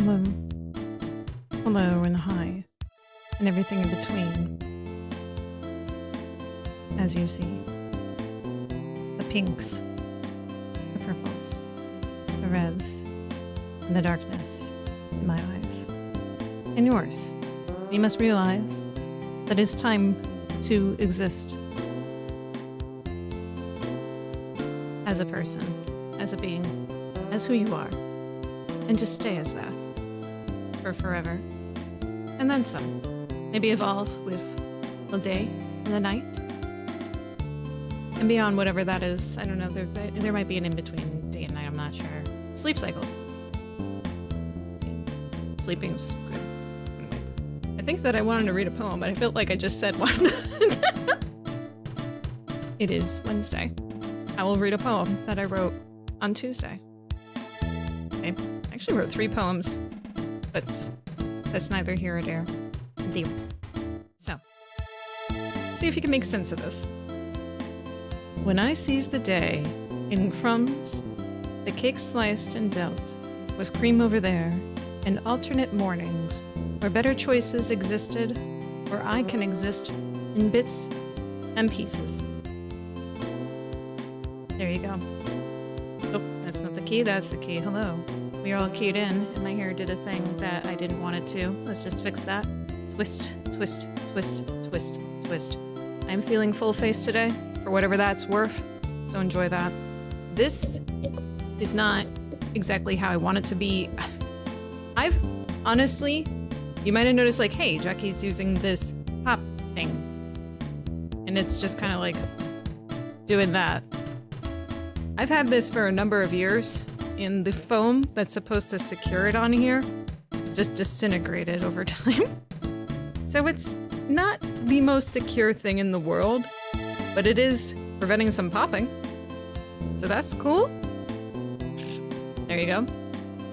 Hello. Hello and hi. And everything in between. As you see. The pinks. The purples. The reds. And the darkness in my eyes. And yours. You must realize that it's time to exist. As a person. As a being. As who you are. And just stay as that. For forever. And then some. Maybe evolve with the day and the night. And beyond whatever that is. I don't know. There might be an in-between day and night. I'm not sure. Sleep cycle. Sleeping's good. Anyway. I think that I wanted to read a poem, but I felt like I just said one. It is Wednesday. I will read a poem that I wrote on Tuesday. I actually wrote 3 poems, but that's neither here or there. So, see if you can make sense of this. When I seized the day, in crumbs, the cake sliced and dealt, with cream over there, and alternate mornings, where better choices existed, where I can exist in bits and pieces. There you go. Oh, that's not the key, that's the key. Hello. We are all keyed in, and my hair did a thing that I didn't want it to. Let's just fix that. Twist, twist, twist, twist, twist. I'm feeling full face today, for whatever that's worth, so enjoy that. This is not exactly how I want it to be. I've, honestly, you might have noticed like, hey, Jacki's using this pop thing. And it's just kind of like doing that. I've had this for a number of years, and the foam that's supposed to secure it on here just disintegrated over time. So it's not the most secure thing in the world, but it is preventing some popping. So that's cool. There you go.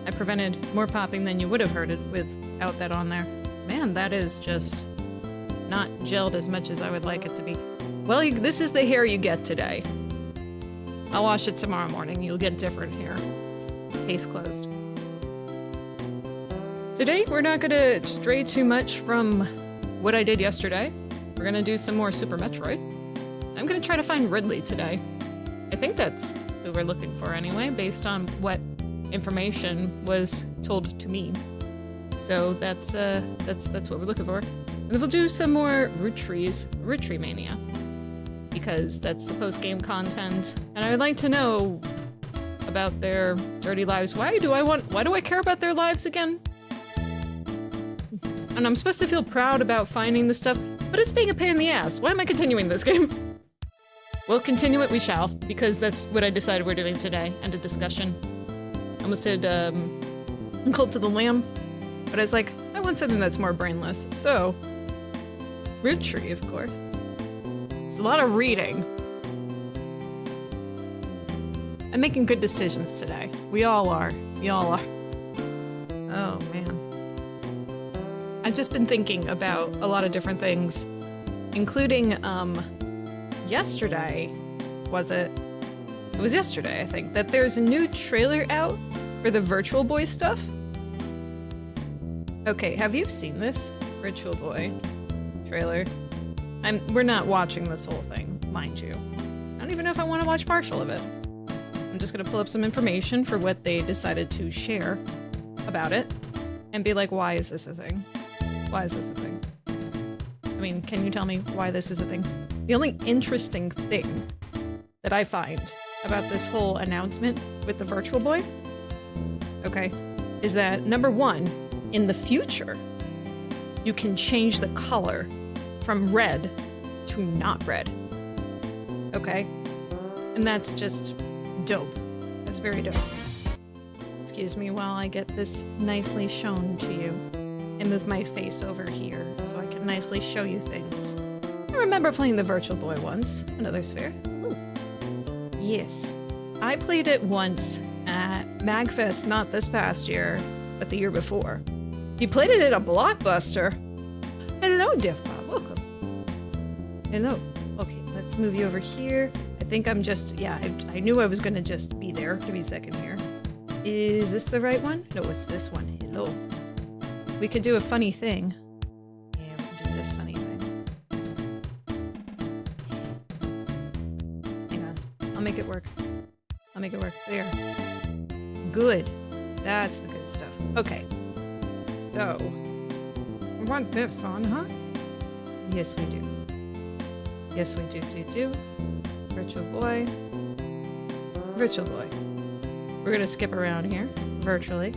I prevented more popping than you would have heard it without that on there. Man, that is just not gelled as much as I would like it to be. Well, this is the hair you get today. I'll wash it tomorrow morning. You'll get different hair. Case closed. Today, we're not gonna stray too much from what I did yesterday. We're gonna do some more Super Metroid. I'm gonna try to find Ridley today. I think that's who we're looking for anyway, based on what information was told to me. So that's what we're looking for. And then we'll do some more Roottrees, Roottreemania, because that's the post-game content, and I would like to know about their dirty lives. Why do I care about their lives again? And I'm supposed to feel proud about finding this stuff, but it's being a pain in the ass. Why am I continuing this game? Well, continue it we shall, because that's what I decided we're doing today. End of discussion. I almost said, Cult to the Lamb, but I was like, I want something that's more brainless. So, Roottree, of course. It's a lot of reading. I'm making good decisions today. We all are. We all are. Oh, man. I've just been thinking about a lot of different things, including, yesterday, was it? It was yesterday, I think, that there's a new trailer out for the Virtual Boy stuff. Okay, have you seen this Virtual Boy trailer? We're not watching this whole thing, mind you. I don't even know if I want to watch partial of it. I'm just gonna pull up some information for what they decided to share about it, and be like, why is this a thing? Why is this a thing? I mean, can you tell me why this is a thing? The only interesting thing that I find about this whole announcement with the Virtual Boy, okay, is that number one, in the future, you can change the color from red to not red. Okay? And that's just dope. That's very dope. Excuse me while I get this nicely shown to you and move my face over here so I can nicely show you things. I remember playing the Virtual Boy once. Another sphere. Ooh. Yes. I played it once at MagFest, not this past year, but the year before. You played it at a Blockbuster. Hello, Diffbot. Welcome. Hello. Okay, let's move you over here. I think I'm just, yeah, I knew I was gonna just be there. Give me a second here. Is this the right one? No, it's this one. Hello. We could do a funny thing. Yeah, we can do this funny thing. Hang on. I'll make it work. I'll make it work. There. Good. That's the good stuff. Okay. So, we want this on, huh? Yes, we do. Yes, we do. Virtual boy. Virtual boy. We're gonna skip around here, virtually.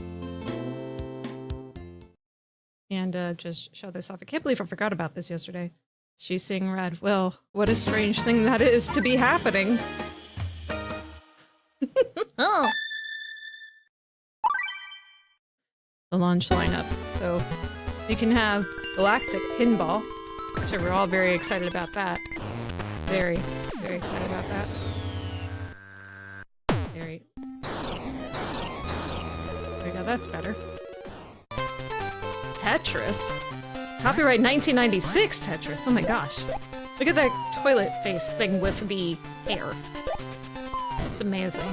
And just show this off. I can't believe I forgot about this yesterday. She's seeing red. Well, what a strange thing that is to be happening. Oh. The launch lineup. So you can have Galactic Pinball, which we're all very excited about that. Very, very excited about that. Very. There we go, that's better. Tetris? Copyright 1996 Tetris, oh my gosh. Look at that toilet face thing with the hair. It's amazing.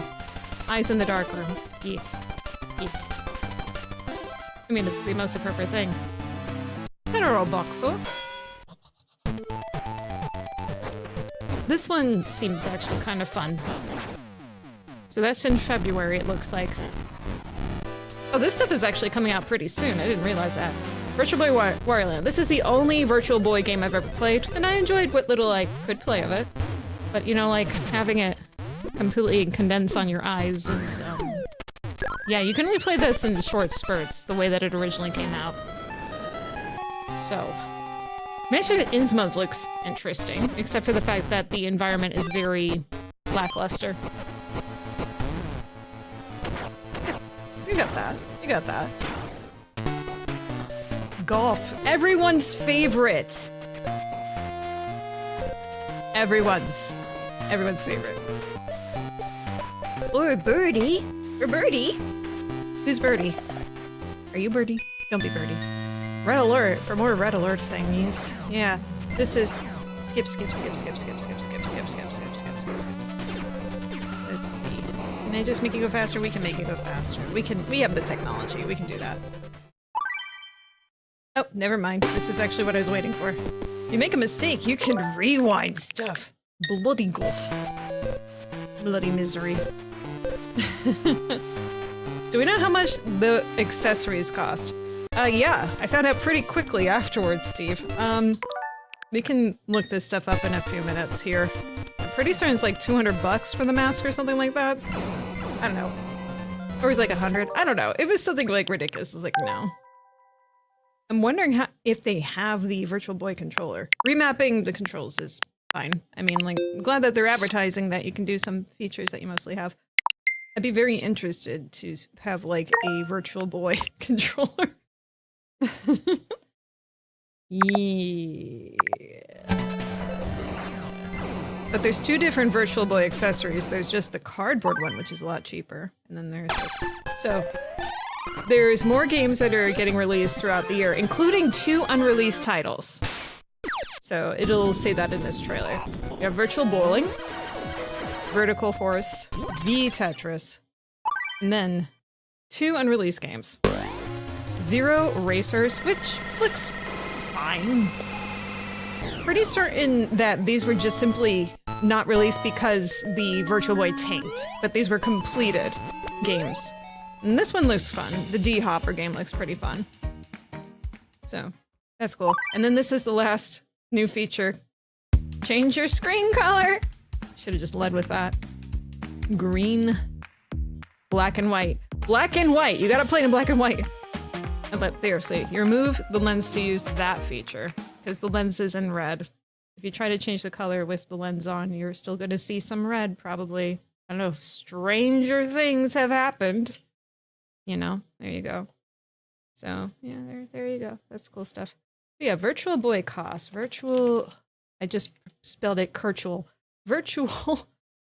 Eyes in the dark room. Yes. Yes. I mean, it's the most appropriate thing. Terror boxer. This one seems actually kind of fun. So that's in February, it looks like. Oh, this stuff is actually coming out pretty soon. I didn't realize that. Virtual Boy Wario Land. This is the only Virtual Boy game I've ever played, and I enjoyed what little I could play of it. But, you know, like, having it completely condense on your eyes is, yeah, you can only play this in short spurts, the way that it originally came out. So... Metroid Innsmouth looks interesting, except for the fact that the environment is very lackluster. You got that. You got that. Golf. Everyone's favorite. Everyone's favorite. Or Birdie. Or Birdie. Who's Birdie? Are you Birdie? Don't be Birdie. Red alert for more red alert thingies. Yeah, this is skip. Let's see. Can I just make it go faster? We can make it go faster. We have the technology. We can do that. Oh, never mind. This is actually what I was waiting for. You make a mistake, you can rewind stuff. Bloody golf. Bloody misery. Do we know how much the accessories cost? Yeah, I found out pretty quickly afterwards, Steve. We can look this stuff up in a few minutes here. I'm pretty certain it's like 200 bucks for the mask or something like that. I don't know. Or it was like 100. I don't know. It was something like ridiculous. I was like, no. I'm wondering if they have the Virtual Boy controller. Remapping the controls is fine. I mean, like, I'm glad that they're advertising that you can do some features that you mostly have. I'd be very interested to have, like, a Virtual Boy controller. Yeah. But there's two different Virtual Boy accessories. There's just the cardboard one, which is a lot cheaper. And then there's so there's more games that are getting released throughout the year, including 2 unreleased titles. So it'll say that in this trailer. You have Virtual Bowling, Vertical Force, V Tetris, and then 2 unreleased games. Zero Racers, which looks fine. Pretty certain that these were just simply not released because the Virtual Boy tanked, but these were completed games. And this one looks fun. The D-Hopper game looks pretty fun. So, that's cool. And then this is the last new feature. Change your screen color! Should have just led with that. Green, black and white. Black and white! You gotta play in black and white. But seriously, you remove the lens to use that feature, because the lens is in red. If you try to change the color with the lens on, you're still going to see some red, probably. I don't know, stranger things have happened. You know, there you go. So, yeah, there you go. That's cool stuff. But yeah, Virtual Boy cost. I just spelled it Virtual. Virtual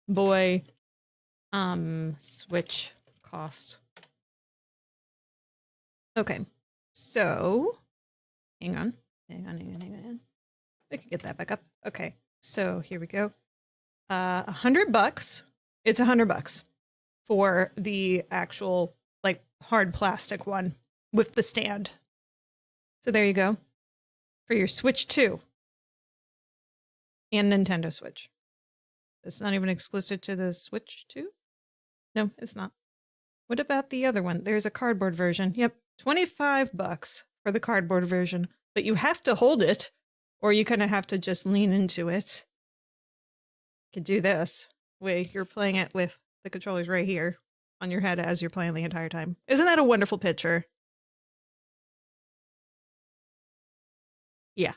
Boy, Switch cost. Okay, so, hang on. We can get that back up. Okay, so here we go. $100. It's $100 for the actual like hard plastic one with the stand. So there you go. For your Switch 2. And Nintendo Switch. It's not even exclusive to the Switch 2? No, it's not. What about the other one? There's a cardboard version. Yep, $25 for the cardboard version. But you have to hold it, or you kind of have to just lean into it. You could do this. Wait, you're playing it with the controllers right here on your head as you're playing the entire time. Isn't that a wonderful picture? Yeah.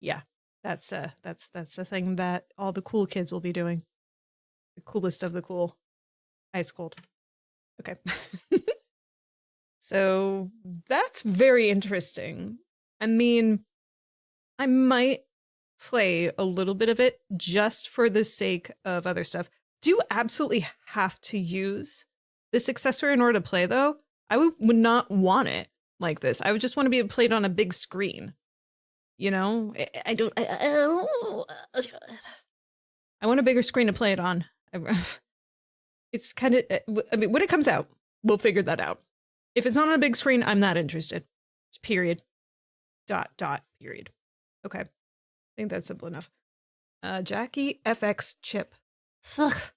Yeah. That's the thing that all the cool kids will be doing. The coolest of the cool. Ice cold. Okay. So that's very interesting. I mean, I might play a little bit of it just for the sake of other stuff. Do you absolutely have to use this accessory in order to play, though? I would not want it like this. I would just want to be able to play it on a big screen. You know, I want a bigger screen to play it on. It's kind of, I mean, when it comes out, we'll figure that out. If it's not on a big screen, I'm not interested. It's period. ... Period. Okay. I think that's simple enough. Jacki FX chip. Fuck.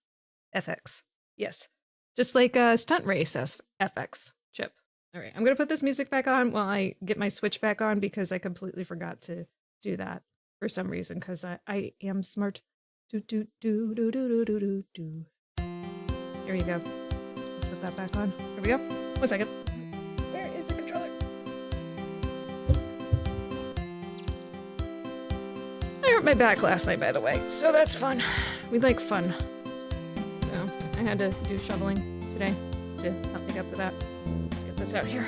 FX. Yes. Just like Stunt Race FX chip. All right, I'm going to put this music back on while I get my Switch back on because I completely forgot to do that for some reason because I am smart. Do. Here you go. Let's put that back on. Here we go. 1 second. Where is the controller? I hurt my back last night, by the way, so that's fun. We like fun. So I had to do shoveling today to help make up for that. This out here.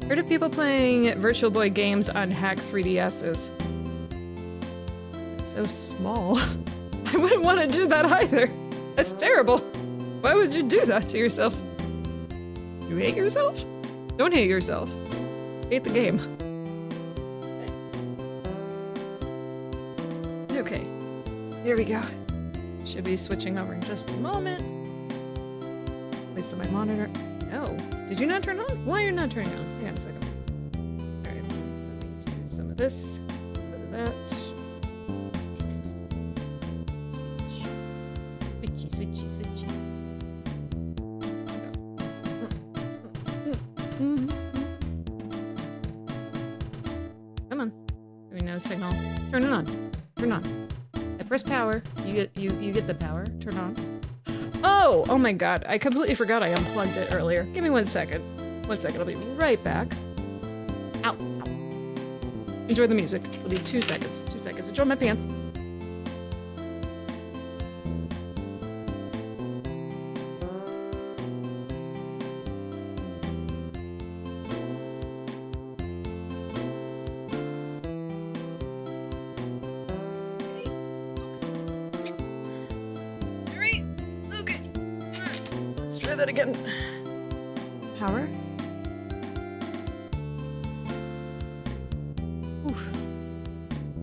Heard of people playing Virtual Boy games on hack 3DSs. It's so small. I wouldn't want to do that either. That's terrible. Why would you do that to yourself? You hate yourself? Don't hate yourself. Hate the game. Okay. Here we go. Should be switching over in just a moment. At least on my monitor. No. Did you not turn on? Why are you not turning on? Hang on a second. Alright, let me do some of this. A bit of that. Switchy. Come on. There we no signal. Turn it on. Turn on. I press power. You get the power. Turn on. Oh my god, I completely forgot I unplugged it earlier. Give me 1 second. 1 second, I'll be right back. Ow. Enjoy the music. It'll be 2 seconds. 2 seconds. Enjoy my pants. That again. Power. Oof.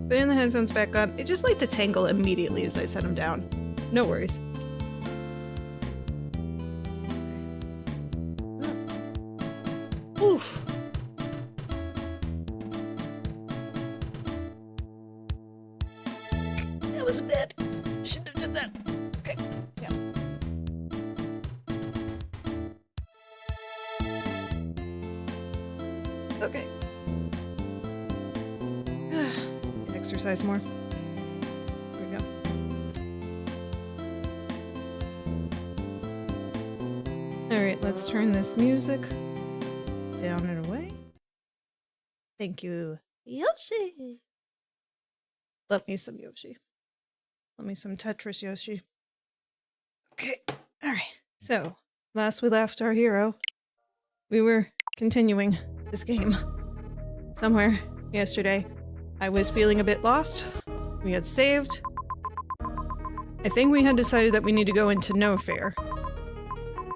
Putting the headphones back on. They just like to tangle immediately as I set them down. No worries. Oof. That was bad. Shouldn't have done that. Okay. Yeah. Okay. Exercise more. There we go. Alright, let's turn this music down and away. Thank you, Yoshi. Love me some Yoshi. Love me some Tetris Yoshi. Okay, alright. So, last we left our hero, we were continuing this game somewhere yesterday. I was feeling a bit lost. We had saved. I think we had decided that we need to go into No Fair.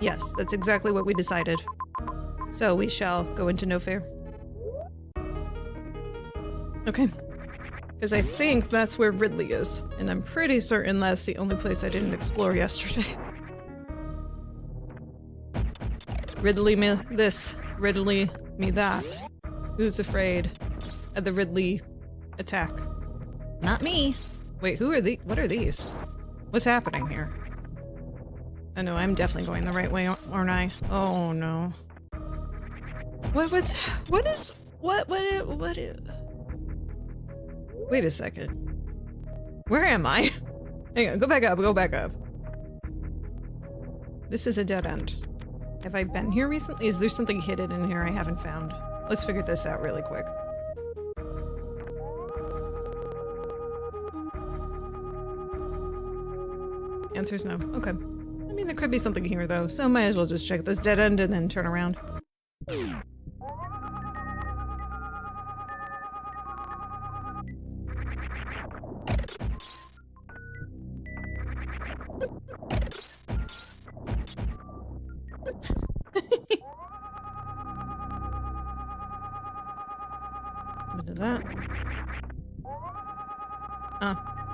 Yes, that's exactly what we decided. So we shall go into No Fair. Okay. Because I think that's where Ridley is. And I'm pretty certain that's the only place I didn't explore yesterday. Ridley me this, Ridley me that. Who's afraid of the Ridley attack? Not me. Wait, who are the- what are these? What's happening here? Oh no, I'm definitely going the right way, aren't I? Oh no. What is- Wait a second. Where am I? Hang on, go back up, go back up. This is a dead end. Have I been here recently? Is there something hidden in here I haven't found? Let's figure this out really quick. Answer's no. Okay. I mean, there could be something here, though, so might as well just check this dead end and then turn around. Bit of that.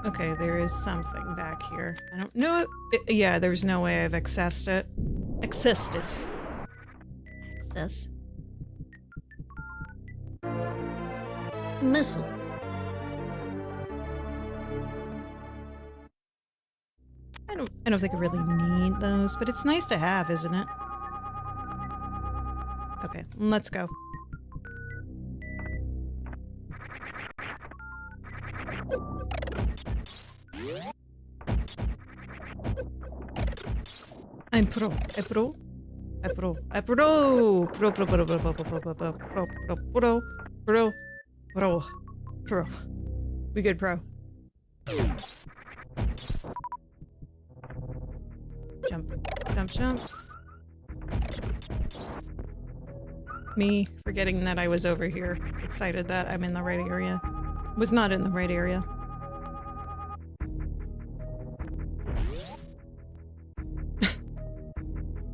Okay, there is something back here. I don't know. Yeah, there's no way I've accessed it. Access. Missile. I don't think I really need those, but it's nice to have, isn't it? Okay, let's go. I'm pro. Pro. We good, pro. Jump. Me forgetting that I was over here. Excited that I'm in the right area. Was not in the right area.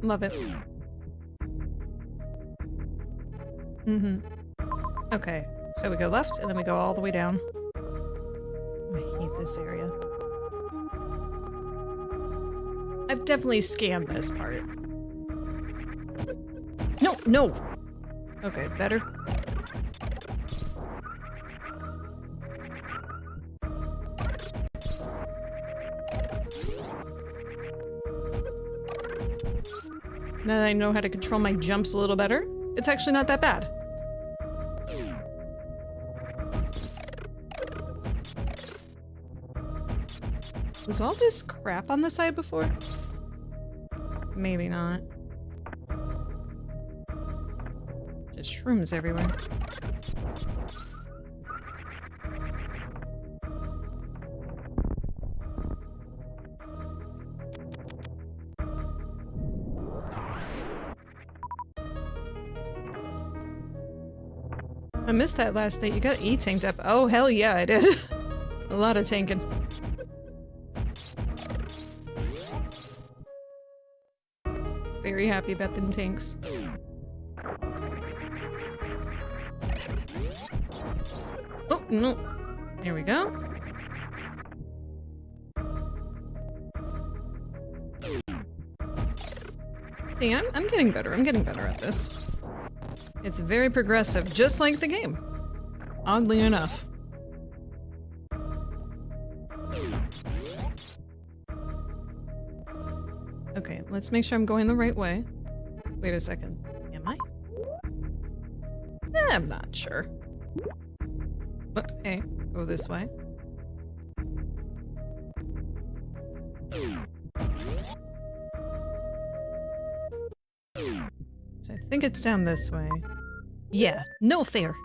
Love it. Okay, so we go left and then we go all the way down. I hate this area. I've definitely scammed this part. No! Okay, better. Now that I know how to control my jumps a little better, it's actually not that bad. Was all this crap on the side before? Maybe not. Just shrooms everywhere. I missed that last night. You got E-tanked up. Oh, hell yeah, I did. A lot of tanking. Very happy about them tanks. Oh, no. There we go. See, I'm getting better. I'm getting better at this. It's very progressive, just like the game. Oddly enough. Okay, let's make sure I'm going the right way. Wait a second. Am I? I'm not sure. But hey, go this way. So I think it's down this way. Yeah, no fair.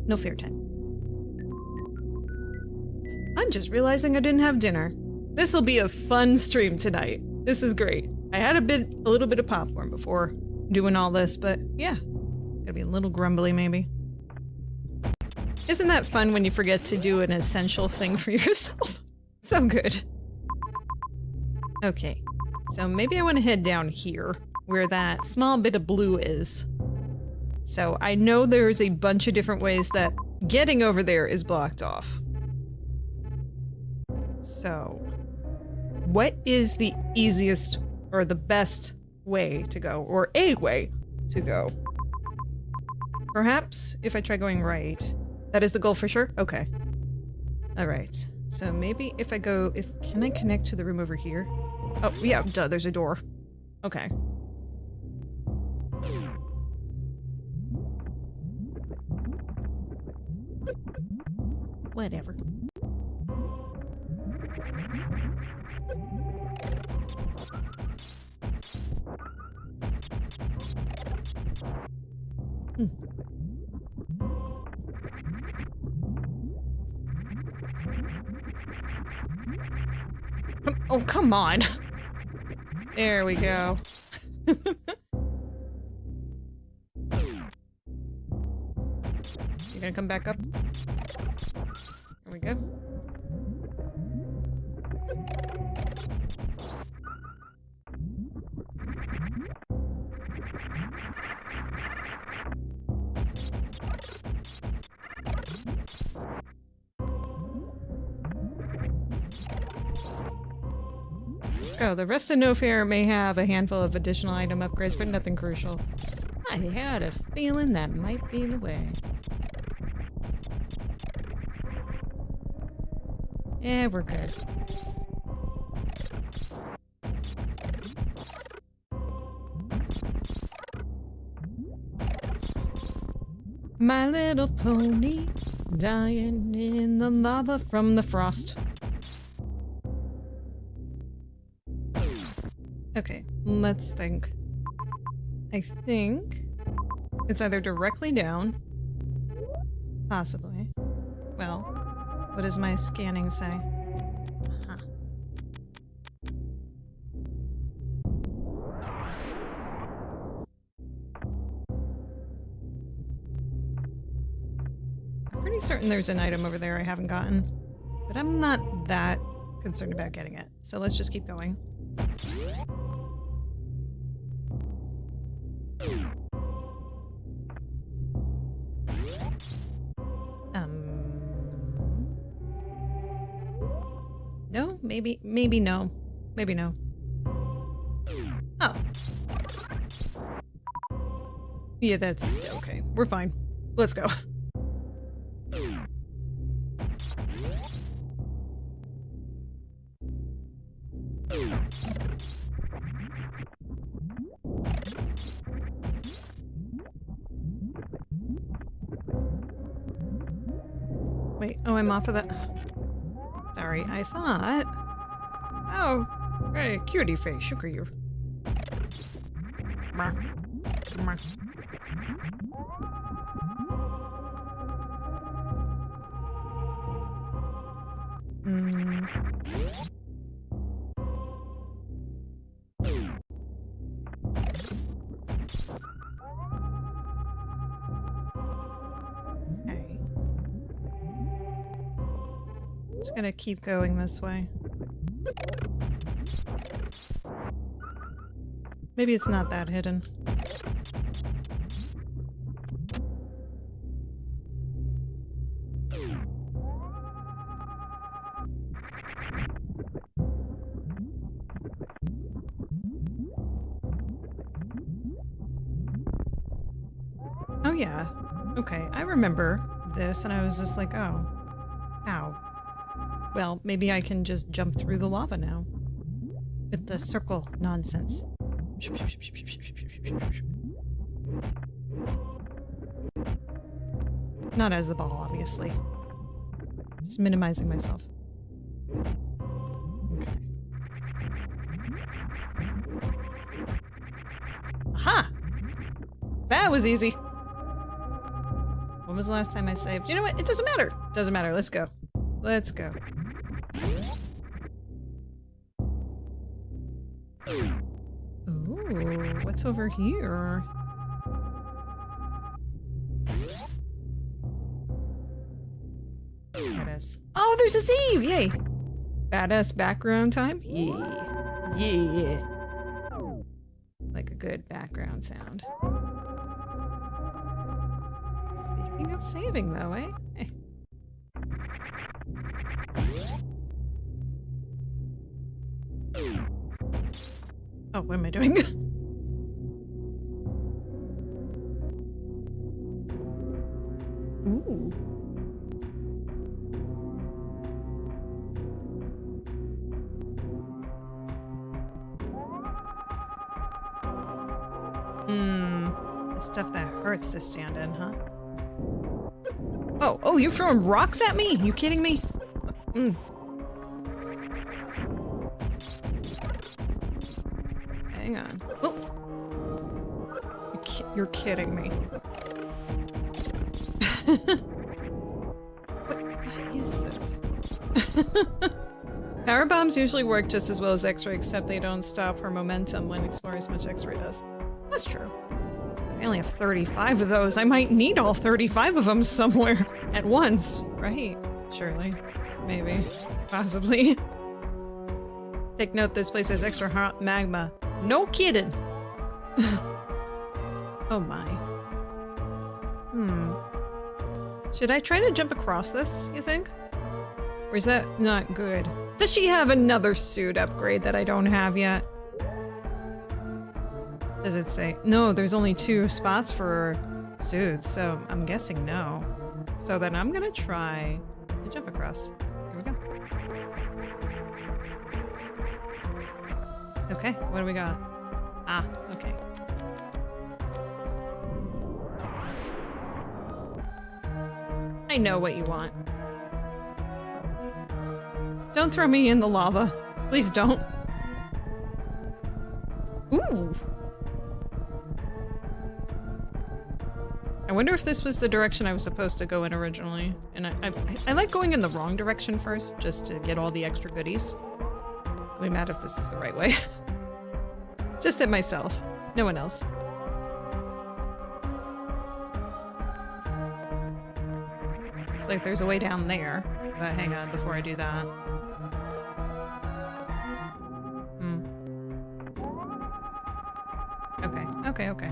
No fair time. I'm just realizing I didn't have dinner. This'll be a fun stream tonight. This is great. I had a little bit of popcorn before doing all this, but yeah. Gonna be a little grumbly maybe. Isn't that fun when you forget to do an essential thing for yourself? So good. Okay, so maybe I want to head down here, where that small bit of blue is. So I know there's a bunch of different ways that getting over there is blocked off. So, what is the easiest or the best way to go, or a way to go. Perhaps if I try going right. That is the goal for sure? Okay. Alright. So maybe if I go... Can I connect to the room over here? Oh, yeah, duh, there's a door. Okay. Whatever. Oh, come on. There we go. You gonna come back up? There we go. Let's go. The rest of No Fair may have a handful of additional item upgrades, but nothing crucial. I had a feeling that might be the way. Yeah, we're good. My little pony, dying in the lava from the frost. Okay, let's think. I think it's either directly down, possibly. Well, what does my scanning say? Huh. I'm pretty certain there's an item over there I haven't gotten, but I'm not that concerned about getting it. So let's just keep going. No? Maybe no. Maybe no. Oh. Yeah, that's okay. We're fine. Let's go. Wait, oh, I'm off of that. Sorry, I thought... Oh, hey, cutie face, look at you. Just gonna keep going this way. Maybe it's not that hidden. Oh yeah. Okay, I remember this and I was just like, oh. Ow. Well, maybe I can just jump through the lava now. With the circle nonsense. Not as the ball, obviously. Just minimizing myself. Okay. Aha! That was easy. When was the last time I saved? You know what? It doesn't matter. Doesn't matter. Let's go. Let's go. Ooh, what's over here? Badass. Oh, there's a Zeve! Yay! Badass background time? Yeah. Yeah. Like a good background sound. Speaking of saving, though, eh? Hey. Oh, what am I doing? Ooh. The stuff that hurts to stand in, huh? Oh, you're throwing rocks at me? You kidding me? Hang on. Oh! You're kidding me. What is this? Power bombs usually work just as well as X-ray, except they don't stop her momentum when exploring as much X-ray does. That's true. I only have 35 of those. I might need all 35 of them somewhere at once, right? Surely. Maybe. Possibly. Take note, this place has extra hot magma. No kidding! Oh my. Should I try to jump across this, you think? Or is that not good? Does she have another suit upgrade that I don't have yet? Does it say? No, there's only 2 spots for suits, so I'm guessing no. So then I'm gonna try to jump across. Here we go. Okay, what do we got? Ah, okay. I know what you want. Don't throw me in the lava. Please don't. Ooh! I wonder if this was the direction I was supposed to go in originally. And I like going in the wrong direction first, just to get all the extra goodies. I'll be mad if this is the right way. Just at myself. No one else. Looks like there's a way down there. But hang on before I do that. Okay.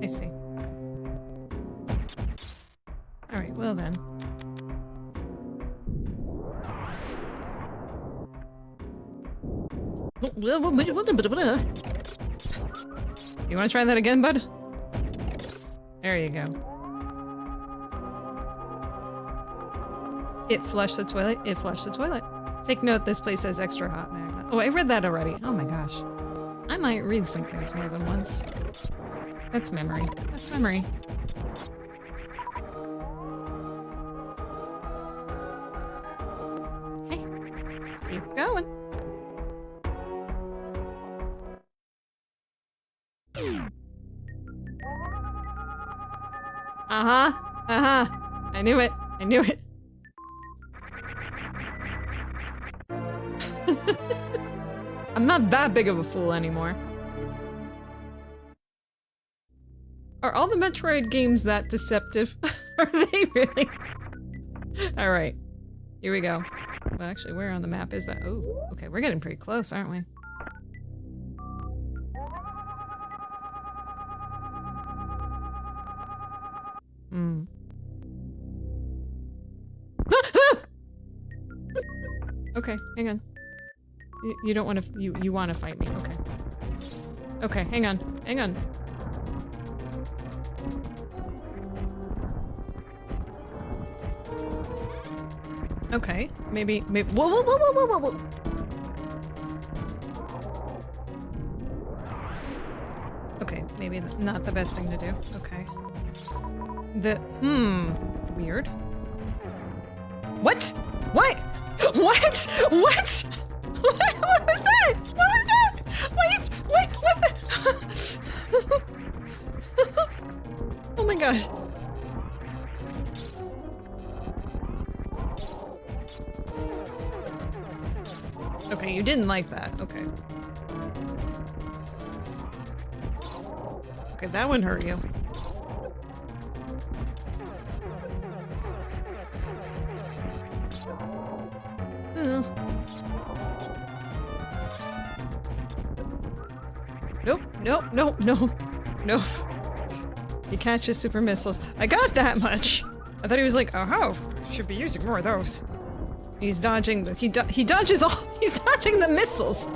I see. Alright, well then. You wanna try that again, bud? There you go. It flushed the toilet. It flushed the toilet. Take note, this place has extra hot magma. Oh, I read that already. Oh my gosh. I might read some things more than once. That's memory. That's memory. Okay. Let's keep going. I knew it. I knew it. I'm not that big of a fool anymore. Are all the Metroid games that deceptive? Are they really? Alright. Here we go. Well, actually, where on the map is that? Oh, okay, we're getting pretty close, aren't we? Okay, hang on. You don't want to. You want to fight me? Okay. Okay, hang on. Hang on. Okay, maybe. Whoa. Okay, maybe not the best thing to do. Okay. Weird. What? What? What? What? What was that? What was that? What the? Oh my god. Okay, you didn't like that. Okay. Okay, that one hurt you. Nope. He catches super missiles. I got that much. I thought he was like, oh, should be using more of those. He's dodging the. He dodges all. He's dodging the missiles.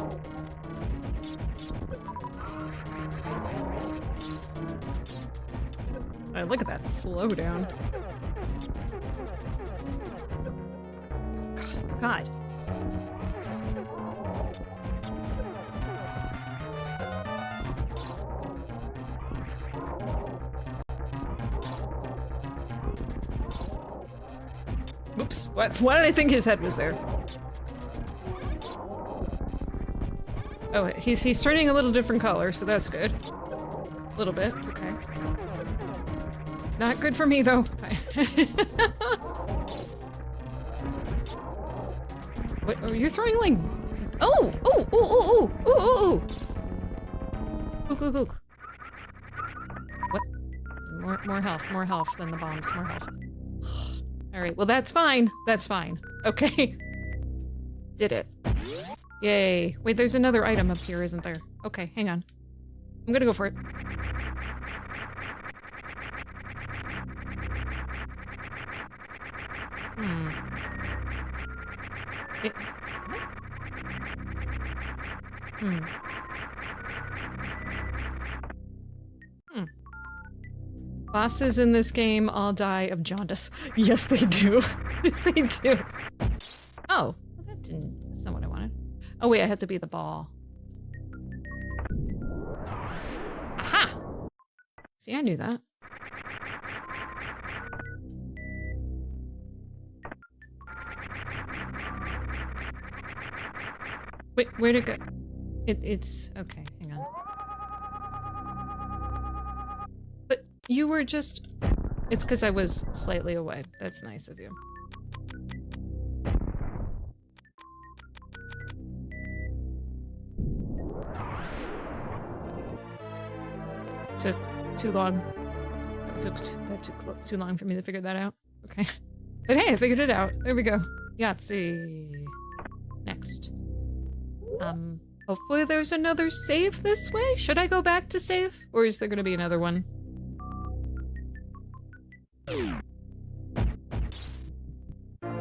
Oh, look at that slowdown. God. Oops. What? Why did I think his head was there? Oh, he's turning a little different color, so that's good. A little bit. Okay. Not good for me, though. What? Oh, you're throwing like... Oh! Oh! Oh! Oh! Oh! Oh! Oh! Ook, ook, ook. What? More health. More health than the bombs. More health. Alright, well that's fine. That's fine. Okay. Did it. Yay. Wait, there's another item up here, isn't there? Okay, hang on. I'm gonna go for it. Bosses in this game all die of jaundice. Yes, they do. Yes, they do. Oh, well, that's not what I wanted. Oh wait, I had to be the ball. Aha! See, I knew that. Wait, where'd it go? It's... okay, hang on. But you were just... It's because I was slightly away. That's nice of you. Took too long. That took too long for me to figure that out. Okay. But hey, I figured it out. There we go. Yahtzee. Next. Hopefully there's another save this way? Should I go back to save? Or is there gonna be another one? What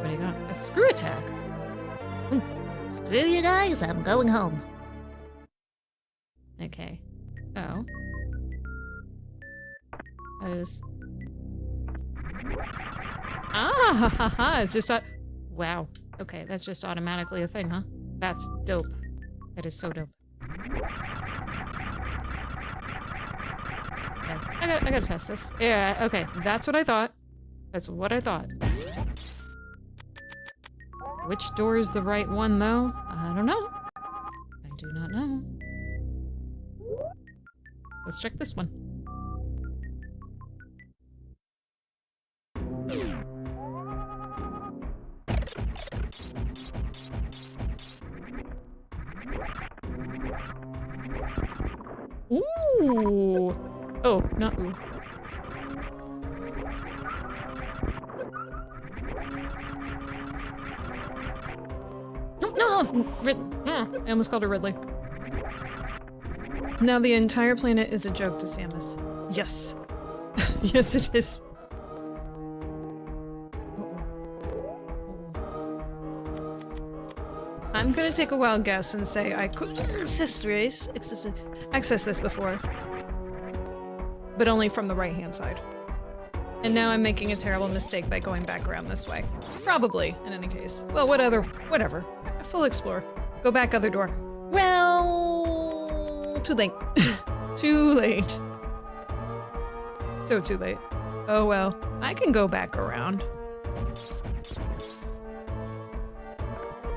do you got? A screw attack! Screw you guys, I'm going home. Okay. Oh. That is... Ah, ha, ha, ha. It's just... Wow. Okay, that's just automatically a thing, huh? That's dope. That is so dope. Okay, I gotta test this. Yeah, okay, that's what I thought. That's what I thought. Which door is the right one, though? I don't know. I do not know. Let's check this one. Ooh! Oh, not ooh. No! I almost called her Ridley. Now the entire planet is a joke to Samus. Yes. Yes, it is. I'm gonna take a wild guess and say I could access this before. But only from the right-hand side. And now I'm making a terrible mistake by going back around this way. Probably, in any case. Well, whatever. Full explore. Go back other door. Well... too late. Too late. So too late. Oh well. I can go back around.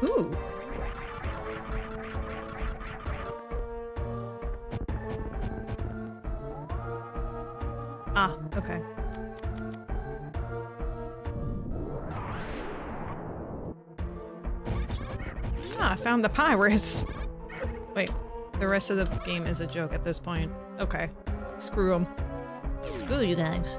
Ooh. Ah, okay. Ah, I found the pirates. Wait, the rest of the game is a joke at this point. Okay, screw them. Screw you guys.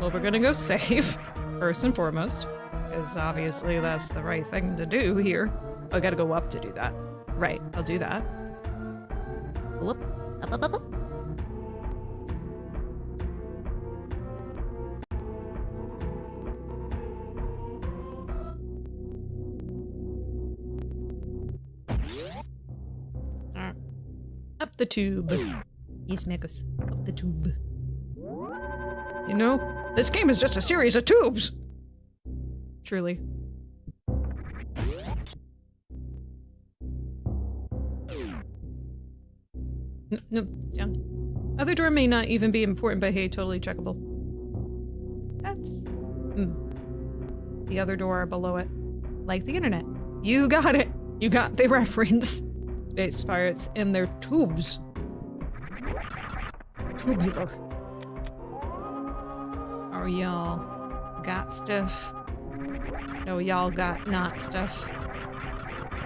Well, we're gonna go save, first and foremost, because obviously that's the right thing to do here. Oh, I gotta go up to do that. Right, I'll do that. Whoop. Up. up the tube. Yes, Magus, up the tube. You know, this game is just a series of tubes. Truly. No, down. Other door may not even be important, but hey, totally checkable. That's... The other door below it. Like the internet. You got it! You got the reference. Space pirates and their tubes. Tubular. Oh, y'all got stuff? No, y'all got not stuff.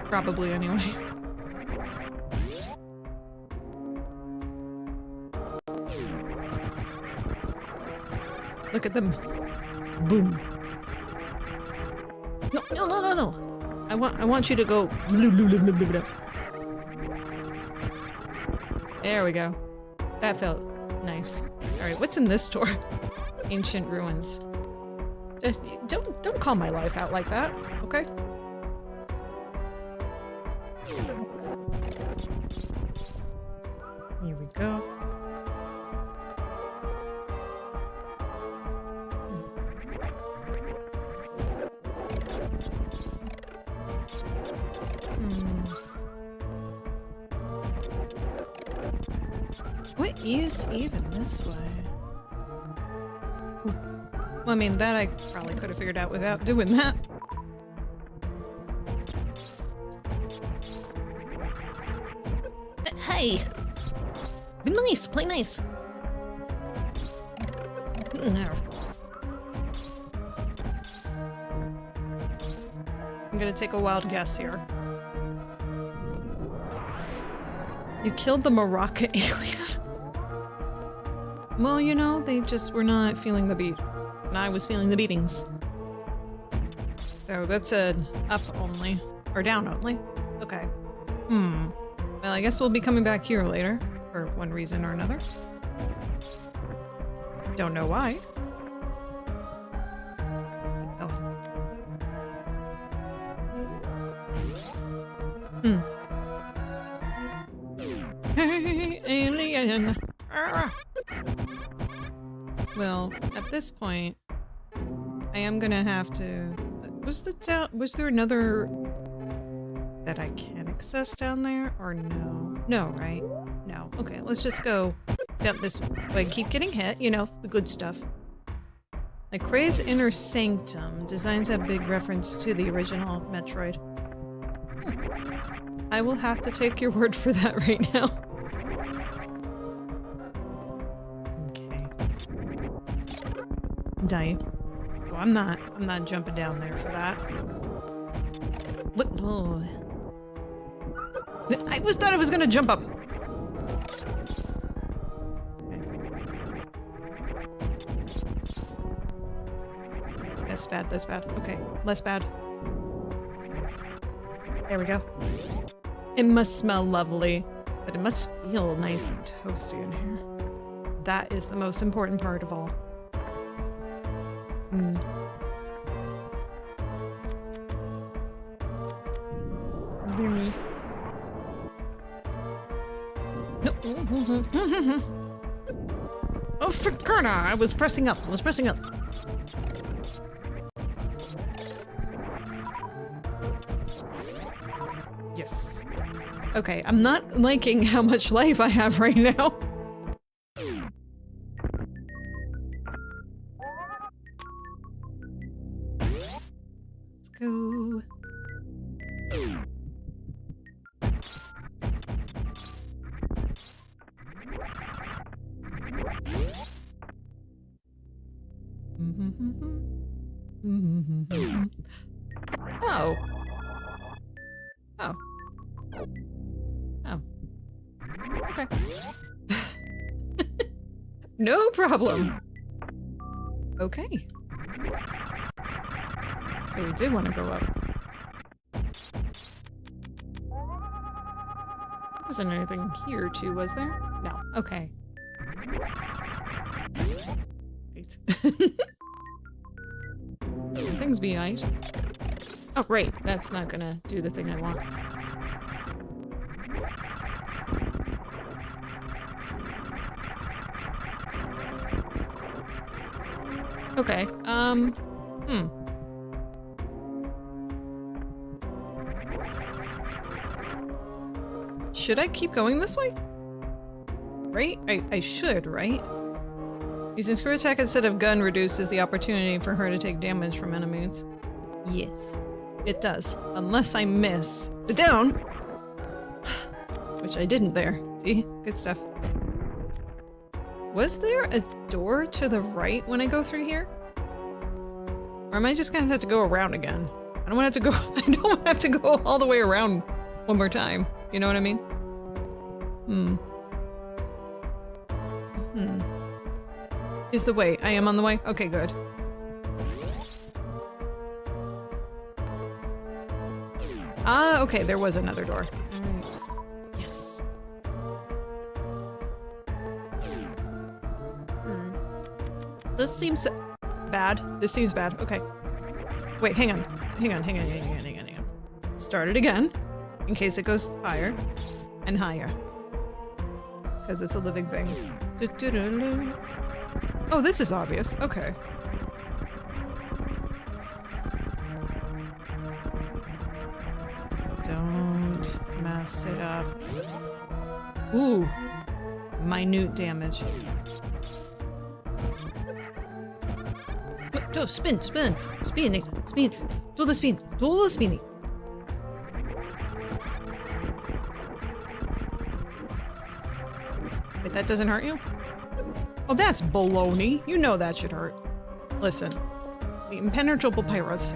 Probably, anyway. Look at them. Boom. No, no, no, no, no. I want you to go. There we go. That felt nice. All right, what's in this door? Ancient ruins. Don't call my life out like that, okay? Here we go. What is even this way? Well, I mean, that I probably could have figured out without doing that. Hey! Be nice, play nice. I'm gonna take a wild guess here. You killed the Maraca alien. Well, you know, they just were not feeling the beat. And I was feeling the beatings. So that's an up only. Or down only. Okay. Well, I guess we'll be coming back here later. For one reason or another. Don't know why. Hey, alien! Ah. Well, at this point, I am gonna have to... Was there another that I can access down there, or no? No, right? No. Okay, let's just go down this way. Keep getting hit, you know, the good stuff. Like Kraid's Inner Sanctum. Designs have big reference to the original Metroid. I will have to take your word for that right now. Okay. Die. Well, I'm not jumping down there for that. What? Oh. I thought I was gonna jump up. Okay. That's bad, that's bad. Okay, less bad. There we go. It must smell lovely, but it must feel nice and toasty in here. That is the most important part of all. Me. No. Oh, Frickerna! I was pressing up. Yes. Okay, I'm not liking how much life I have right now. Let's go. Oh. Oh. Oh. Okay. No problem. Okay. So we did want to go up. Wasn't anything here too, was there? No. Okay. Wait. Things be right. Oh, right. That's not gonna do the thing I want. Okay, Should I keep going this way? Right? I should, right? Using Screw attack instead of gun reduces the opportunity for her to take damage from enemies. Yes, it does. Unless I miss the down! Which I didn't there. See? Good stuff. Was there a door to the right when I go through here? Or am I just gonna have to go around again? I don't want to have to go- I don't want to have to go all the way around one more time. You know what I mean? Is the way. I am on the way? Okay, good. Ah, okay, there was another door. Yes. This seems bad. This seems bad. Okay. Wait, hang on. Hang on. Start it again. In case it goes higher. And higher. Because it's a living thing. Oh, this is obvious. Okay. Don't mess it up. Ooh. Minute damage. Oh, spin. Do the spinny. Wait, that doesn't hurt you? Oh, that's baloney. You know that should hurt. Listen. The impenetrable pyrus.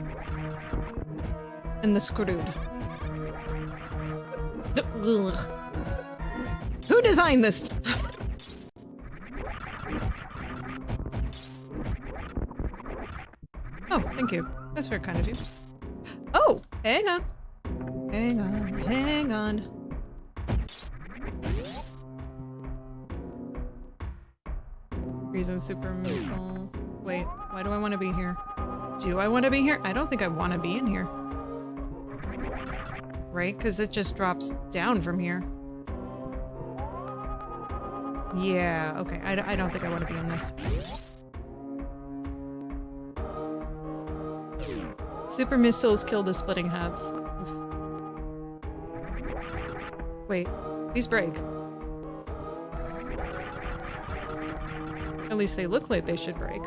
And the screwed. Who designed this? Oh, thank you. That's very kind of you. Oh, hang on. Hang on. Reason super missile. Wait, why do I want to be here? Do I want to be here? I don't think I want to be in here. Right? Because it just drops down from here. Yeah, okay. I don't think I want to be in this. Super missiles kill the splitting heads. Oof. Wait, these break. At least they look like they should break.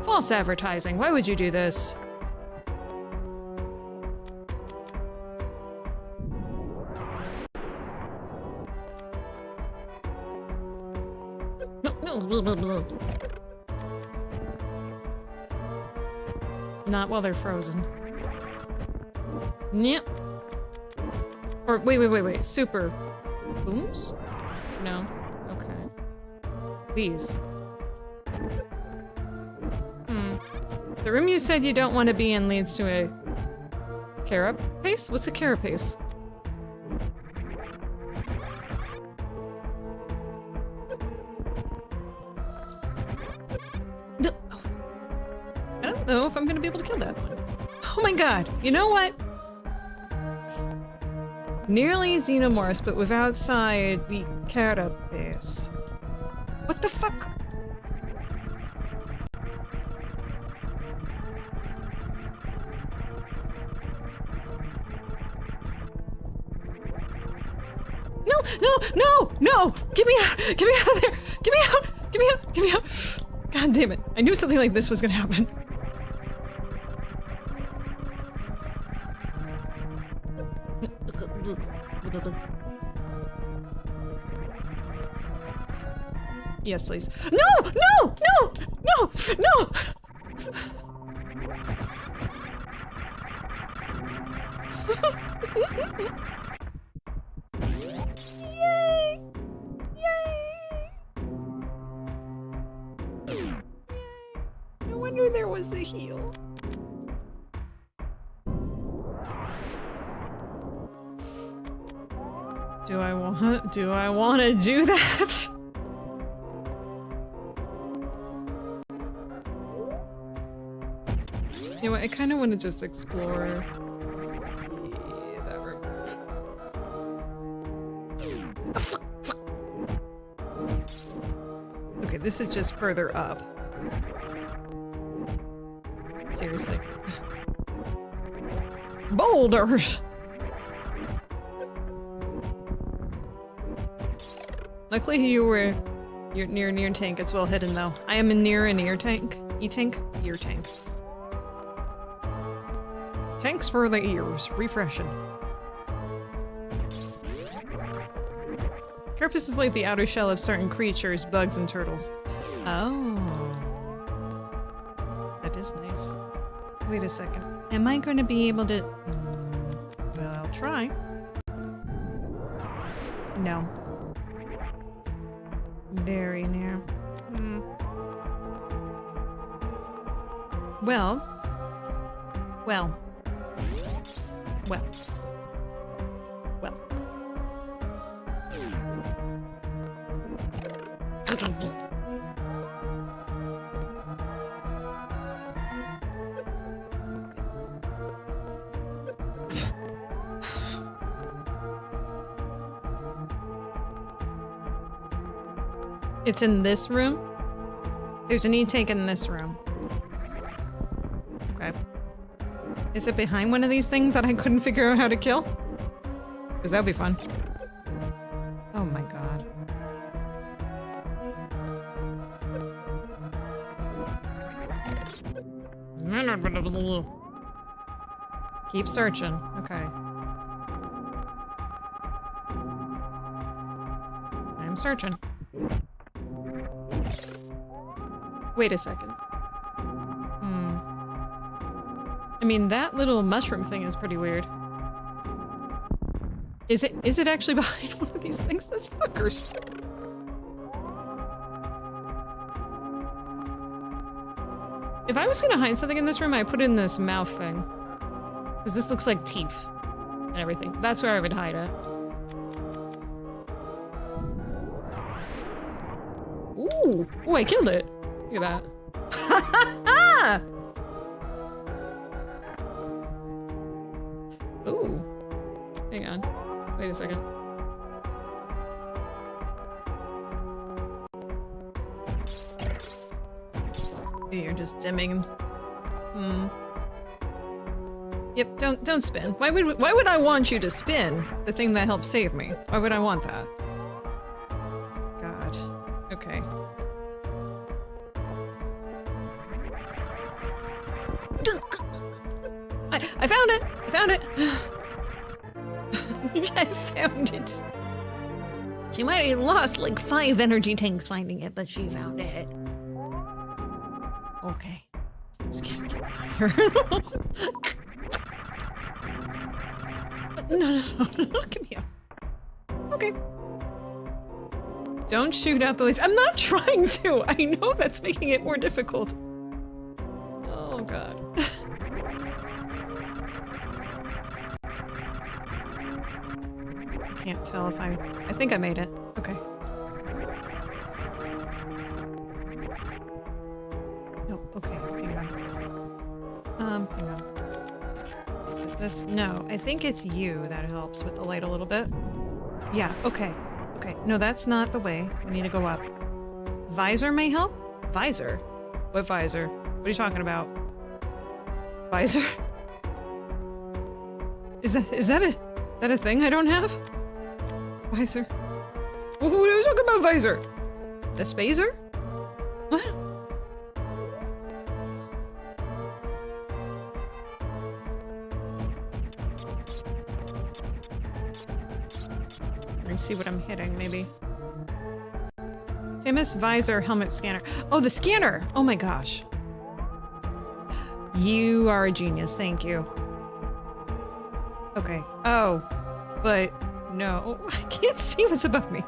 False advertising. Why would you do this? Not while they're frozen. Yep. Or wait. Super booms? No. Okay. These. The room you said you don't want to be in leads to a carapace? What's a carapace? I don't know if I'm gonna be able to kill that one. Oh my god, you know what? Nearly Xenomorphs, but with outside the carapace. What the fuck? No! Get me out! Get me out of there! Get me out! God damn it. I knew something like this was gonna happen. Yes, please. No! Yay! No wonder there was a heal. Do I want to do that? You know what, I kind of want to just explore that room. Okay, this is just further up. Seriously. Boulders! Luckily you're near tank. It's well hidden though. I am near an ear tank. E-tank? Ear tank. Tanks for the ears. Refreshing. Carapace is like the outer shell of certain creatures, bugs, and turtles. Oh. That is nice. Wait a second. Am I going to be able to... well, I'll try. No. Very near. Well. Well. Well. Well. It's in this room? There's an e-tank in this room. Okay. Is it behind one of these things that I couldn't figure out how to kill? Because that would be fun. Oh my god. Keep searching. Okay. I'm searching. Wait a second. I mean, that little mushroom thing is pretty weird. Is it actually behind one of these things? Those fuckers. If I was gonna hide something in this room, I'd put it in this mouth thing. Because this looks like teeth and everything. That's where I would hide it. Ooh! Ooh, I killed it! Look at that. Ha Ooh. Hang on. Wait a second. You're just dimming. Yep, don't spin. Why would I want you to spin the thing that helped save me? Why would I want that? God. Okay. I found it! I found it! I found it. She might have lost like 5 energy tanks finding it, but she found it. Okay. Just can't get out of here. No, get me out. Okay. Don't shoot out the lights. I'm not trying to! I know that's making it more difficult. Oh, God. Can't tell if I think I made it. Okay. Nope. Okay. Hang on. Hang on. Is this? No. I think it's you that helps with the light a little bit. Yeah. Okay. Okay. No, that's not the way. We need to go up. Visor may help? Visor? What visor? What are you talking about? Visor? Is that a thing I don't have? Visor? What are we talking about, visor? The spazer? What? Let's see what I'm hitting, maybe. Samus visor helmet scanner. Oh, the scanner! Oh my gosh. You are a genius, thank you. Okay. Oh, but no, I can't see what's above me.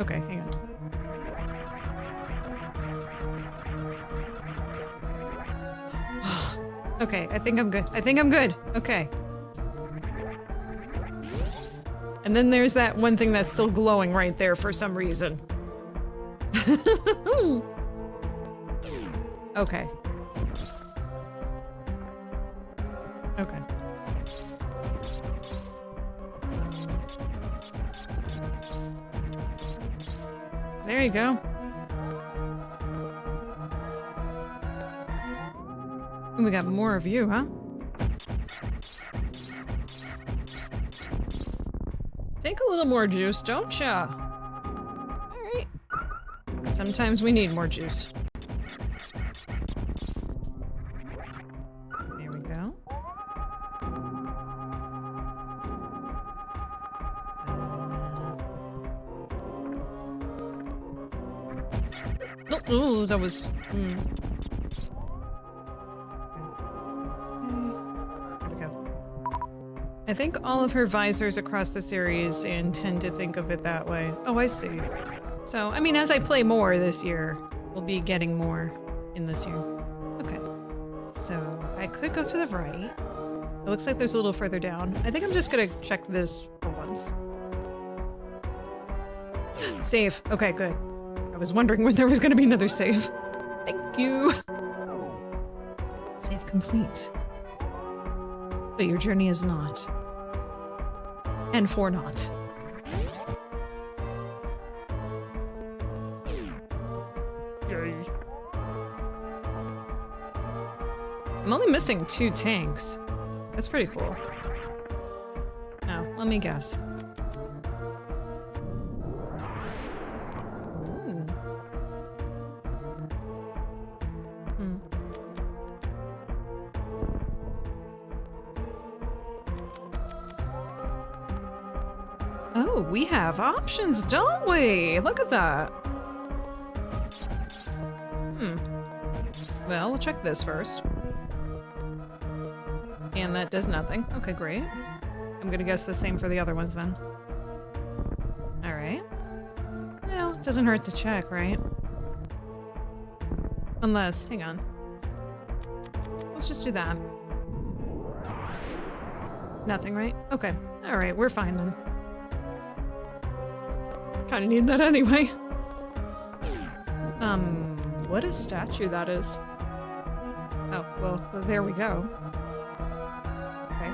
Okay, hang on. Okay, I think I'm good. I think I'm good. Okay. And then there's that one thing that's still glowing right there for some reason. Okay. Okay. There you go. We got more of you, huh? Take a little more juice, don't ya? Alright. Sometimes we need more juice. There we go. Oh, that was... There we go. I think all of her visors across the series intend to think of it that way. Oh, I see. So, I mean, as I play more this year, we'll be getting more in this year. Okay. So, I could go to the right. It looks like there's a little further down. I think I'm just gonna check this for once. Save. Okay, good. I was wondering when there was gonna be another save. Thank you. Save complete. But your journey is not. And for naught. Yay. I'm only missing 2 tanks. That's pretty cool. Now, let me guess. Ooh. Oh, we have options, don't we? Look at that. Well, we'll check this first. And that does nothing. Okay, great. I'm gonna guess the same for the other ones then. Alright. Well, it doesn't hurt to check, right? Unless, hang on. Let's just do that. Nothing, right? Okay. Alright, we're fine then. Kinda need that anyway. What a statue that is. Oh, well, there we go. Okay.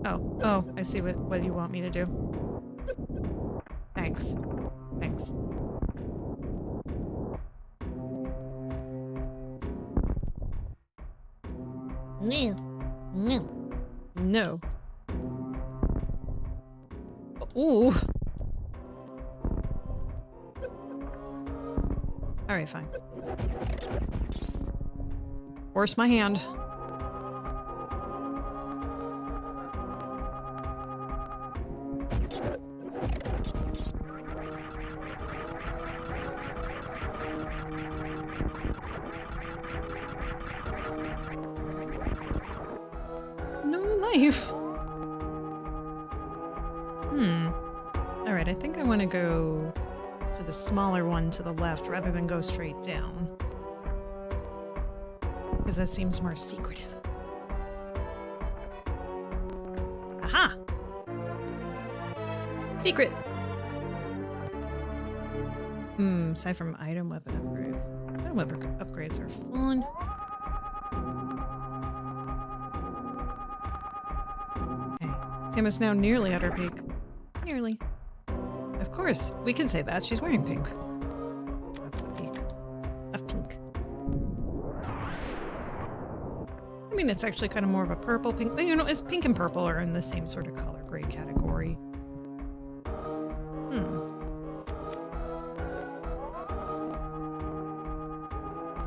Oh, I see what you want me to do. Thanks. Thanks. No. Ooh. Alright, fine. Force my hand. No life. Alright, I think I want to go to the smaller one to the left rather than go straight down. Because that seems more secretive. Aha! Secret! Aside from item weapon upgrades. Item weapon upgrades are fun. Okay. Samus now nearly at her peak. Nearly. Of course, we can say that. She's wearing pink. That's the peak of pink. I mean, it's actually kind of more of a purple pink, but you know, it's pink and purple are in the same sort of color grade category.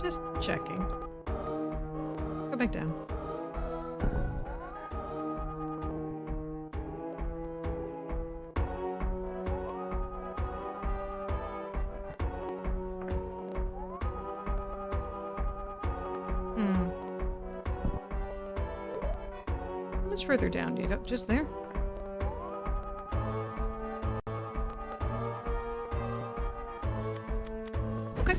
Just checking. Go back down. How much further down do you go? Just there? Okay.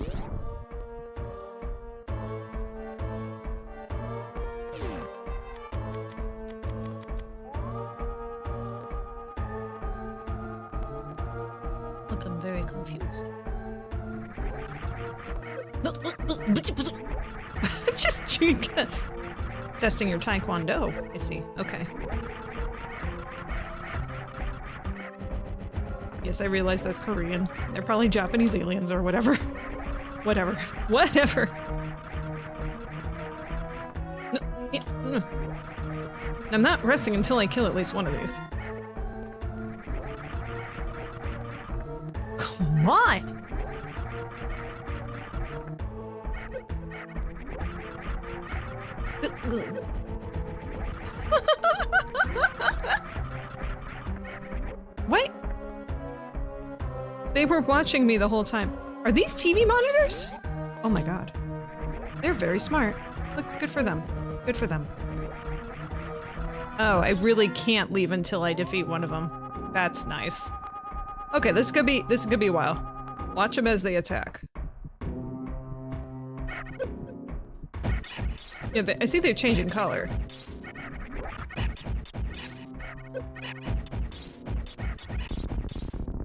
Look, I'm very confused. Just testing your taekwondo. I see. Okay. Yes, I realize that's Korean. They're probably Japanese aliens or whatever. Whatever. Whatever. No, yeah, no. I'm not resting until I kill at least one of these. Come on! What? They were watching me the whole time. Are these TV monitors? Oh my god. They're very smart. Look, good for them. Good for them. Oh, I really can't leave until I defeat one of them. That's nice. Okay, this could be a while. Watch them as they attack. Yeah, I see they're changing color.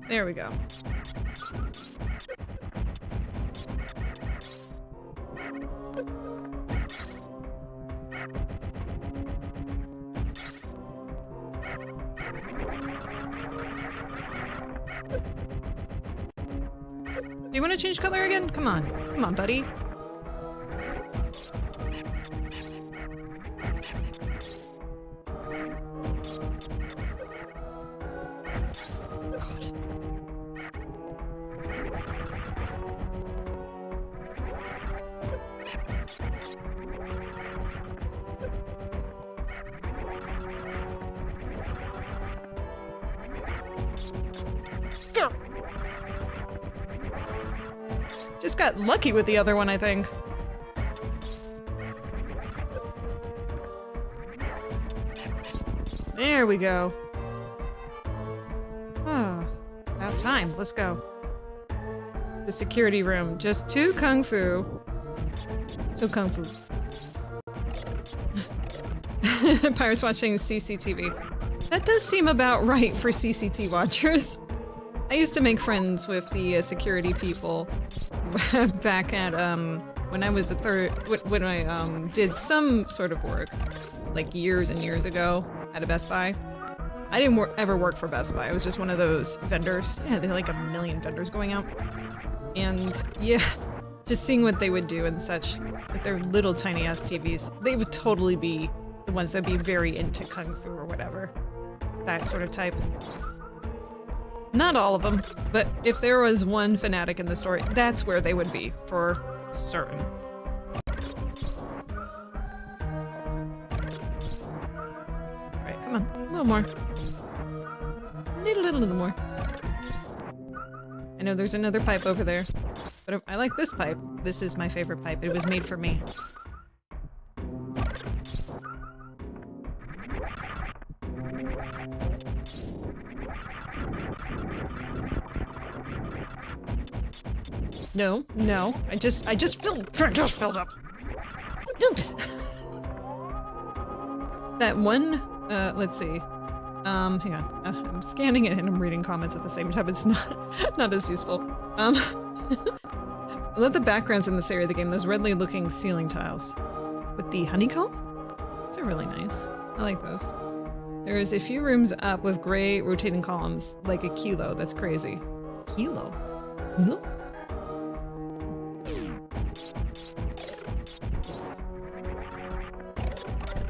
There we go. Do you want to change color again? Come on. Come on, buddy. God. Go. Just got lucky with the other one, I think. There we go. Oh, about time. Let's go. The security room. Just 2 kung fu. 2 kung fu. Pirates watching CCTV. That does seem about right for CCTV watchers. I used to make friends with the security people back at when I was when I did some sort of work like years and years ago at a Best Buy. I didn't ever work for Best Buy. I was just one of those vendors. Yeah, they had like a million vendors going out. And yeah, just seeing what they would do and such, with their little tiny ass TVs, they would totally be the ones that'd be very into kung fu or whatever. That sort of type. Not all of them, but if there was one fanatic in the story, that's where they would be, for certain. Alright, come on. A little more. Need a little more. I know there's another pipe over there, but I like this pipe. This is my favorite pipe. It was made for me. No, no. I just filled up. That one, let's see. Hang on. I'm scanning it and I'm reading comments at the same time. It's not as useful. I love the backgrounds in this area of the game. Those redly looking ceiling tiles with the honeycomb. Those are really nice. I like those. There's a few rooms up with gray rotating columns, like a kilo. That's crazy. Kilo? Kilo?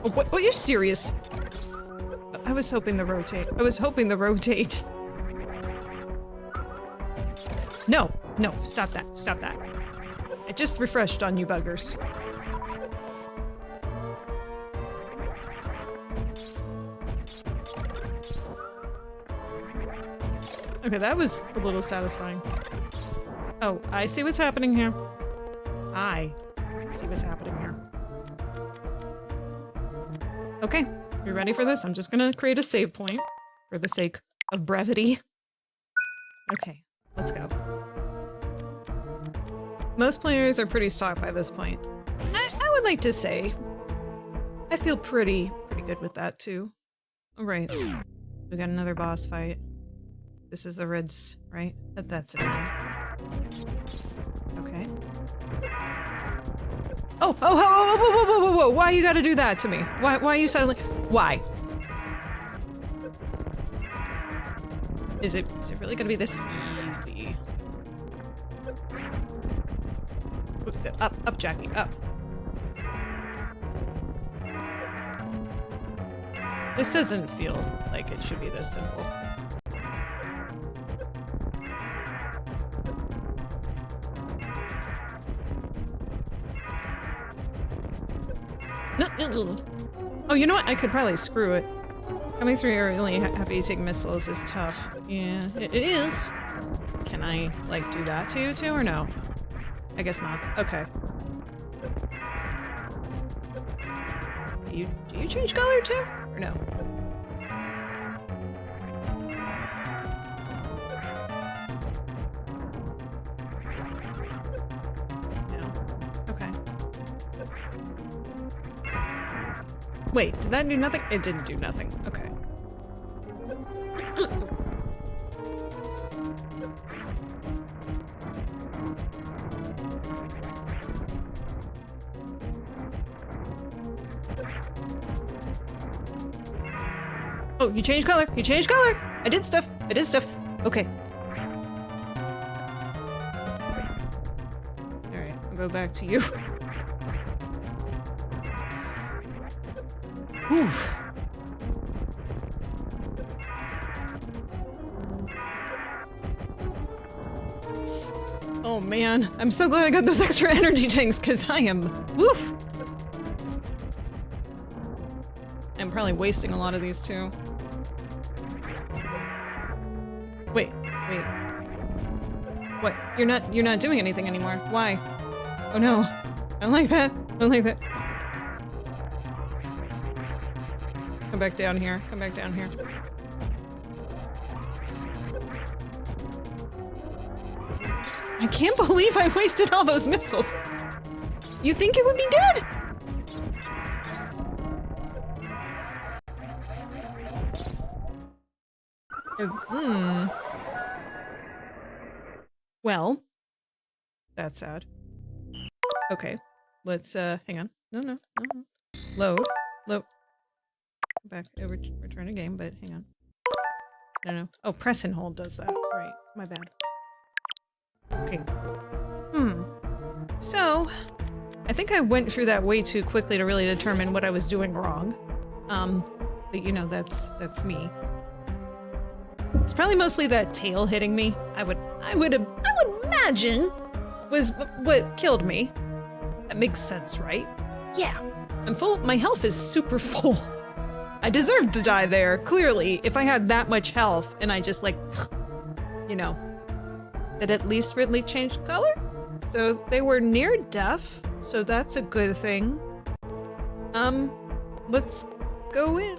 Oh, what? Are you serious? I was hoping the rotate. I was hoping the rotate. No, no, stop that, stop that. I just refreshed on you buggers. Okay, that was a little satisfying. Oh, I see what's happening here. I see what's happening here. Okay, you ready for this? I'm just gonna create a save point for the sake of brevity. Okay, let's go. Most players are pretty stocked by this point. I would like to say I feel pretty good with that too. All right, we got another boss fight. This is the Reds, right? That's it. Okay. Oh, whoa, why you gotta do that to me? Why you suddenly, why? Is it really gonna be this easy? up, Jacki, up. This doesn't feel like it should be this simple. Oh, you know what? I could probably screw it. Coming through here really heavy-hitting missiles is tough. Yeah, it is. Can I, like, do that to you too, or no? I guess not. Okay. Do you change color too, or no? No. Okay. Wait, did that do nothing? It didn't do nothing. Okay. Oh, you changed color! You changed color! I did stuff! I did stuff! Okay. Alright, I'll go back to you. Whew. Oh man, I'm so glad I got those extra energy tanks, because I am... woof! I'm probably wasting a lot of these too. Wait. What? You're not doing anything anymore. Why? Oh no. I don't like that. I don't like that. Come back down here. Come back down here. I can't believe I wasted all those missiles. You think it would be dead? Well, that's sad. Okay, let's, hang on. No. Load. Back over, return to game, but hang on. No. Oh, press and hold does that. Right, my bad. Okay. So, I think I went through that way too quickly to really determine what I was doing wrong. But you know, that's me. It's probably mostly that tail hitting me. I would imagine was what killed me. That makes sense, right? Yeah. I'm full. My health is super full. I deserved to die there, clearly, if I had that much health and I just, like, you know, it at least really changed color? So they were near death, so that's a good thing. Let's go in.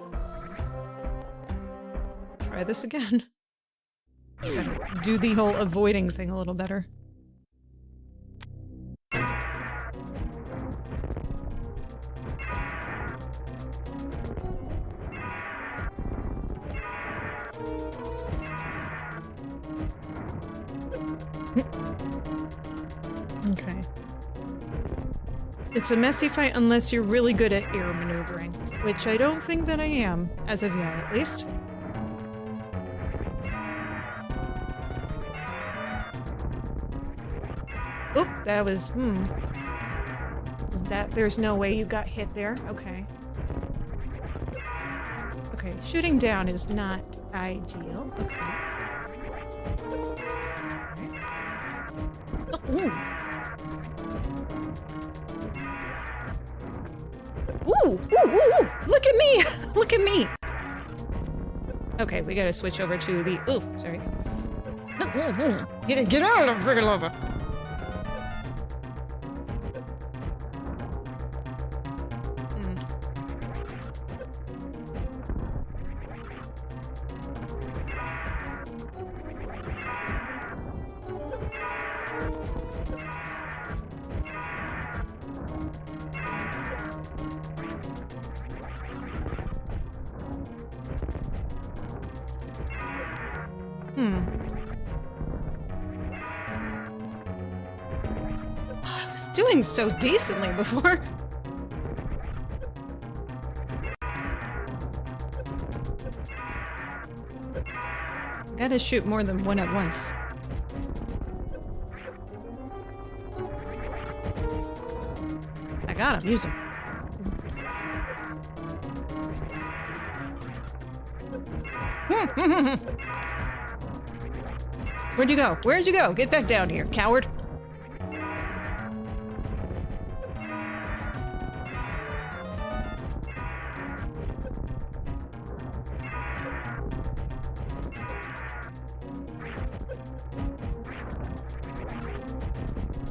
Try this again. Gotta do the whole avoiding thing a little better. Okay. It's a messy fight unless you're really good at air maneuvering, which I don't think that I am, as of yet at least. Oop, that was, there's no way you got hit there. Okay. Okay, shooting down is not ideal. Okay. Ooh. Ooh! Look at me! Look at me! Okay, we gotta switch over to the... Ooh, sorry. Get out of the friggin' lava! I was doing so decently before. Gotta shoot more than one at once. got him. Use him. Where'd you go? Where'd you go? Get back down here, coward.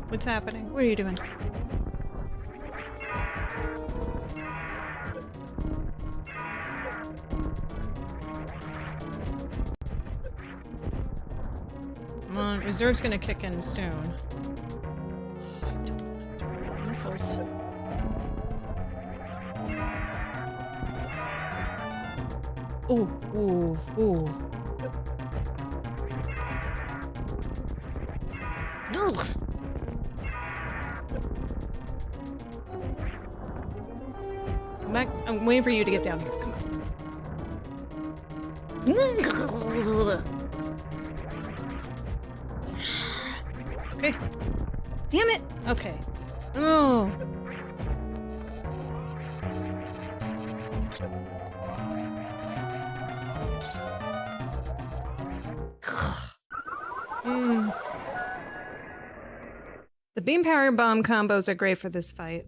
What's happening? What are you doing? Come on, reserve's gonna kick in soon. I don't want to run missiles. Ooh, ooh, ooh. Ugh. Come back. I'm waiting for you to get down here. Come on. Okay. Damn it! Okay. Oh. The beam power bomb combos are great for this fight.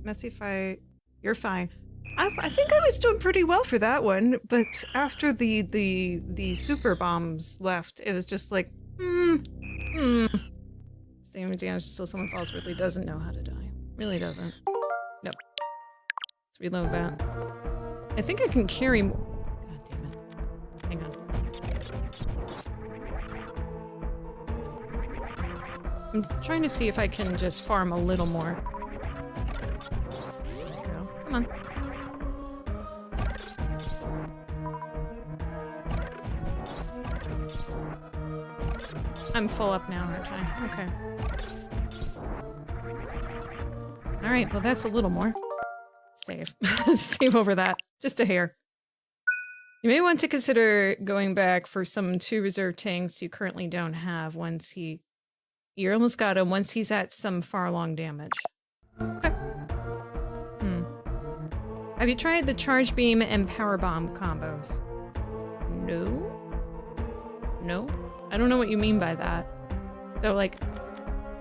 Messy fight. You're fine. I think I was doing pretty well for that one, but after the super bombs left, it was just like, Same damage until someone falls really doesn't know how to die. Really doesn't. Nope. Let's reload that. I think I can carry more. God damn it. Hang on. I'm trying to see if I can just farm a little more. There we go. Come on. I'm full up now, aren't I? Okay. Alright, well that's a little more. Save. Save over that. Just a hair. You may want to consider going back for some 2 reserve tanks you currently don't have once he... You almost got him once he's at some far-long damage. Okay. Have you tried the charge beam and power bomb combos? No? No? I don't know what you mean by that. So, like,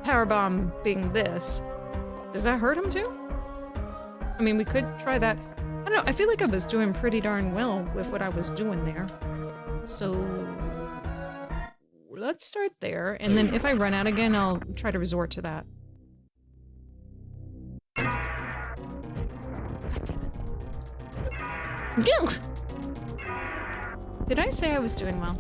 power bomb being this, does that hurt him too? I mean, we could try that. I don't know, I feel like I was doing pretty darn well with what I was doing there. So, let's start there, and then if I run out again, I'll try to resort to that. God damn it. Jinx! Did I say I was doing well?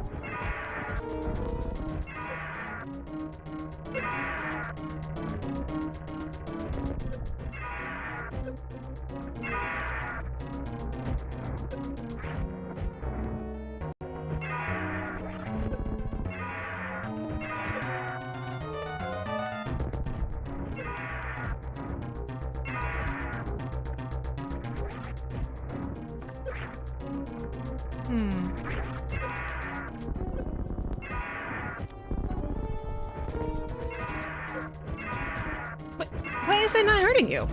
Why is that not hurting you?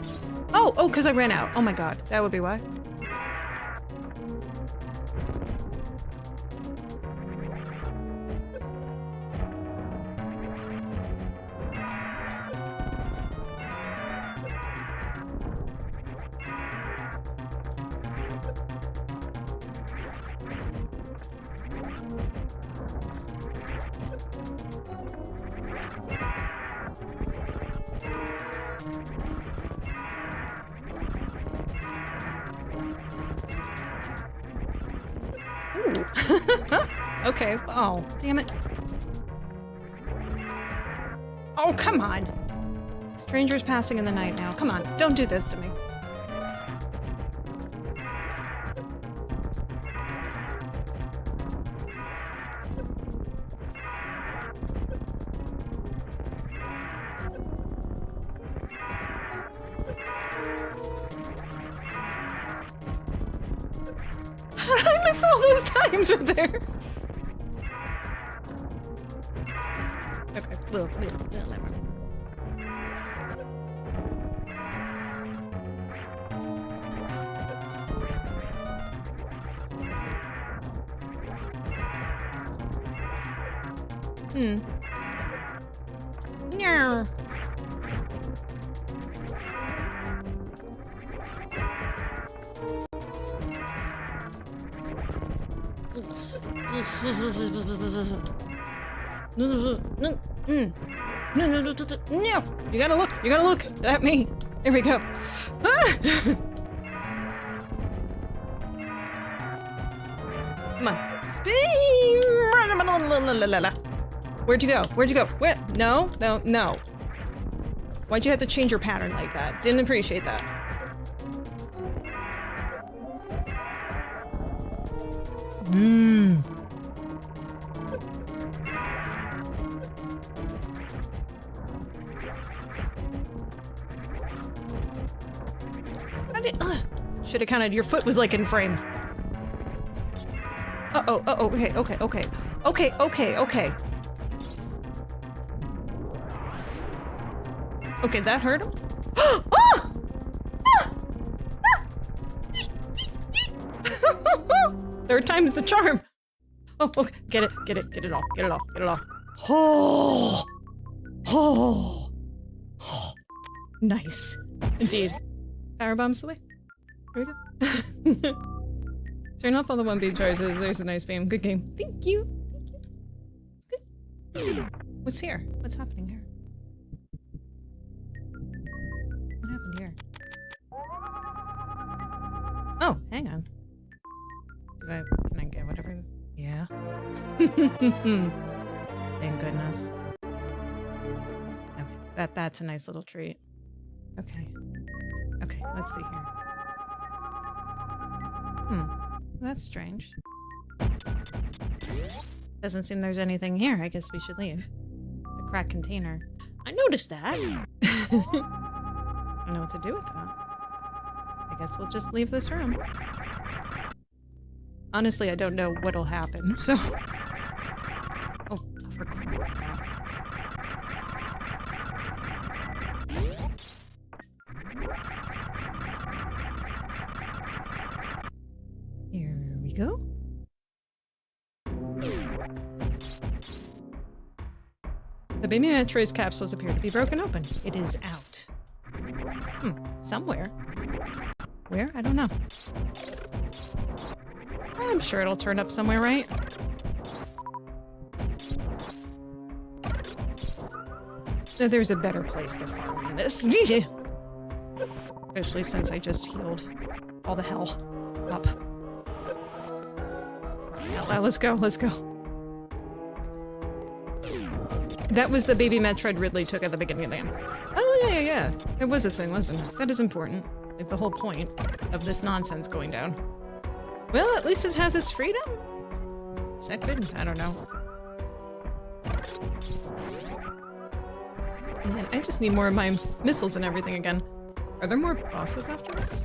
Oh, because I ran out. Oh my god, that would be why. Okay. Oh, damn it. Oh, come on. Strangers passing in the night now. Come on, don't do this to me. I missed all those times right there. Okay, little. No. No. You gotta look at me. There we go. Ah! Come on. Speed! Where'd you go? Where? No. Why'd you have to change your pattern like that? Didn't appreciate that. Should have counted. Your foot was like in frame. Okay. Okay, that hurt him. Third time is the charm. Oh, okay. Get it all. Oh. Nice. Indeed. Power bomb silly. Here we go. Turn off all the 1B charges. There's a nice beam. Good game. Thank you. It's good. What's here? What's happening here? What happened here? Oh, hang on. Can I get whatever? Yeah. Thank goodness. Okay, that's a nice little treat. Okay, let's see here. That's strange. Doesn't seem there's anything here. I guess we should leave. It's a cracked container. I noticed that. I don't know what to do with that. I guess we'll just leave this room. Honestly, I don't know what'll happen, so... Oh, for crap. Here we go. The baby Metroid's capsules appear to be broken open. It is out. Somewhere. Where? I don't know. I'm sure it'll turn up somewhere, right? There's a better place to farm than this. Especially since I just healed all the hell up. Let's go. That was the baby Metroid Ridley took at the beginning of the game. Oh, yeah. It was a thing, wasn't it? That is important. Like the whole point of this nonsense going down. Well, at least it has its freedom? Is that good? I don't know. Man, I just need more of my missiles and everything again. Are there more bosses after this?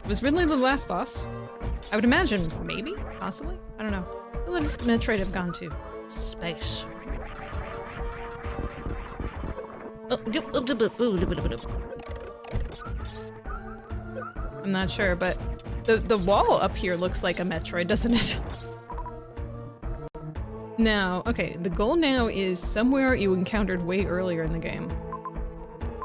Was Ridley the last boss? I would imagine, maybe? Possibly? I don't know. Where would Metroid have gone to? Space. I'm not sure, but the wall up here looks like a Metroid, doesn't it? Now, okay, the goal now is somewhere you encountered way earlier in the game.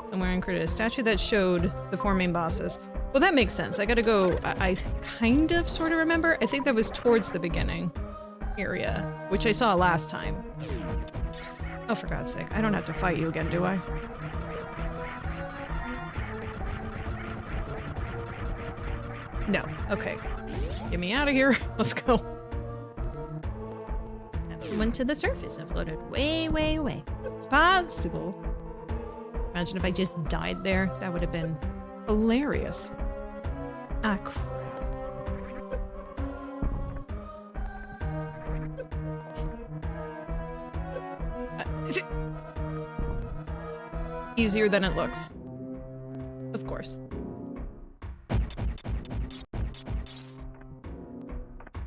Somewhere I included a statue that showed the 4 main bosses. Well, that makes sense. I gotta go... I kind of sort of remember. I think that was towards the beginning area, which I saw last time. Oh, for God's sake. I don't have to fight you again, do I? No. Okay. Get me out of here. Let's go. That's went to the surface and floated way, way, way. It's possible. Imagine if I just died there. That would have been hilarious. Ah, crap. Easier than it looks. Of course. Let's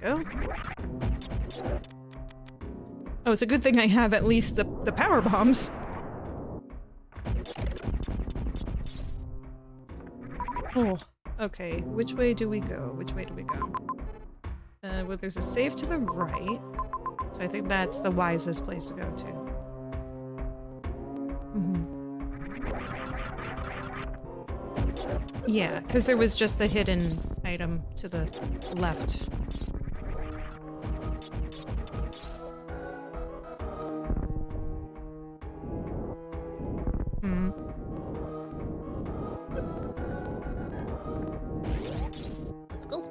go. Oh, it's a good thing I have at least the power bombs. Oh, okay. Which way do we go? Well, there's a save to the right. So I think that's the wisest place to go to. Yeah, because there was just the hidden item to the left. Let's go.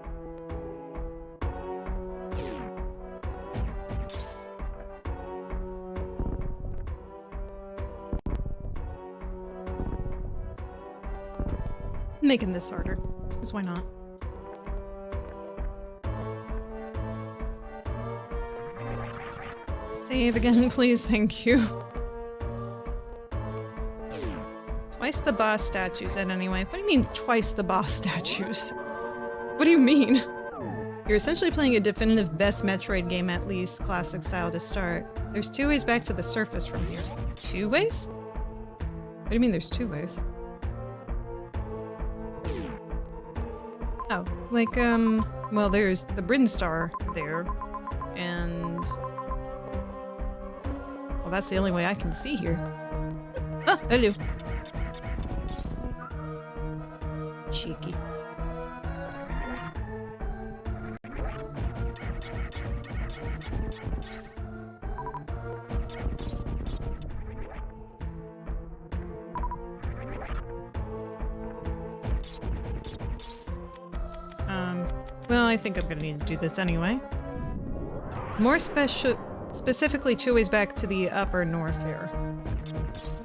Making this harder, because why not? Save again, please, thank you. Twice the boss statues, and anyway. What do you mean, twice the boss statues? What do you mean? You're essentially playing a definitive best Metroid game, at least classic style to start. There's 2 ways back to the surface from here. 2 ways? What do you mean there's 2 ways? Oh, like, well, there's the Bryn Star there, and... well, that's the only way I can see here. Ah, hello. Cheeky. Well, I think I'm gonna need to do this anyway. More specifically 2 ways back to the upper north here.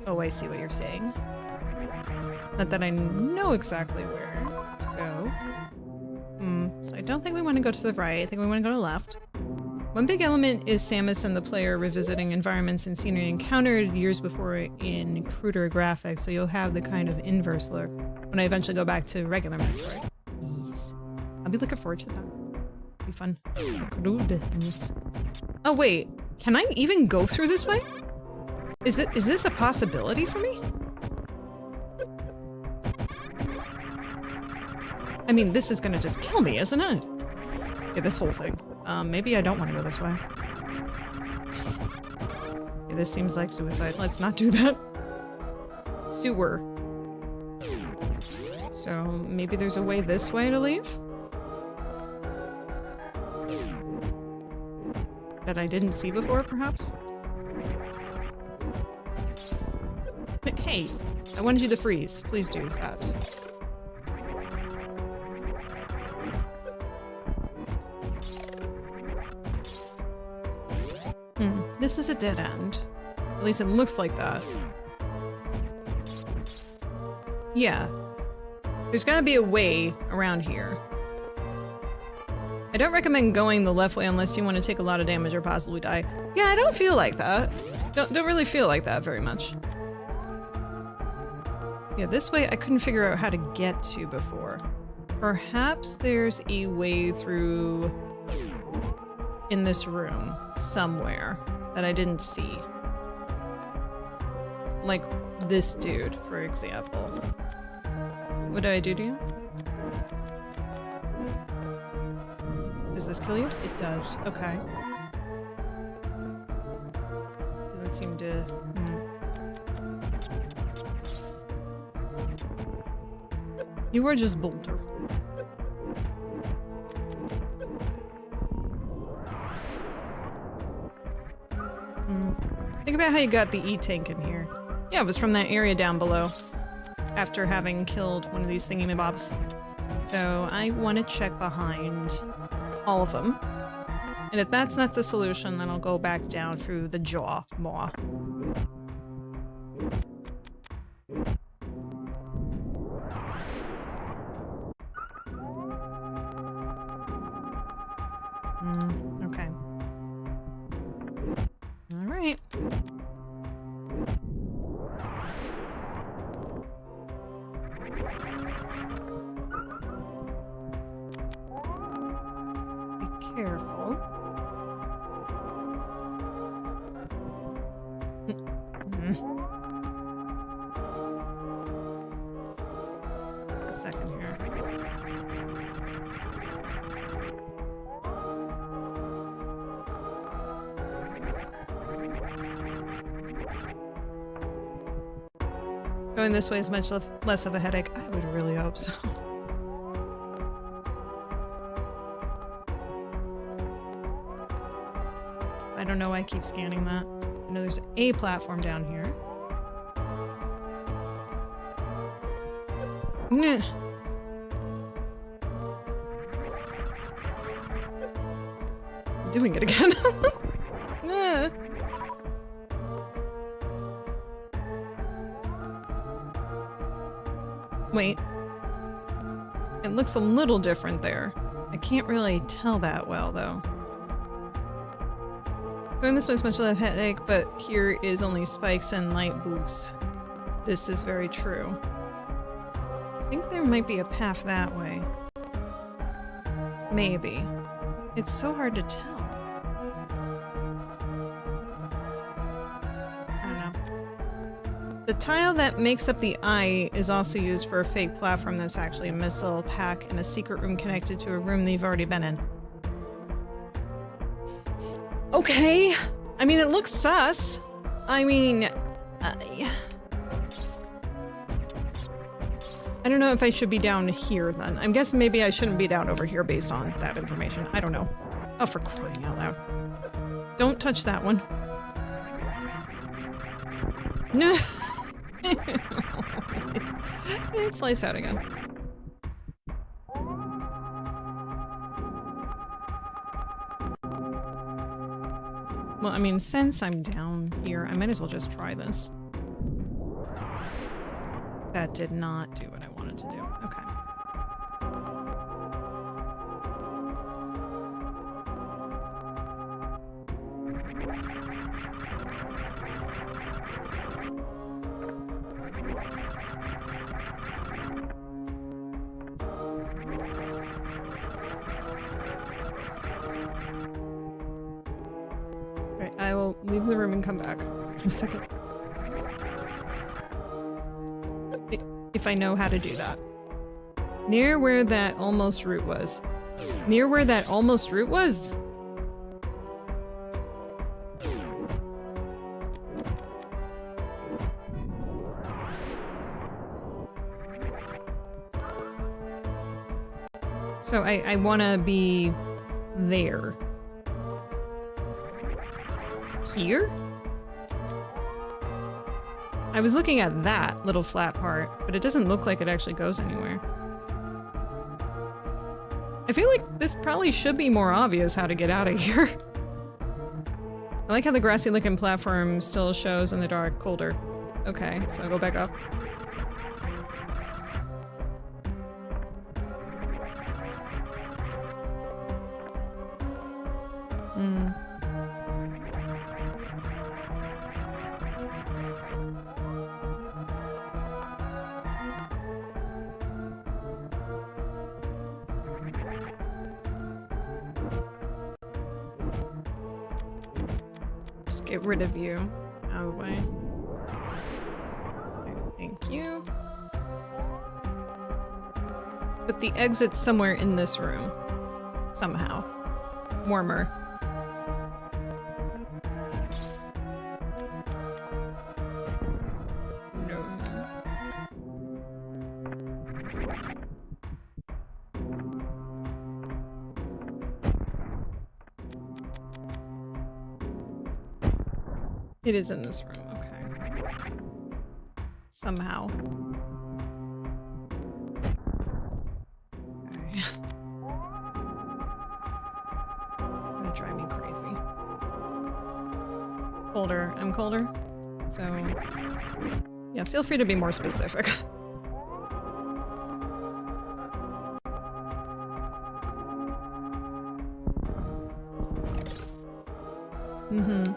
Oh, I see what you're saying. Not that I know exactly where to go. So I don't think we want to go to the right. I think we want to go to the left. One big element is Samus and the player revisiting environments and scenery encountered years before in cruder graphics, so you'll have the kind of inverse look when I eventually go back to regular Metroid. Yes. I'll be looking forward to that. It'll be fun. The crudeness. Oh wait, can I even go through this way? Is this a possibility for me? I mean, this is gonna just kill me, isn't it? Yeah, this whole thing. Maybe I don't want to go this way. Yeah, this seems like suicide. Let's not do that. Sewer. So, maybe there's a way this way to leave? That I didn't see before, perhaps? Hey, I wanted you to freeze. Please do that. This is a dead end. At least it looks like that. Yeah. There's gotta be a way around here. I don't recommend going the left way unless you want to take a lot of damage or possibly die. Yeah, I don't feel like that. Don't really feel like that very much. Yeah, this way I couldn't figure out how to get to before. Perhaps there's a way through in this room somewhere that I didn't see. Like this dude, for example. What do I do to you? Does this kill you? It does. Okay. Doesn't seem to... You were just bolter. Think about how you got the E-tank in here. Yeah, it was from that area down below. After having killed one of these thingy-mabobs. So I want to check behind all of them. And if that's not the solution, then I'll go back down through the jaw more. Okay. All right. Careful. A second here. Going this way is much less of a headache. I would really hope so. I don't know why I keep scanning that. I know there's a platform down here. Nah. I'm doing it again. Nah. Wait. It looks a little different there. I can't really tell that well, though. Going this way is much less headache, but here is only spikes and light boost. This is very true. I think there might be a path that way. Maybe. It's so hard to tell. The tile that makes up the eye is also used for a fake platform that's actually a missile pack in a secret room connected to a room they've already been in. Okay. I mean, it looks sus. I mean, I don't know if I should be down here then. I'm guessing maybe I shouldn't be down over here based on that information. I don't know. Oh, for crying out loud. Don't touch that one. No. It slice out again. Well, I mean, since I'm down here, I might as well just try this. That did not do what I wanted to do. Okay. I will leave the room and come back in a second. If I know how to do that. Near where that almost root was. Near where that almost root was? So I want to be there. Here? I was looking at that little flat part, but it doesn't look like it actually goes anywhere. I feel like this probably should be more obvious how to get out of here. I like how the grassy looking platform still shows in the dark colder. Okay, so I'll go back up. Get rid of you out of the way. Okay, thank you. But the exit's somewhere in this room. Somehow. Warmer. No. It is in this room, okay. Somehow. Okay. Gonna drive me crazy. Colder. I'm colder. So, yeah, feel free to be more specific. Mm-hmm.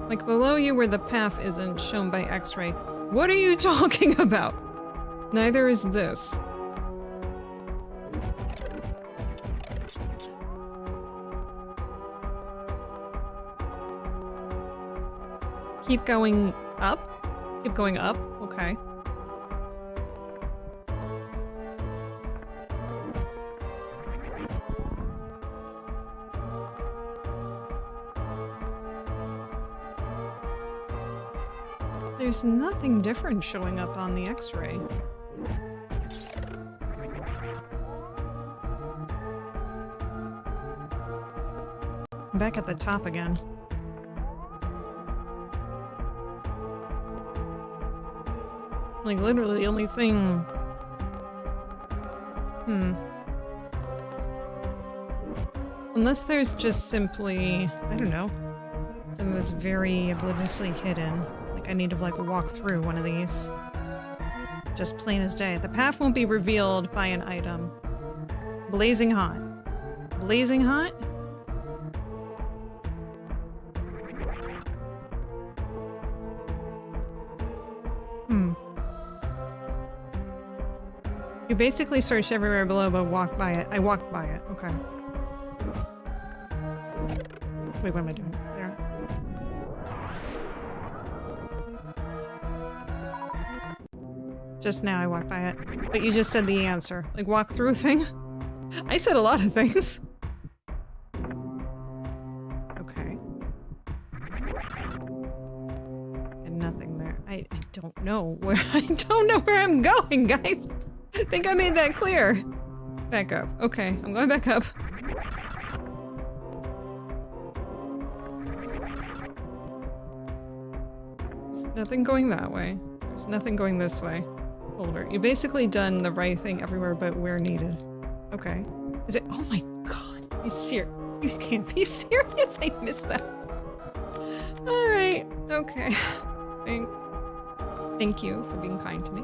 Like below you where the path isn't shown by X-ray. What are you talking about? Neither is this. Keep going up? Keep going up? Okay. There's nothing different showing up on the X-ray. I'm back at the top again. Like, literally the only thing... Unless there's just simply, I don't know, something that's very obliviously hidden. Like I need to like walk through one of these. Just plain as day. The path won't be revealed by an item. Blazing hot. Blazing hot? You basically searched everywhere below but walked by it. I walked by it. Okay. Wait, what am I doing? There. Just now I walked by it. But you just said the answer. Like, walk through thing? I said a lot of things. Okay. And nothing there. I don't know where I don't know where I'm going, guys. I think I made that clear. Back up. Okay, I'm going back up. There's nothing going that way. There's nothing going this way. Older. You basically done the right thing everywhere but where needed. Okay. Is it? Oh my god. You serious? You can't be serious. I missed that. Alright. Okay. Thanks. Thank you for being kind to me.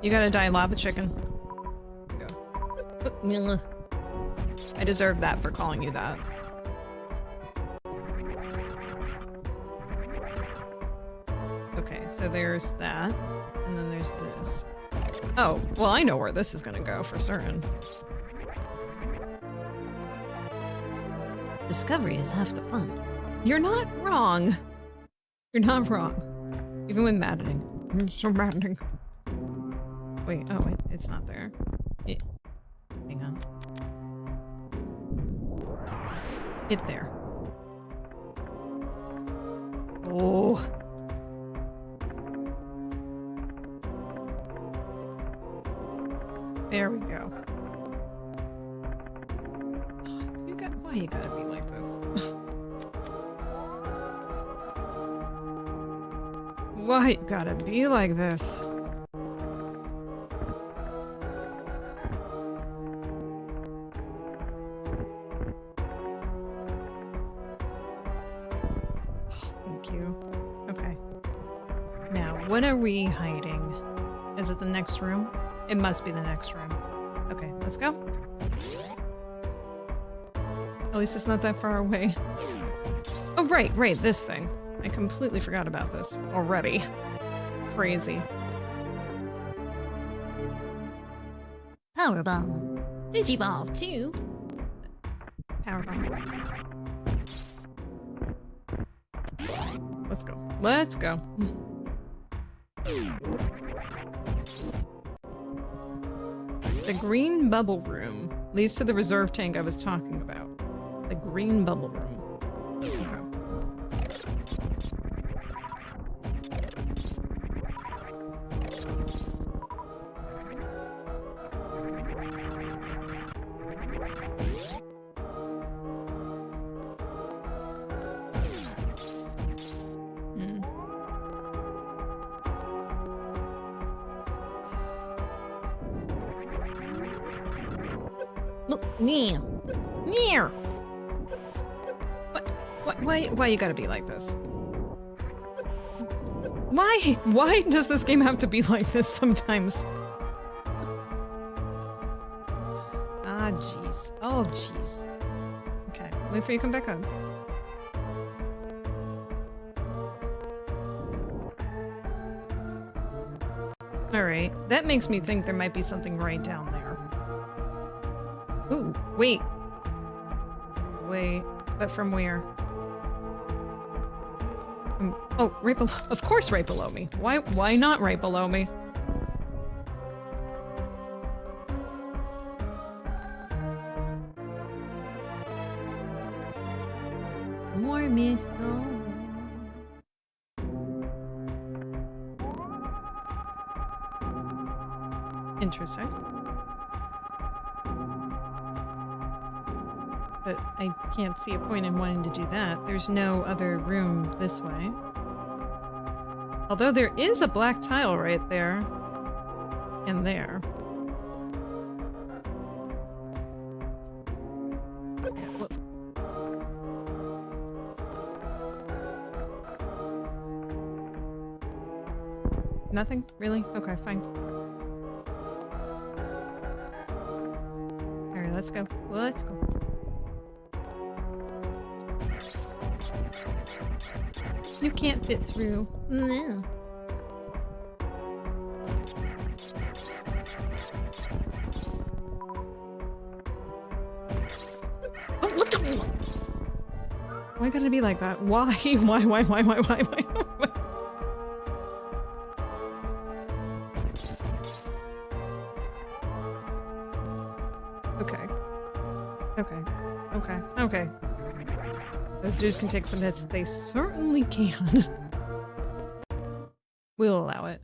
You gotta die, lava chicken. Go. I deserve that for calling you that. Okay, so there's that, and then there's this. Oh, well I know where this is gonna go for certain. Discovery is half the fun. You're not wrong. You're not wrong. Even with maddening. It's so maddening. Wait, oh wait, it's not there. Hang on. It there. Oh. There we go. Why you gotta be like this? Why you gotta be like this? Thank you. Okay. Now, what are we hiding? Is it the next room? It must be the next room. Okay, let's go. At least it's not that far away. Oh, right, this thing. I completely forgot about this already. Crazy. Powerbomb. Digivolve too. Powerbomb. Let's go. Let's go. The green bubble room leads to the reserve tank I was talking about. The green bubble room. Okay. Near. Why you gotta be like this? Why does this game have to be like this sometimes? Ah, jeez. Oh, jeez. Okay, wait for you to come back up. Alright, that makes me think there might be something right down there. Ooh, wait. Wait, but from where? Oh, right below. Of course, right below me. Why not right below me? More missile. Interesting. But I can't see a point in wanting to do that. There's no other room this way. Although there is a black tile right there. And there. Yeah, whoop. Nothing? Really? Okay, fine. Alright, let's go. Let's go. You can't fit through. No. Oh, what the? Why gotta be like that? Why? Why? Okay. Those dudes can take some hits. They certainly can. We'll allow it.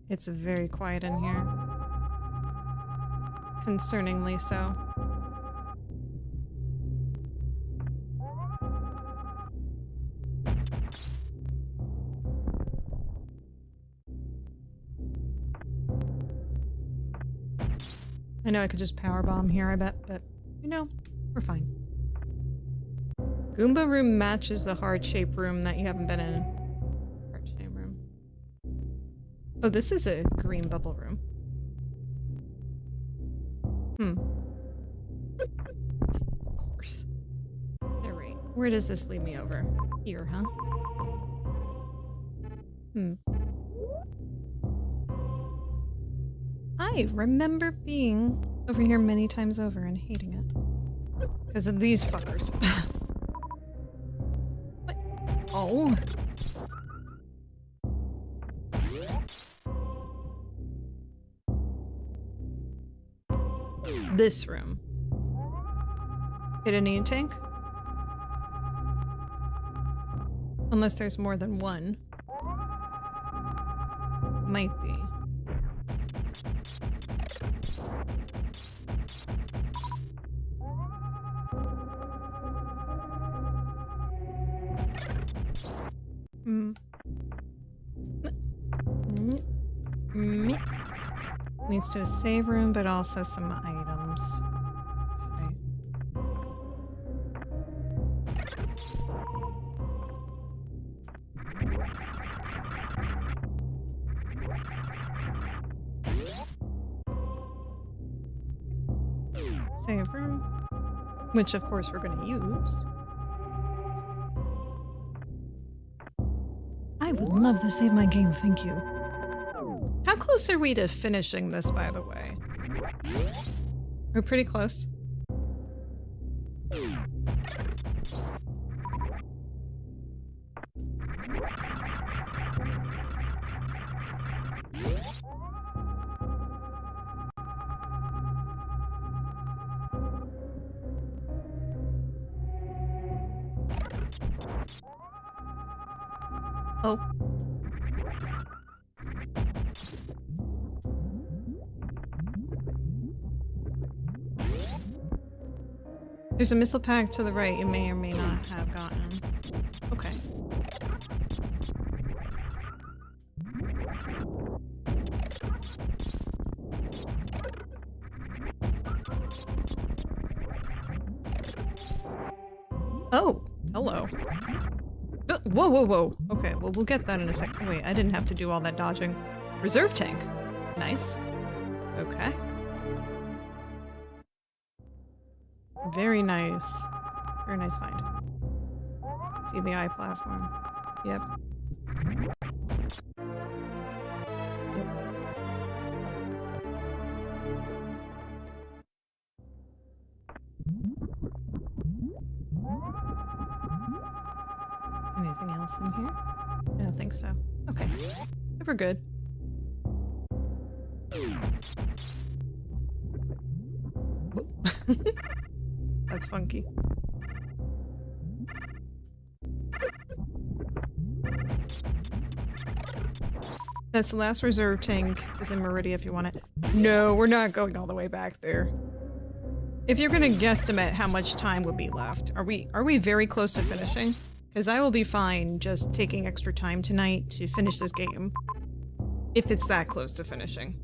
It's very quiet in here. Concerningly so. I know I could just powerbomb here, I bet, but, you know, we're fine. Goomba room matches the heart-shaped room that you haven't been in. Heart-shaped room. Oh, this is a green bubble room. Of course. Alright, where does this lead me over? Here, huh? I remember being over here many times over and hating it. Because of these fuckers. What? Oh. This room. Hidden E tank? Unless there's more than one. Might be. Leads to a save room, but also some items. Okay. Save room, which of course we're going to use. I would love to save my game, thank you. How close are we to finishing this, by the way? We're pretty close. Oh. There's a missile pack to the right you may or may not have gotten. Okay. Oh, hello. Whoa. Okay, well, we'll get that in a second. Wait, I didn't have to do all that dodging. Reserve tank. Nice. Okay. Very nice. Very nice find. See the eye platform. Yep. Anything else in here? I don't think so. Okay. We're good. That's funky. That's the last reserve tank is in Meridia if you want it. No, we're not going all the way back there. If you're gonna guesstimate how much time would be left, are we very close to finishing? Because I will be fine just taking extra time tonight to finish this game. If it's that close to finishing.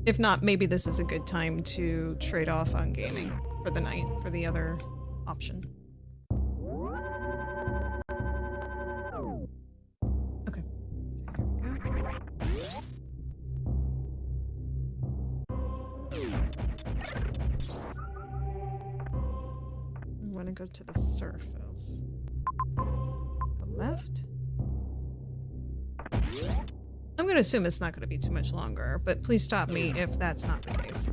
If not, maybe this is a good time to trade off on gaming for the night, for the other option. Okay. So here we go. We want to go to the surface. Go left. I'm going to assume it's not going to be too much longer, but please stop me if that's not the case.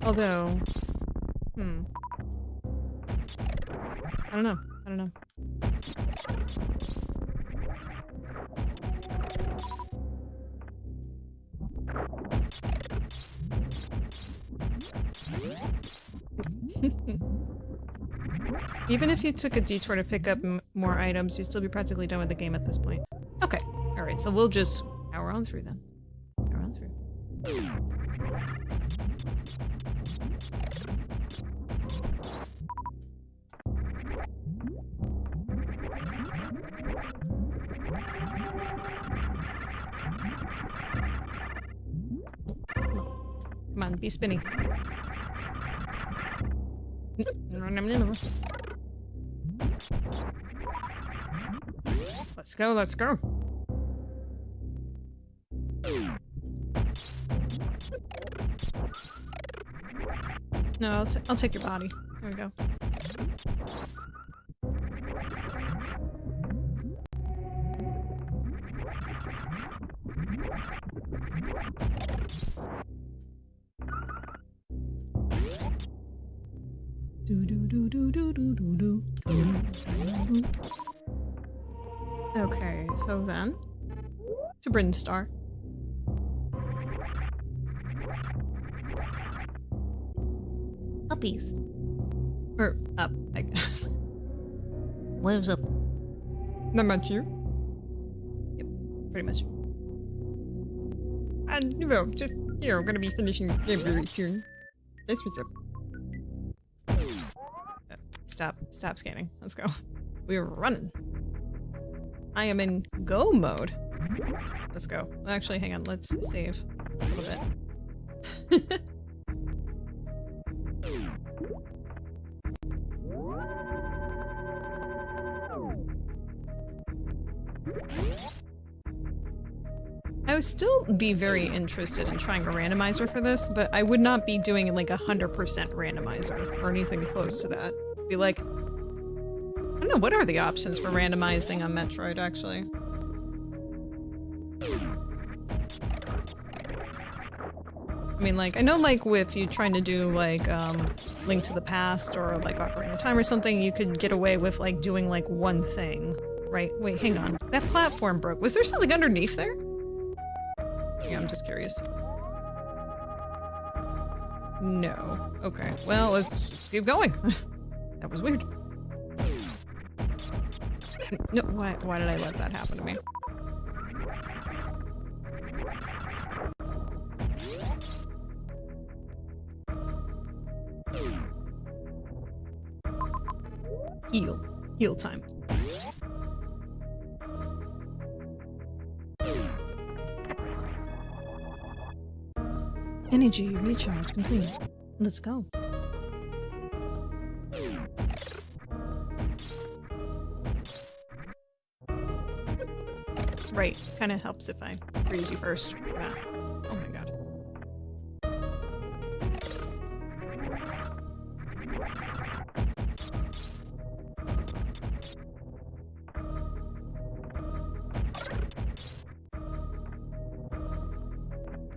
Although, I don't know. I don't know. Even if you took a detour to pick up more items, you'd still be practically done with the game at this point. Okay. Alright, so we'll just power on through then. Power on through. Come on, be spinny. Let's go, let's go. No, I'll take your body. There we go. Okay, so then to Brinstar. Uppies. Or up, Waves up. Not much you. Yep, pretty much. And just gonna be finishing the game very soon. That's what's up. Stop scanning. Let's go. We're running. I am in go mode. Let's go. Actually, hang on. Let's save a little bit. I would still be very interested in trying a randomizer for this, but I would not be doing like 100% randomizer or anything close to that. Be like, I don't know, what are the options for randomizing on Metroid, actually? I mean, like, I know, like, if you're trying to do, like, Link to the Past or, like, Ocarina of Time or something, you could get away with, like, doing, like, one thing, right? Wait, hang on. That platform broke. Was there something underneath there? Yeah, I'm just curious. No. Okay. Well, let's just keep going. That was weird. No, why did I let that happen to me? Heal time. Energy recharge complete. Let's go. Right, kind of helps if I freeze you first for that. Oh my god.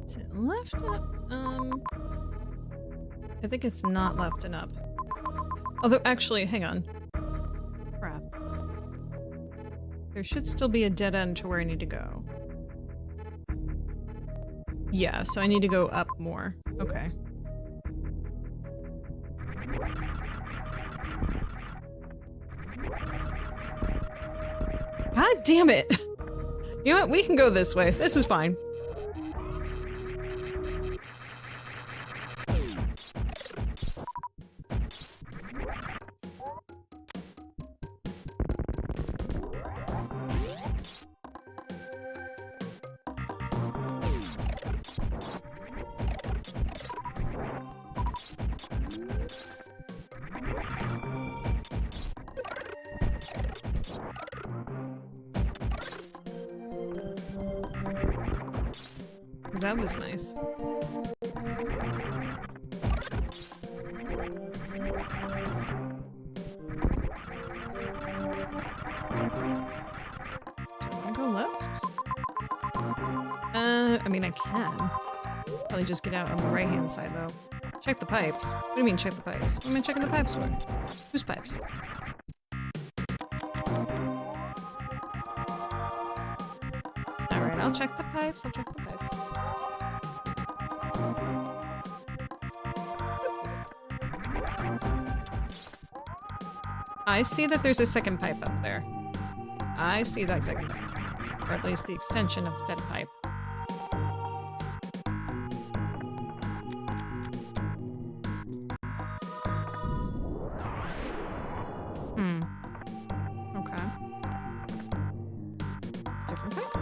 Is it left and up? I think it's not left and up. Although, actually, hang on. Crap. There should still be a dead end to where I need to go. Yeah, so I need to go up more. Okay. God damn it! You know what? We can go this way. This is fine. That was nice. Do I want to go left? I mean, I can. Probably just get out on the right-hand side, though. Check the pipes. What do you mean, check the pipes? What am I checking the pipes for? Whose pipes? Alright, I'll check the pipes. I'll check the pipes. I see that there's a second pipe up there. I see that second pipe. Or at least the extension of that pipe. Okay. Different pipe?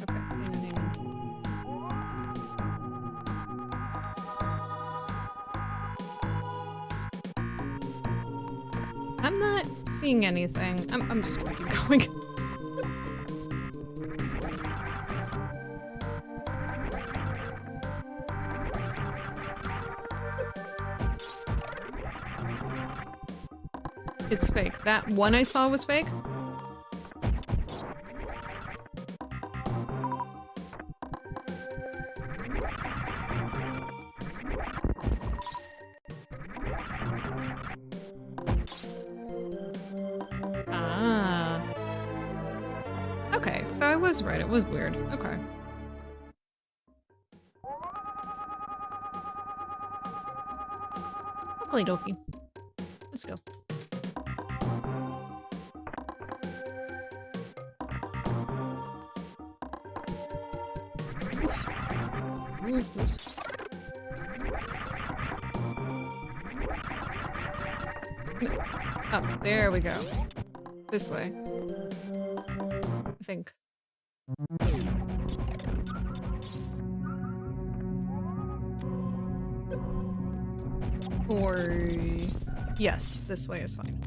Okay, hang on. I'm not seeing anything. I'm just gonna keep going. It's fake. That one I saw was fake? Ah. Okay, so I was right. It was weird. Okay. Okie dokie. Let's go. Up, there we go. This way. I think. Or... yes, this way is fine.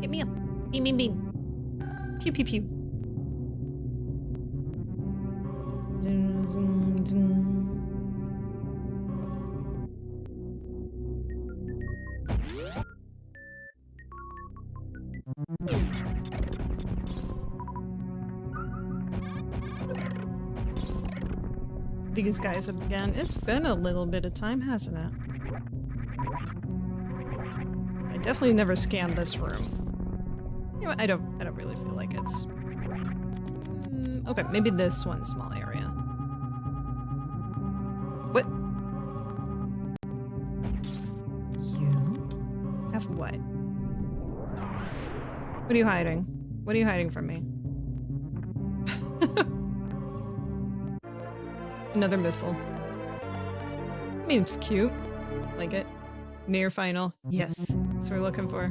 Get me up. Beam, beam, beam. Pew pew pew. Zoom, zoom, zoom. These guys again. It's been a little bit of time, hasn't it? I definitely never scanned this room. You know, I don't really feel like it's... okay, maybe this one small area. What? You have what? What are you hiding? What are you hiding from me? Another missile. I mean, it's cute. Like it. Near final. Yes. That's what we're looking for.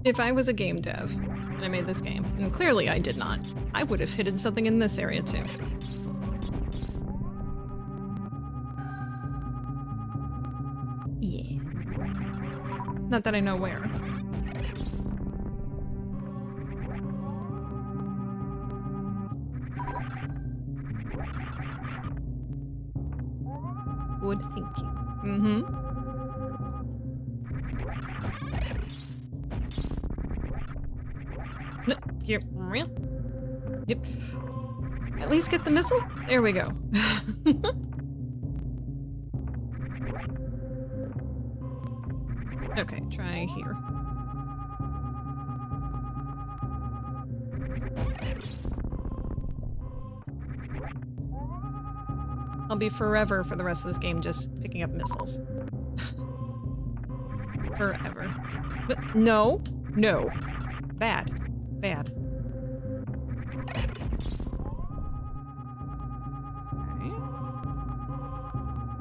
If I was a game dev, and I made this game, and clearly I did not, I would have hidden something in this area too. Yeah. Not that I know where. Good thinking. Mm-hmm. Here. Yep. At least get the missile? There we go. Okay, try here. I'll be forever for the rest of this game just picking up missiles. Forever. But no. No. Bad. Bad. Okay.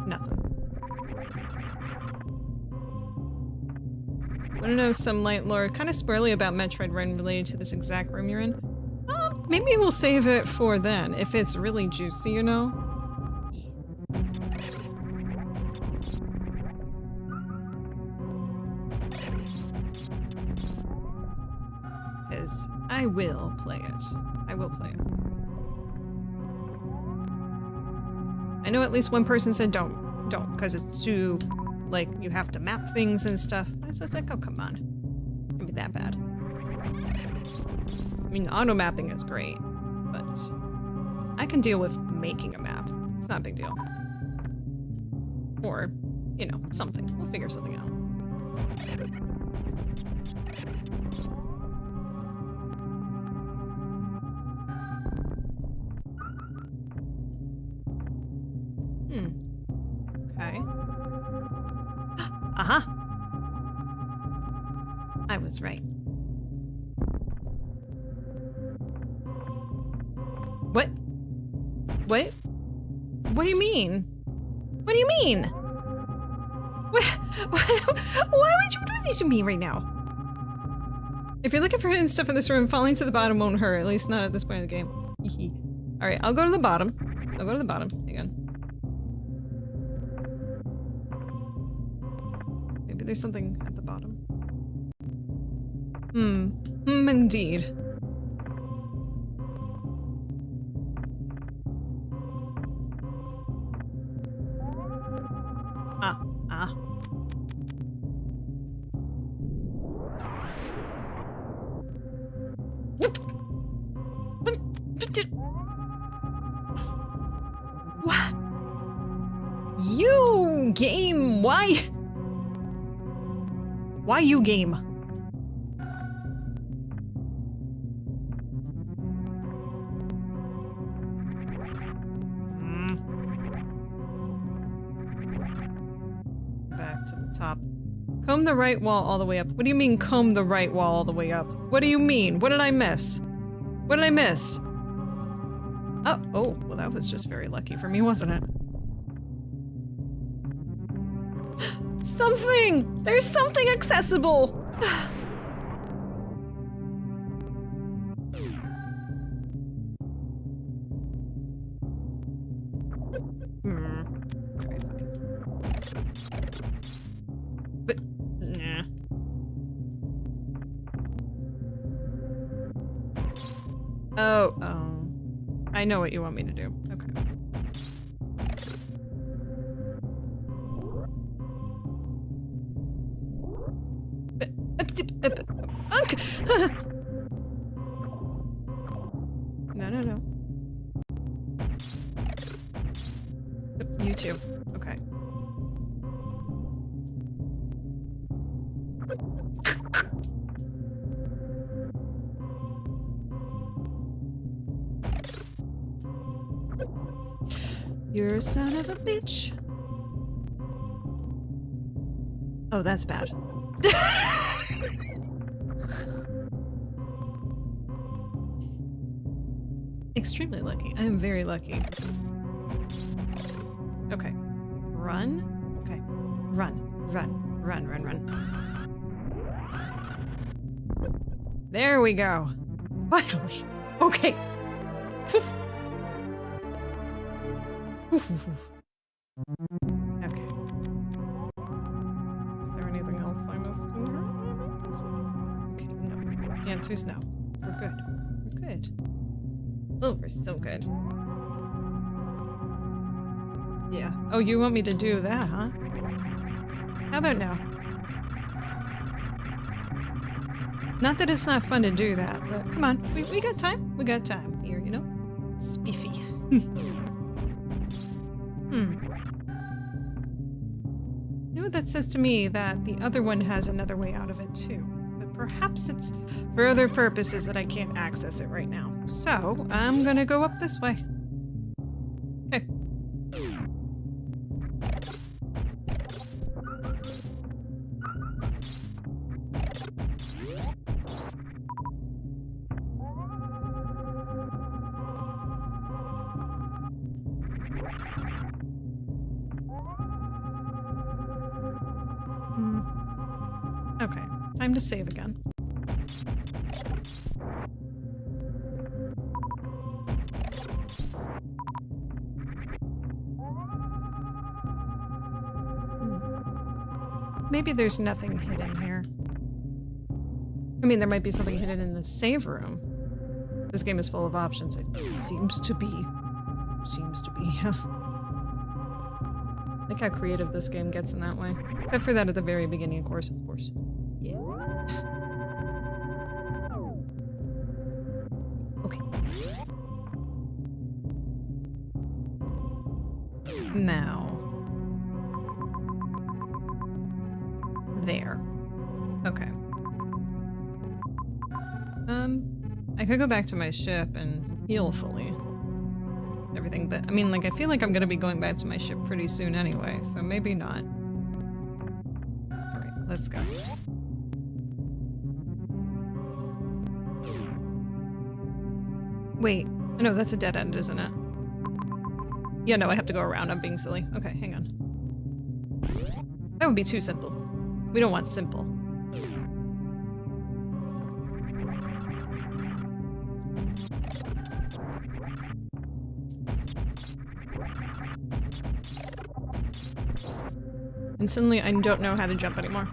Nothing. Want to know some light lore, kind of spoilerly about Metroid Prime related to this exact room you're in? Maybe we'll save it for then, if it's really juicy, you know? Because I will play it. I will play it. I know at least one person said don't, because it's too, like, you have to map things and stuff. So it's like, oh, come on. It can't be that bad. I mean, auto mapping is great, but I can deal with making a map. It's not a big deal. Or, you know, something. We'll figure something out. Okay. Aha! I was right. What? What? What do you mean? What do you mean? Why would you do this to me right now? If you're looking for hidden stuff in this room, falling to the bottom won't hurt, at least not at this point in the game. Alright, I'll go to the bottom. I'll go to the bottom. Hang on. Maybe there's something at the bottom. Indeed. What? You game, why? Why you game? Back to the top. Comb the right wall all the way up. What do you mean comb the right wall all the way up? What do you mean? What did I miss? What did I miss? Oh, well that was just very lucky for me, wasn't it? Something! There's something accessible! Okay, fine. But, nah. Oh. I know what you want me to do. Okay. No. You too. Okay. You're a son of a bitch. Oh, that's bad. Extremely lucky. I am very lucky. Okay. Run. Okay. Run. There we go. Finally. Okay. Okay. Is there anything else I missed in here? Okay, no. The answer is no. We're good. We're good. Oh, we're so good. Yeah. Oh, you want me to do that, huh? How about now? Not that it's not fun to do that, but come on. We got time. We got time here, you know? Spiffy. Hmm. You know what that says to me? That the other one has another way out of it too. But perhaps it's for other purposes that I can't access it right now. So, I'm gonna go up this way. Okay. Okay, time to save again. Maybe there's nothing hidden here. I mean, there might be something hidden in the save room. This game is full of options. It seems to be. I like how creative this game gets in that way. Except for that at the very beginning, of course. Yeah. Okay. Now. There. Okay. I could go back to my ship and heal fully. Everything, but I mean, like, I feel like I'm gonna be going back to my ship pretty soon anyway, so maybe not. Alright, let's go. Wait, no, that's a dead end, isn't it? Yeah, no, I have to go around. I'm being silly. Okay, hang on. That would be too simple. We don't want simple. And suddenly I don't know how to jump anymore.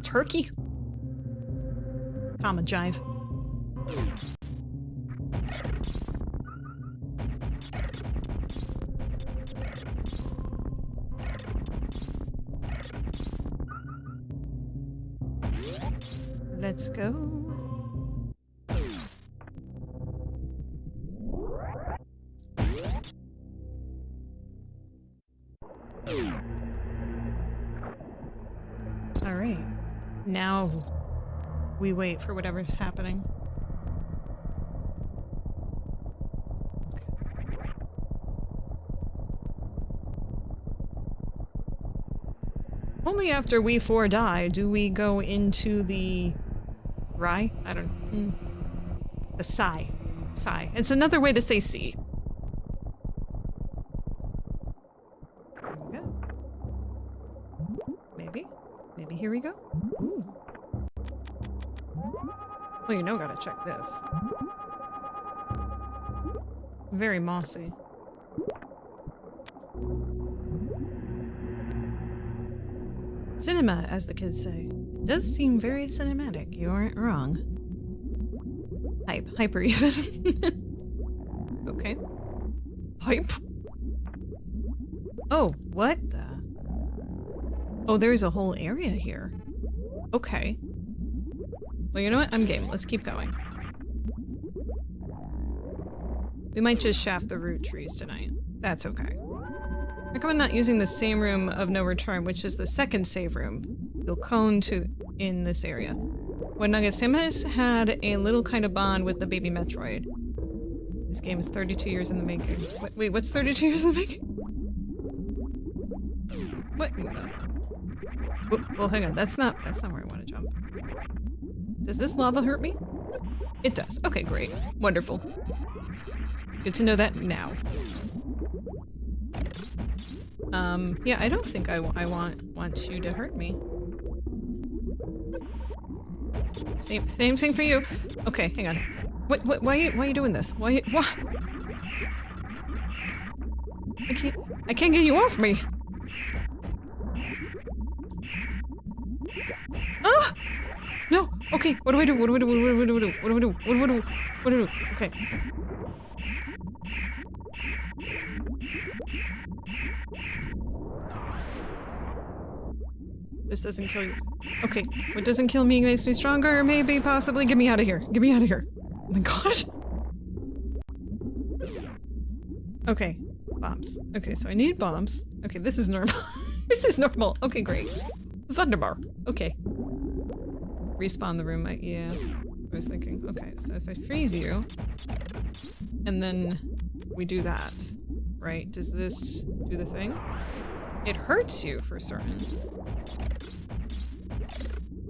Turkey? Comma jive. Let's go. All right. Now we wait for whatever's happening. Only after we four die do we go into the rye? I don't... The sigh. Sigh. It's another way to say sea. There we go. Maybe. Maybe here we go. Ooh. Well, you know, gotta check this. Very mossy. Cinema, as the kids say. It does seem very cinematic. You aren't wrong. Hyper even. Okay. Hype? Oh, what the? Oh, there's a whole area here. Okay. Well, you know what? I'm game. Let's keep going. We might just shaft the Roottrees tonight. That's okay. How come I'm not using the same room of no return, which is the second save room? You'll cone to in this area. When Samus had a little kind of bond with the baby Metroid. This game is 32 years in the making. Wait, what's 32 years in the making? What? Well, hang on. That's not where I want to jump. Does this lava hurt me? It does. Okay, great. Wonderful. Good to know that now. Yeah, I don't think I want you to hurt me. Same thing for you. Okay, hang on. Why are you doing this? Why? I can't get you off me. Ah! No. Okay. What do I do? What do I do? What do I do? What do I do? What do I do? What do I do? Okay. This doesn't kill you. Okay. What doesn't kill me makes me stronger. Maybe, possibly. Get me out of here. Get me out of here. Oh my god. Okay. Bombs. Okay, so I need bombs. Okay, this is normal. This is normal. Okay, great. Thunderbar. Okay. Respawn the room. Yeah. I was thinking. Okay, so if I freeze you, and then we do that, right? Does this do the thing? It hurts you for certain.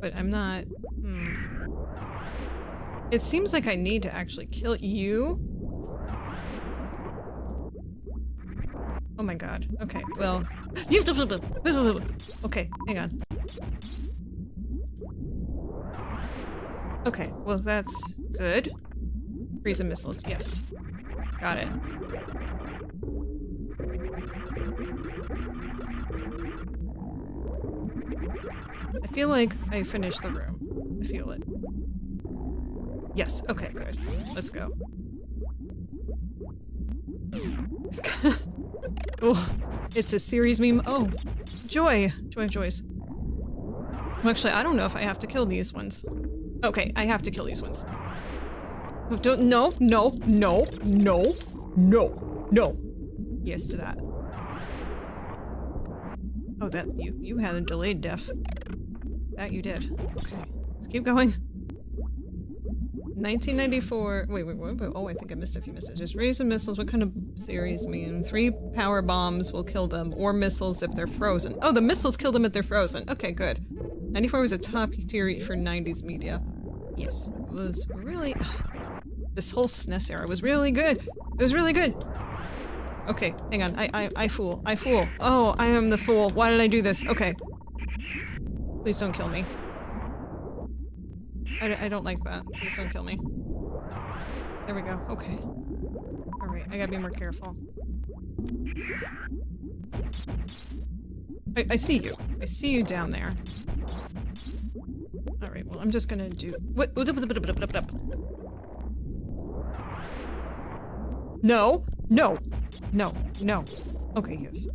But I'm not... It seems like I need to actually kill you. Oh my god. Okay, well... Okay, hang on. Okay, well that's good. Freeze and missiles, yes. Got it. I feel like I finished the room. I feel it. Yes, okay, good. Let's go. Oh, it's a series meme. Oh, joy. Joy of joys. Well, actually, I don't know if I have to kill these ones. Okay, I have to kill these ones. Oh, don't, no, no, no, no, no, no. Yes to that. Oh, that, you had a delayed death. That you did. Okay, let's keep going. 1994. Wait. Oh, I think I missed a few messages. Rays and missiles. What kind of series mean? 3 power bombs will kill them, or missiles if they're frozen. Oh, the missiles kill them if they're frozen. Okay, good. 94 was a top tier for 90s media. Yes, it was really. This whole SNES era was really good. It was really good. Okay, hang on. I fool. I fool. Oh, I am the fool. Why did I do this? Okay. Please don't kill me. I don't like that. Please don't kill me. There we go. Okay. Alright, I gotta be more careful. I see you. I see you down there. Alright, well, I'm just gonna do... What? No! No! No! No! Okay, yes.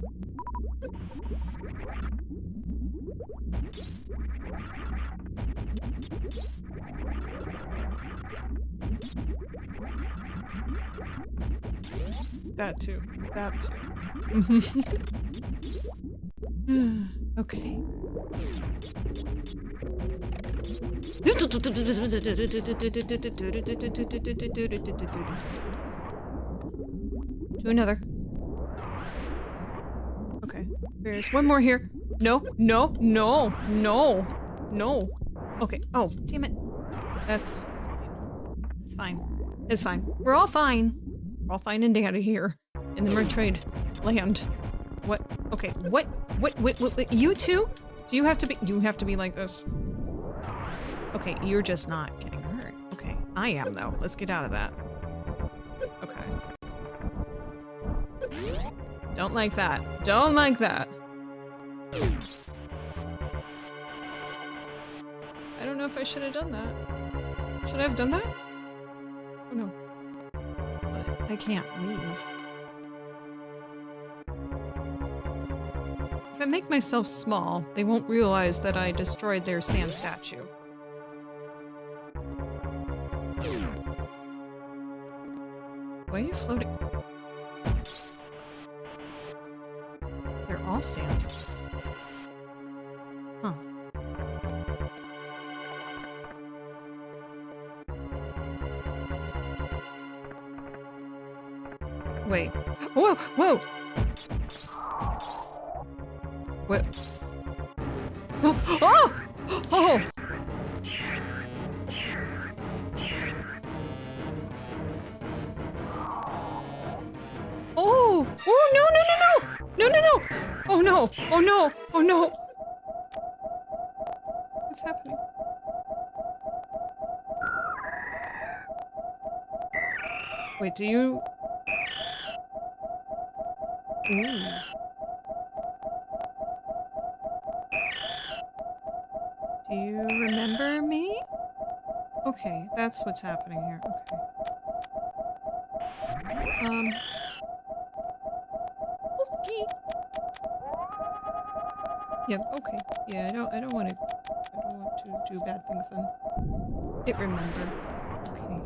That too. That too. Okay. Do another. Okay. There's one more here. No, no, no, no, no. Okay. Oh, damn it. That's fine. It's fine. It's fine. We're all fine. We're all fine and dandy here in the Metroid land. What? Okay. What? You two? Do you have to be? You have to be like this. Okay, you're just not getting hurt. Okay, I am though. Let's get out of that. Okay. Don't like that. Don't like that. I don't know if I should have done that. Should I have done that? Oh no. But I can't leave. If I make myself small, they won't realize that I destroyed their sand statue. Why are you floating? They're all sand. Huh. Wait. Whoa! Whoa! What? Oh! Oh! Oh! Oh! Oh no no no no! No no no! Oh no! Oh no! Oh no! What's happening? Wait, do you... Ooh. Do you remember me? Okay, that's what's happening here. Okay. Okay. Yep, okay. Yeah, I don't want to do bad things then. Hit remember. Okay.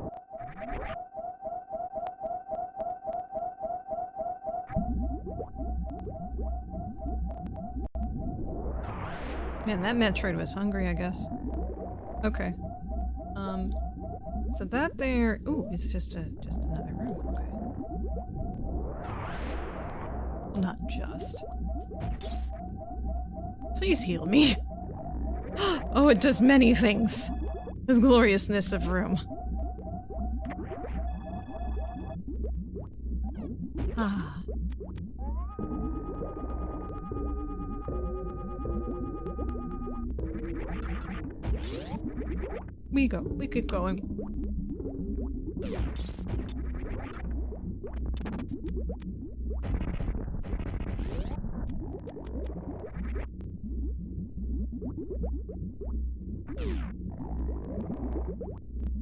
Man, that Metroid was hungry, I guess. Okay. So that there... Ooh, it's just another room. Okay. Well, not just. Please heal me. Oh, it does many things. The gloriousness of room. Ah. We keep going.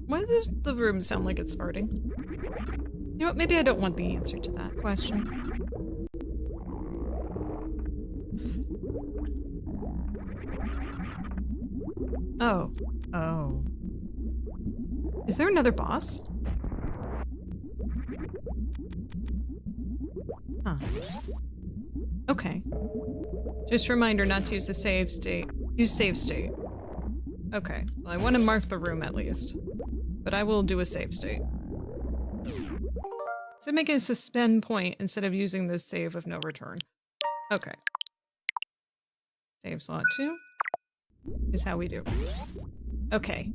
Why does the room sound like it's farting? You know what, maybe I don't want the answer to that question. Oh. Oh. Is there another boss? Huh. Okay. Just a reminder not to use the save state. Use save state. Okay. Well, I want to mark the room at least. But I will do a save state. So make it a suspend point instead of using this save of no return. Okay. Save slot 2 is how we do. Okay.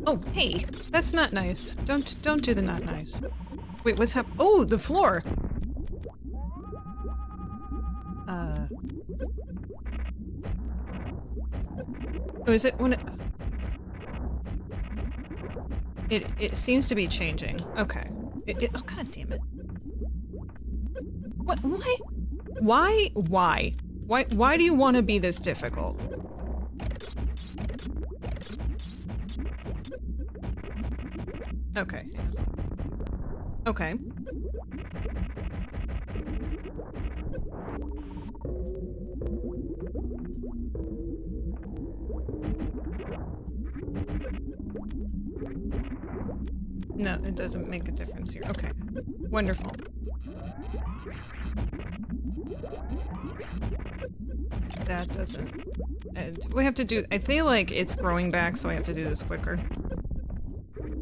Oh, hey, that's not nice. Don't do the not nice. Wait, what's happening? Oh, the floor. Oh, is it when it seems to be changing. Okay. Oh, god damn it. What? Why? Why do you want to be this difficult? Okay. Okay. No, it doesn't make a difference here. Okay. Wonderful. That doesn't... we have to do... I feel like it's growing back, so I have to do this quicker.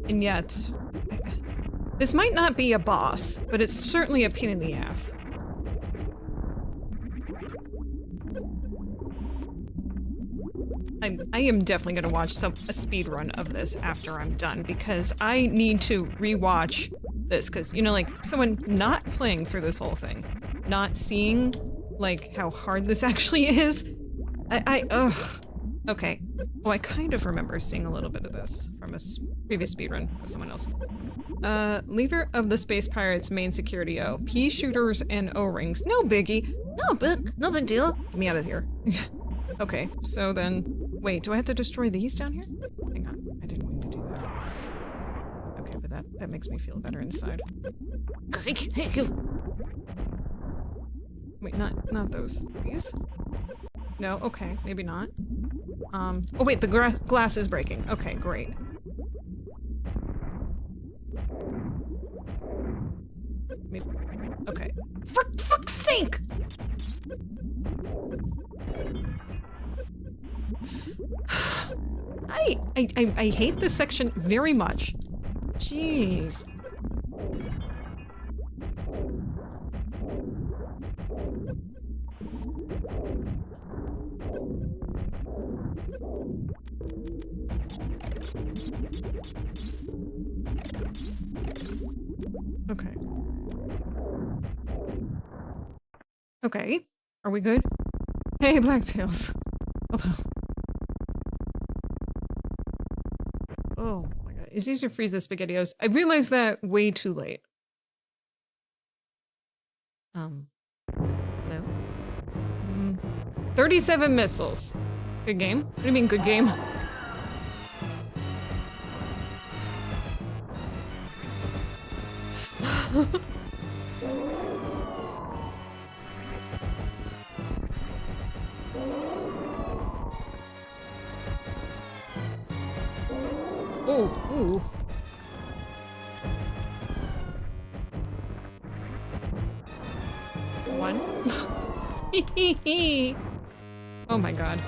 And yet... this might not be a boss, but it's certainly a pain in the ass. I am definitely going to watch a speed run of this after I'm done, because I need to rewatch this, because, you know, like, someone not playing through this whole thing, not seeing, like, how hard this actually is, ugh. Okay. Oh, I kind of remember seeing a little bit of this from a previous speedrun of someone else. Leader of the Space Pirates main security O. Pea shooters and O-rings. No biggie. No big deal. Get me out of here. Okay, so then... Wait, do I have to destroy these down here? Hang on, I didn't mean to do that. Okay, but that makes me feel better inside. Wait, not those. These? No, okay, maybe not. Oh wait, the glass is breaking. Okay, great. Maybe, okay. For fuck's sake! I hate this section very much. Jeez. Okay. Okay. Are we good? Hey, Blacktails. Hello. Oh my god. It's easier to freeze the SpaghettiOs. I realized that way too late. No. 37 missiles. Good game? What do you mean, good game? Oh, ooh. One. Oh my god.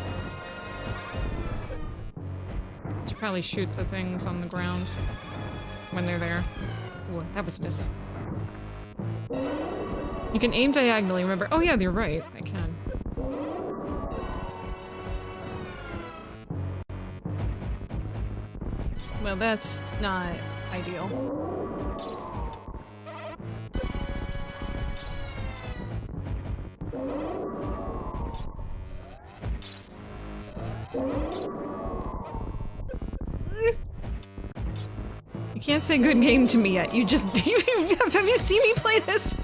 Should probably shoot the things on the ground when they're there. Ooh, that was a miss. You can aim diagonally, remember? Oh yeah, you're right. I can. Well, that's not ideal. You can't say good game to me yet. You just... have you seen me play this?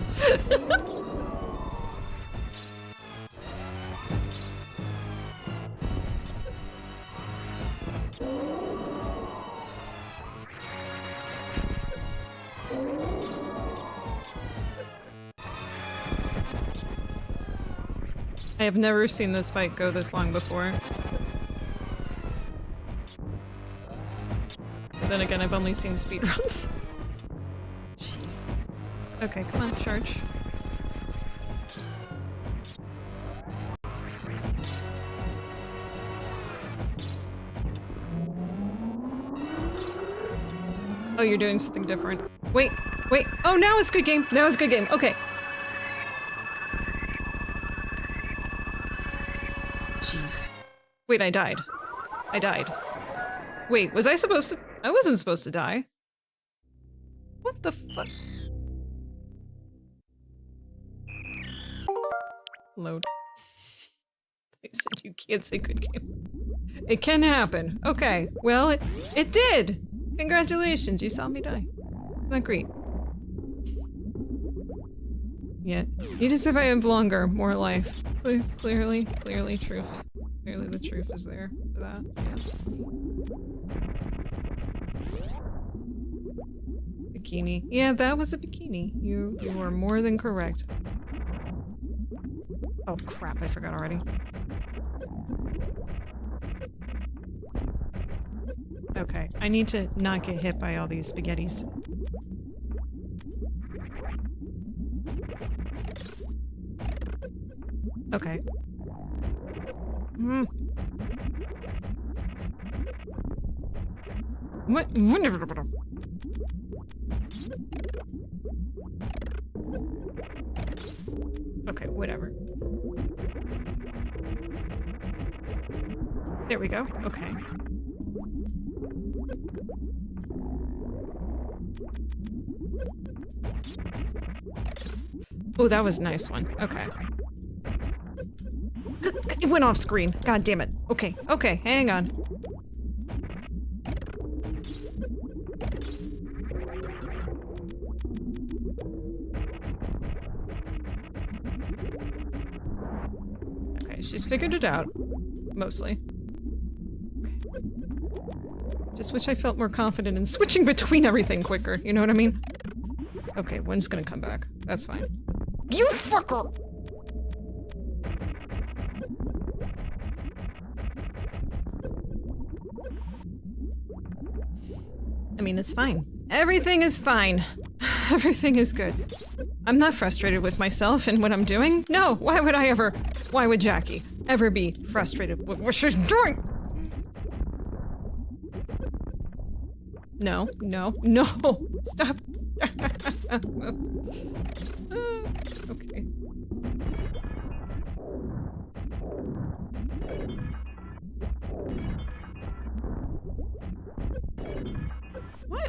I have never seen this fight go this long before. But then again, I've only seen speedruns. Jeez. Okay, come on, charge. Oh, you're doing something different. Wait, wait. Oh, now it's good game. Now it's good game. Okay. Jeez. Wait, I died. I died. Wait, was I supposed to? I wasn't supposed to die. What the fuck? Load. I said you can't say good game. It can happen. Okay, well, it did! Congratulations, you saw me die. Isn't that great? Yeah. Need to survive longer, more life. Clearly truth. Clearly the truth is there for that, yeah. Bikini. Yeah, that was a bikini. You are more than correct. Oh crap, I forgot already. Okay, I need to not get hit by all these spaghettis. Okay. What? Okay, whatever. There we go. Okay. Oh, that was a nice one. Okay. It went off screen. God damn it. Okay, okay, hang on. Okay, she's figured it out. Mostly. Okay. Just wish I felt more confident in switching between everything quicker, you know what I mean? Okay, one's gonna come back. That's fine. You fucker! I mean, it's fine. Everything is fine. Everything is good. I'm not frustrated with myself and what I'm doing. No, why would Jacki ever be frustrated with what she's doing? No, no, no! Stop! Okay.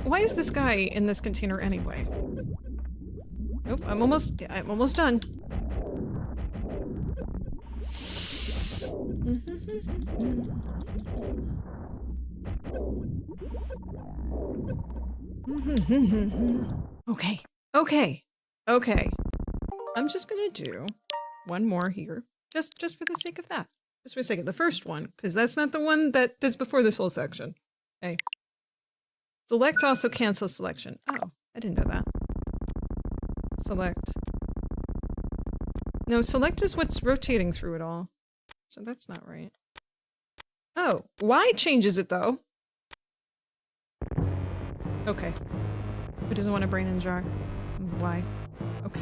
Why is this guy in this container anyway? Nope, I'm almost done. Okay. Okay. Okay. I'm just gonna do one more here. Just for the sake of that. Just for the sake of the first one, because that's not the one that's before this whole section. Okay. Select also cancels selection. Oh, I didn't know that. Select. No, select is what's rotating through it all. So that's not right. Oh, Y changes it though. Okay. Who doesn't want a brain in a jar? Why? Okay.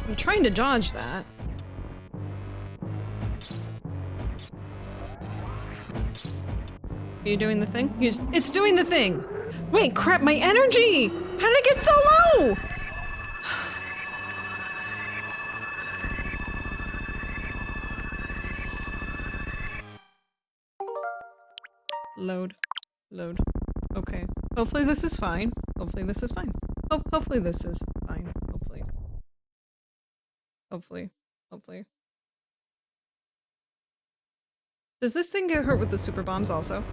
I'm trying to dodge that. Are you doing the thing? It's doing the thing! Wait, crap, my energy! How did I get so low? Load. Load. Okay. Hopefully this is fine. Hopefully this is fine. Hopefully this is fine. Hopefully. Hopefully. Hopefully. Does this thing get hurt with the super bombs also?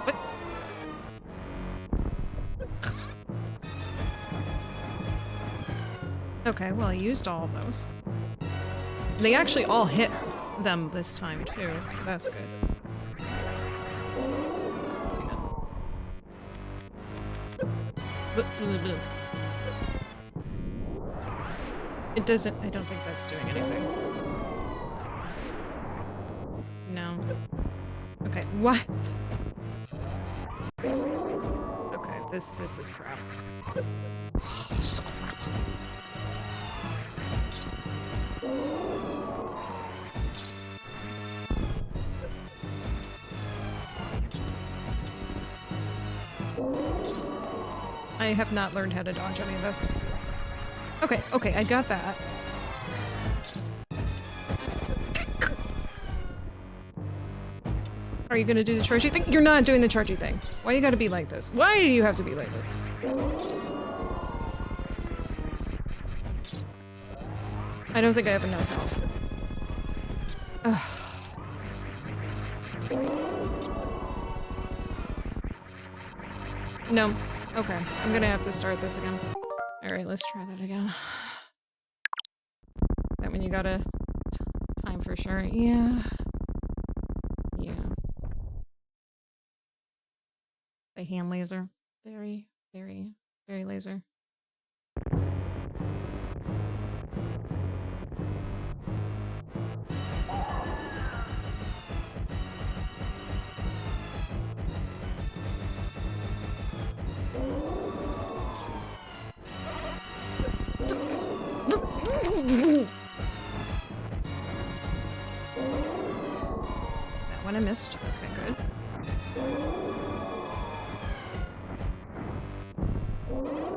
What? Okay, well I used all of those. They actually all hit them this time too, so that's good. It doesn't, I don't think that's doing anything. No. Okay, what? Okay, this is crap. I have not learned how to dodge any of this. Okay, okay, I got that. Are you gonna do the chargey thing? You're not doing the chargey thing. Why you gotta be like this? Why do you have to be like this? I don't think I have enough health. Ugh. No. Okay, I'm gonna have to start this again. Alright, let's try that again. That when you gotta time for sure. Yeah. Yeah. The hand laser. Very, very, very laser. That one I missed. Okay, good.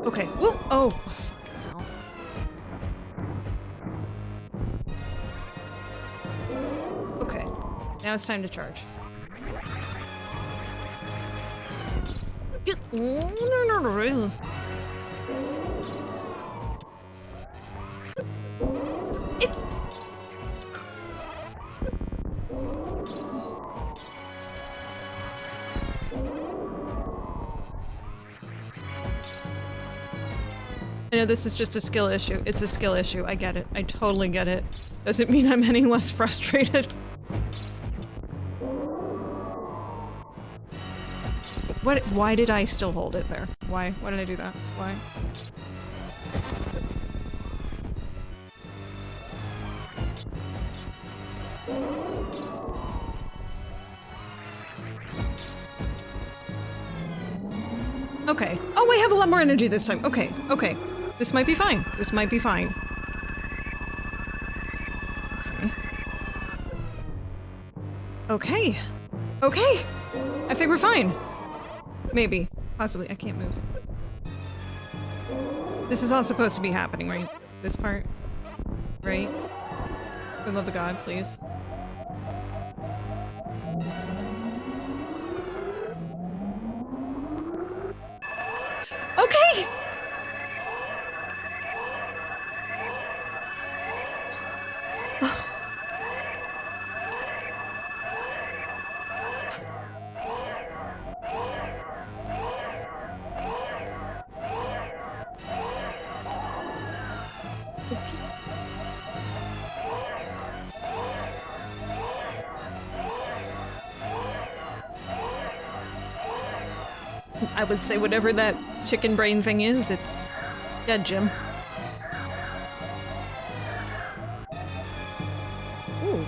Okay. Whoa! Oh! Fucking hell. Okay. Now it's time to charge. It... I know this is just a skill issue. It's a skill issue. I get it. I totally get it. Doesn't mean I'm any less frustrated. What? Why did I still hold it there? Why? Why did I do that? Why? Okay. Oh, I have a lot more energy this time. Okay, okay. This might be fine. This might be fine. Okay. Okay. Okay! I think we're fine. Maybe. Possibly. I can't move. This is all supposed to be happening, right? This part? Right? For the love of God, please. Okay! I would say whatever that chicken brain thing is, it's dead, Jim. Ooh.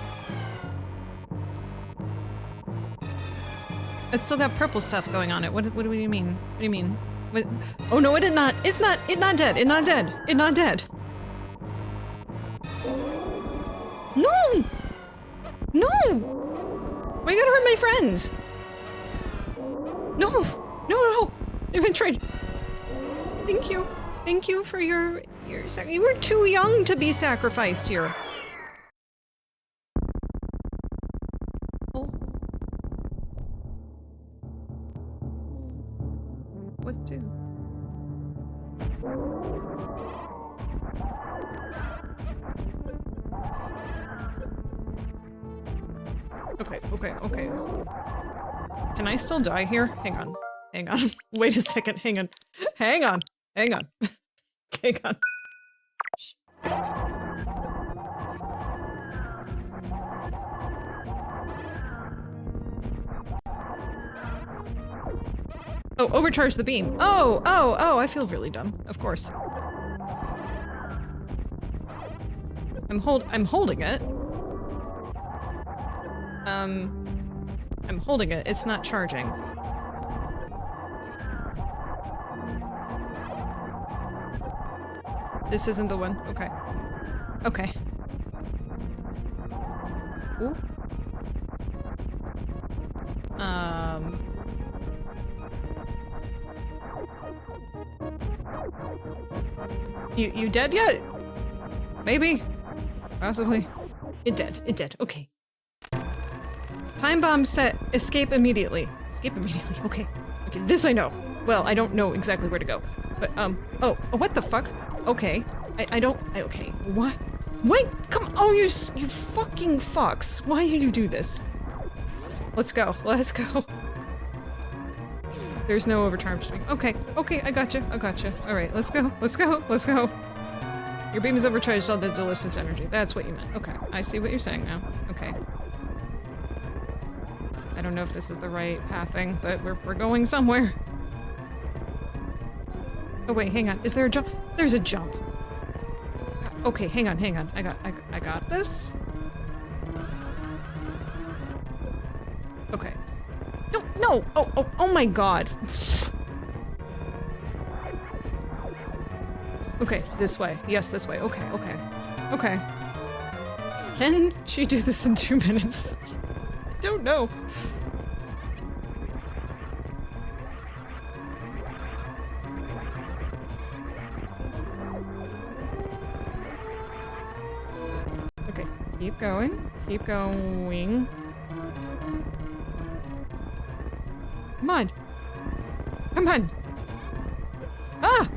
It's still got purple stuff going on it. What do you mean? What do you mean? What? Oh no, it did not. It's not. It not dead. It not dead. It not dead. No! No! Why you gotta hurt my friends? No! No, no! Metroid! Thank you. Thank you for your you were too young to be sacrificed here. Oh. What do? Okay, okay, okay. Can I still die here? Hang on. Hang on. Wait a second. Hang on. Hang on. Hang on. Hang on. Oh, overcharge the beam. Oh, oh, oh, I feel really dumb. Of course. I'm holding it. I'm holding it. It's not charging. This isn't the one. Okay. Okay. Ooh. You dead yet? Maybe? Possibly. It dead. It dead. Okay. Time bomb set. Escape immediately. Escape immediately. Okay. Okay, this I know. Well, I don't know exactly where to go. But, oh, what the fuck? Okay. I don't, okay. What? Wait, come, oh, you fucking fucks. Why did you do this? Let's go. Let's go. There's no overcharge swing. Okay, okay, I gotcha. I gotcha. Alright, let's go. Let's go. Let's go. Your beam is overcharged all the distance energy. That's what you meant. Okay, I see what you're saying now. Okay. I don't know if this is the right pathing, but we're going somewhere. Oh wait, hang on. Is there a jump? There's a jump. Okay, hang on, hang on. I got this. Okay. No, no! Oh my god. Okay, this way. Yes, this way. Okay, okay. Okay. Can she do this in 2 minutes? I don't know. Okay, keep going. Keep going. Come on. Come on. Ah!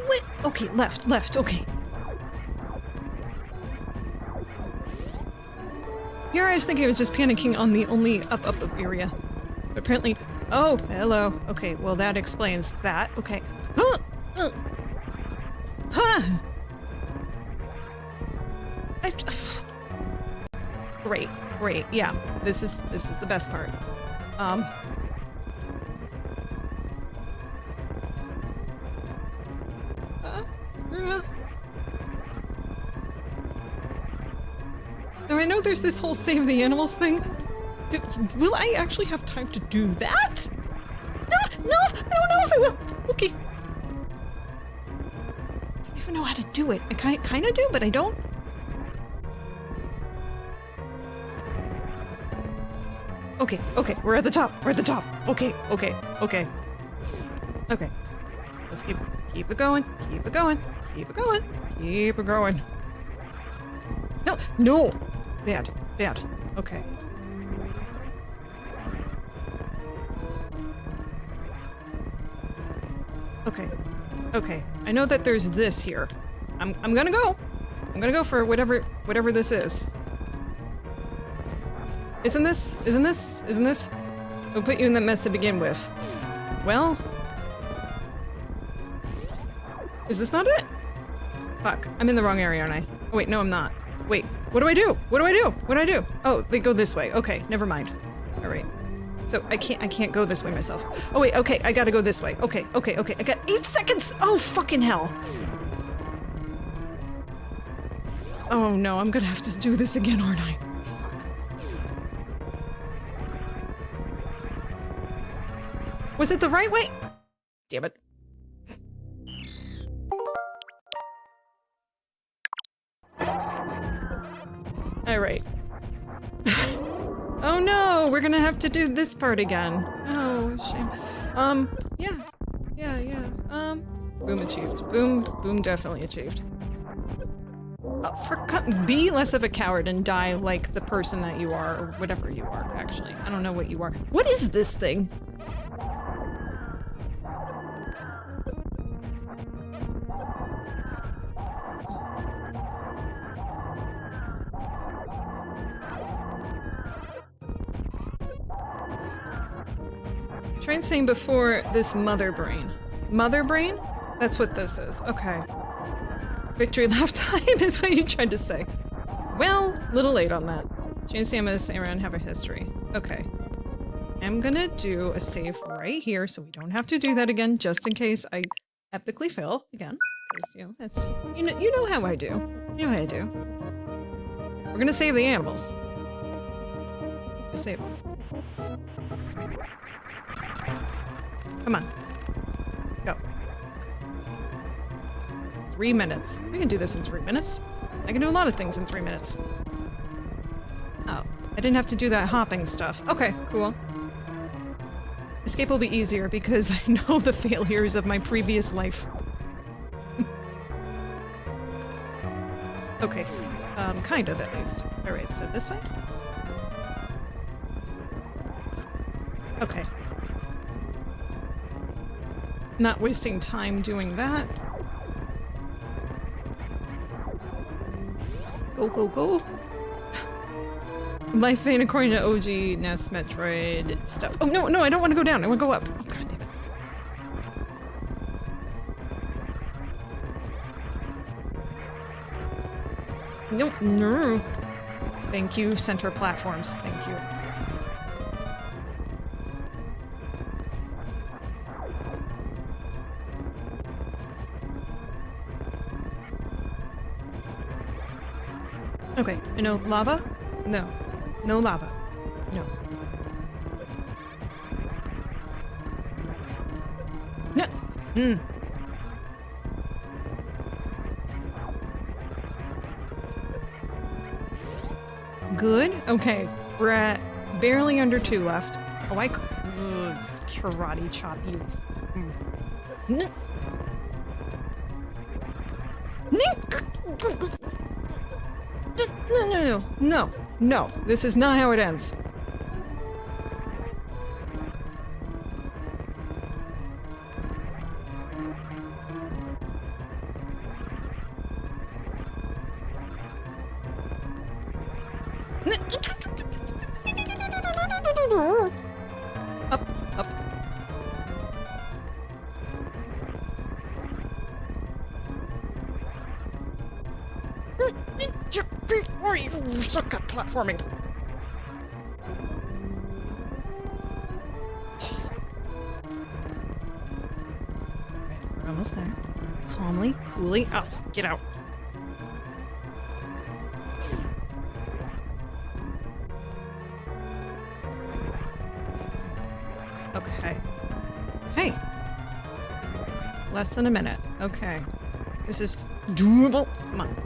Wait. Okay, left, okay. Here I was thinking I was just panicking on the only up area. But apparently... Oh, hello. Okay, well that explains that. Okay. Huh! Great. Yeah, this is the best part. Now I know there's this whole save the animals thing. Will I actually have time to do that? No, I don't know if I will. Okay. I don't even know how to do it. I kind of do, but I don't. Okay, we're at the top. Okay. Let's keep it going. No! Bad. Okay. Okay. I know that there's this here. I'm gonna go. I'm gonna go for whatever this is. Isn't this? We'll put you in that mess to begin with. Well... Is this not it? Fuck. I'm in the wrong area, aren't I? Oh wait, no I'm not. Wait, what do I do? Oh, they go this way. Okay, never mind. Alright. So I can't go this way myself. Oh wait, okay, I gotta go this way. Okay. I got 8 seconds! Oh, fucking hell! Oh no, I'm gonna have to do this again, aren't I? Fuck. Was it the right way? Damn it. Alright. Oh no, we're gonna have to do this part again. Oh, shame. Yeah. Boom achieved. Boom definitely achieved. Be less of a coward and die like the person that you are, or whatever you are, actually. I don't know what you are. What is this thing? Tried saying before this mother brain. Mother brain? That's what this is. Okay. Victory lap time is what you tried to say. Well, little late on that. Jinx, Samus Aran have a history. Okay. I'm gonna do a save right here so we don't have to do that again, just in case I epically fail again. Because, you know, that's... You know how I do. You know how I do. We're gonna save the animals. Just save them. Come on. Go. Okay. 3 minutes. We can do this in 3 minutes. I can do a lot of things in 3 minutes. Oh. I didn't have to do that hopping stuff. Okay, cool. Escape will be easier because I know the failures of my previous life. Okay. Kind of, at least. Alright, so this way? Okay. Not wasting time doing that. Go. Life ain't according to OG NES Metroid stuff. Oh, no, I don't want to go down. I want to go up. Oh, god damn it. No. Thank you, center platforms. Thank you. Okay, I know lava? No. No lava. No. No! Good? Okay. We're at barely under 2 left. Oh, karate chop you. No, this is not how it ends. Up. You suck at platforming. Alright, we're almost there. Calmly, coolly up. Get out. Okay. Hey. Less than a minute. Okay. This is doable. Come on.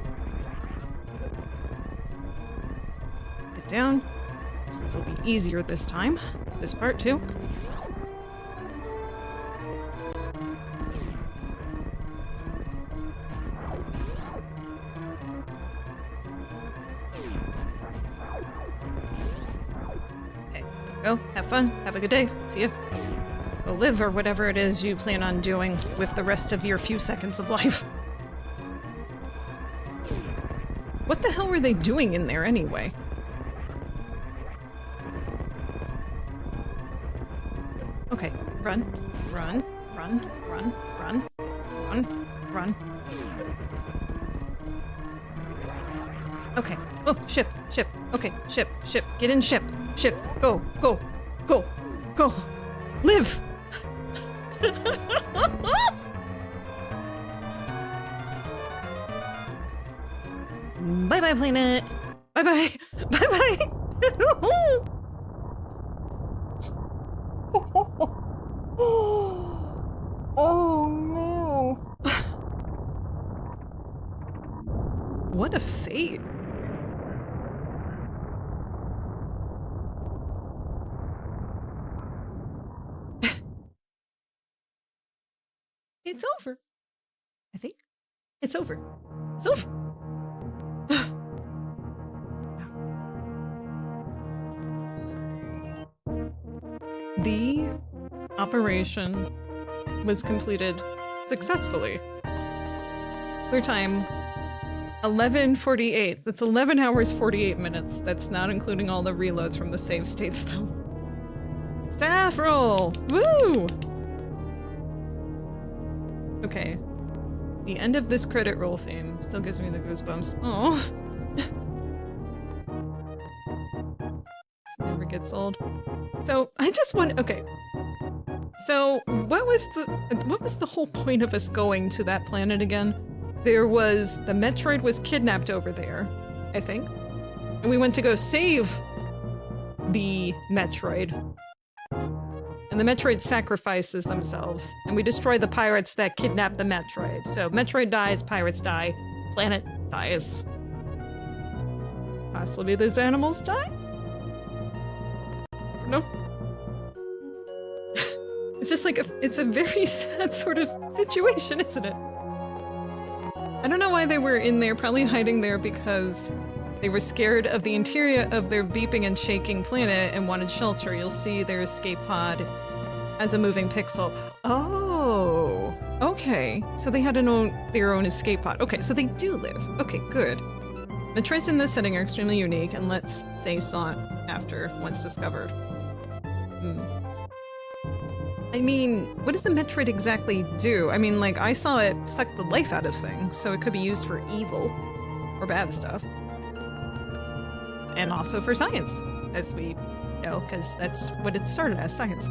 Get down. This will be easier this time. This part too. Okay. Go. Have fun. Have a good day. See ya. Go live or whatever it is you plan on doing with the rest of your few seconds of life. What the hell were they doing in there anyway? Okay, run. Okay. Oh, ship. Okay, ship. Get in ship. Go. Live! Bye-bye, planet! Bye-bye! Bye-bye! Oh, no. What a fate. It's over. I think. It's over. It's over. The operation was completed successfully. Clear time 11:48. That's 11 hours 48 minutes. That's not including all the reloads from the save states though. Staff roll! Woo! Okay. The end of this credit roll theme still gives me the goosebumps. Oh. Never gets old. So I just want. Okay. So what was the whole point of us going to that planet again? The Metroid was kidnapped over there, I think, and we went to go save the Metroid. And the Metroid sacrifices themselves, and we destroy the pirates that kidnap the Metroid. So Metroid dies, pirates die, planet dies. Possibly those animals die? No. It's just like it's a very sad sort of situation, isn't it? I don't know why they were in there, probably hiding there because they were scared of the interior of their beeping and shaking planet and wanted shelter. You'll see their escape pod as a moving pixel. Oh, okay. So they had their own escape pod. Okay, so they do live. Okay, good. Metroids in this setting are extremely unique, and let's say sought after once discovered. I mean, what does a Metroid exactly do? I mean, like, I saw it suck the life out of things, so it could be used for evil or bad stuff. And also for science, as we know, because that's what it started as, science.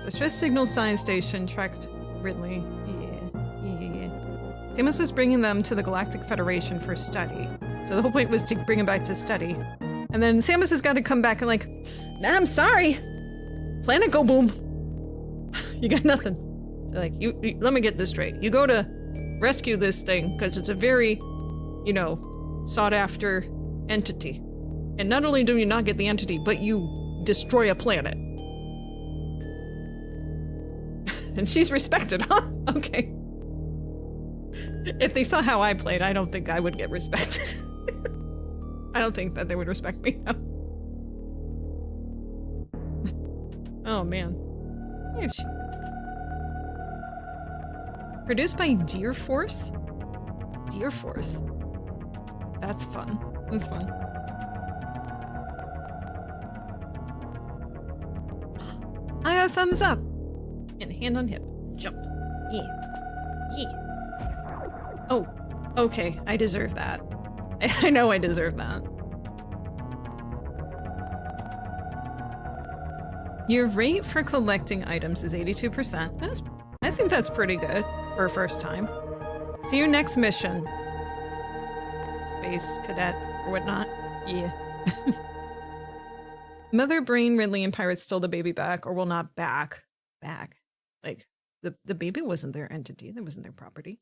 The stress signal science station tracked Ridley. Yeah. Samus was bringing them to the Galactic Federation for study. So the whole point was to bring them back to study. And then Samus has got to come back and like, nah, I'm sorry. Planet go boom. You got nothing. So like, you let me get this straight. You go to rescue this thing because it's a very, sought after entity. And not only do you not get the entity, but you destroy a planet. And she's respected, huh? Okay. If they saw how I played, I don't think I would get respected. I don't think that they would respect me. Oh man. Here she is. Produced by Deer Force? Deer Force. That's fun. That's fun. I got a thumbs up. And hand on hip. Jump. Yeah. Yeah. Oh, okay. I deserve that. I know I deserve that. Your rate for collecting items is 82%. I think that's pretty good for a first time. See you next mission. Space cadet or whatnot. Yeah. Mother Brain, Ridley, and Pirates stole the baby back, or will not back. Like, the baby wasn't their entity. That wasn't their property.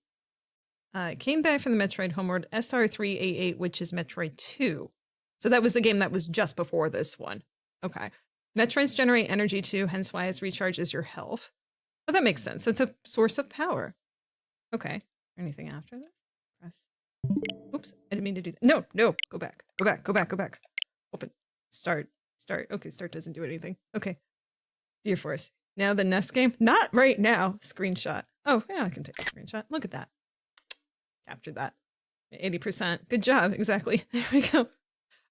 Came back from the Metroid homeworld SR388, which is Metroid 2. So that was the game that was just before this one. Okay. Metroids generate energy too, hence why it recharges your health. But that makes sense. It's a source of power. Okay. Anything after this? Press. Oops. I didn't mean to do that. No. Go back. Open. Start. Okay, start doesn't do anything. Okay. Dear Force. Now the next game? Not right now. Screenshot. Oh, yeah, I can take a screenshot. Look at that. Captured that. 80%. Good job. Exactly. There we go.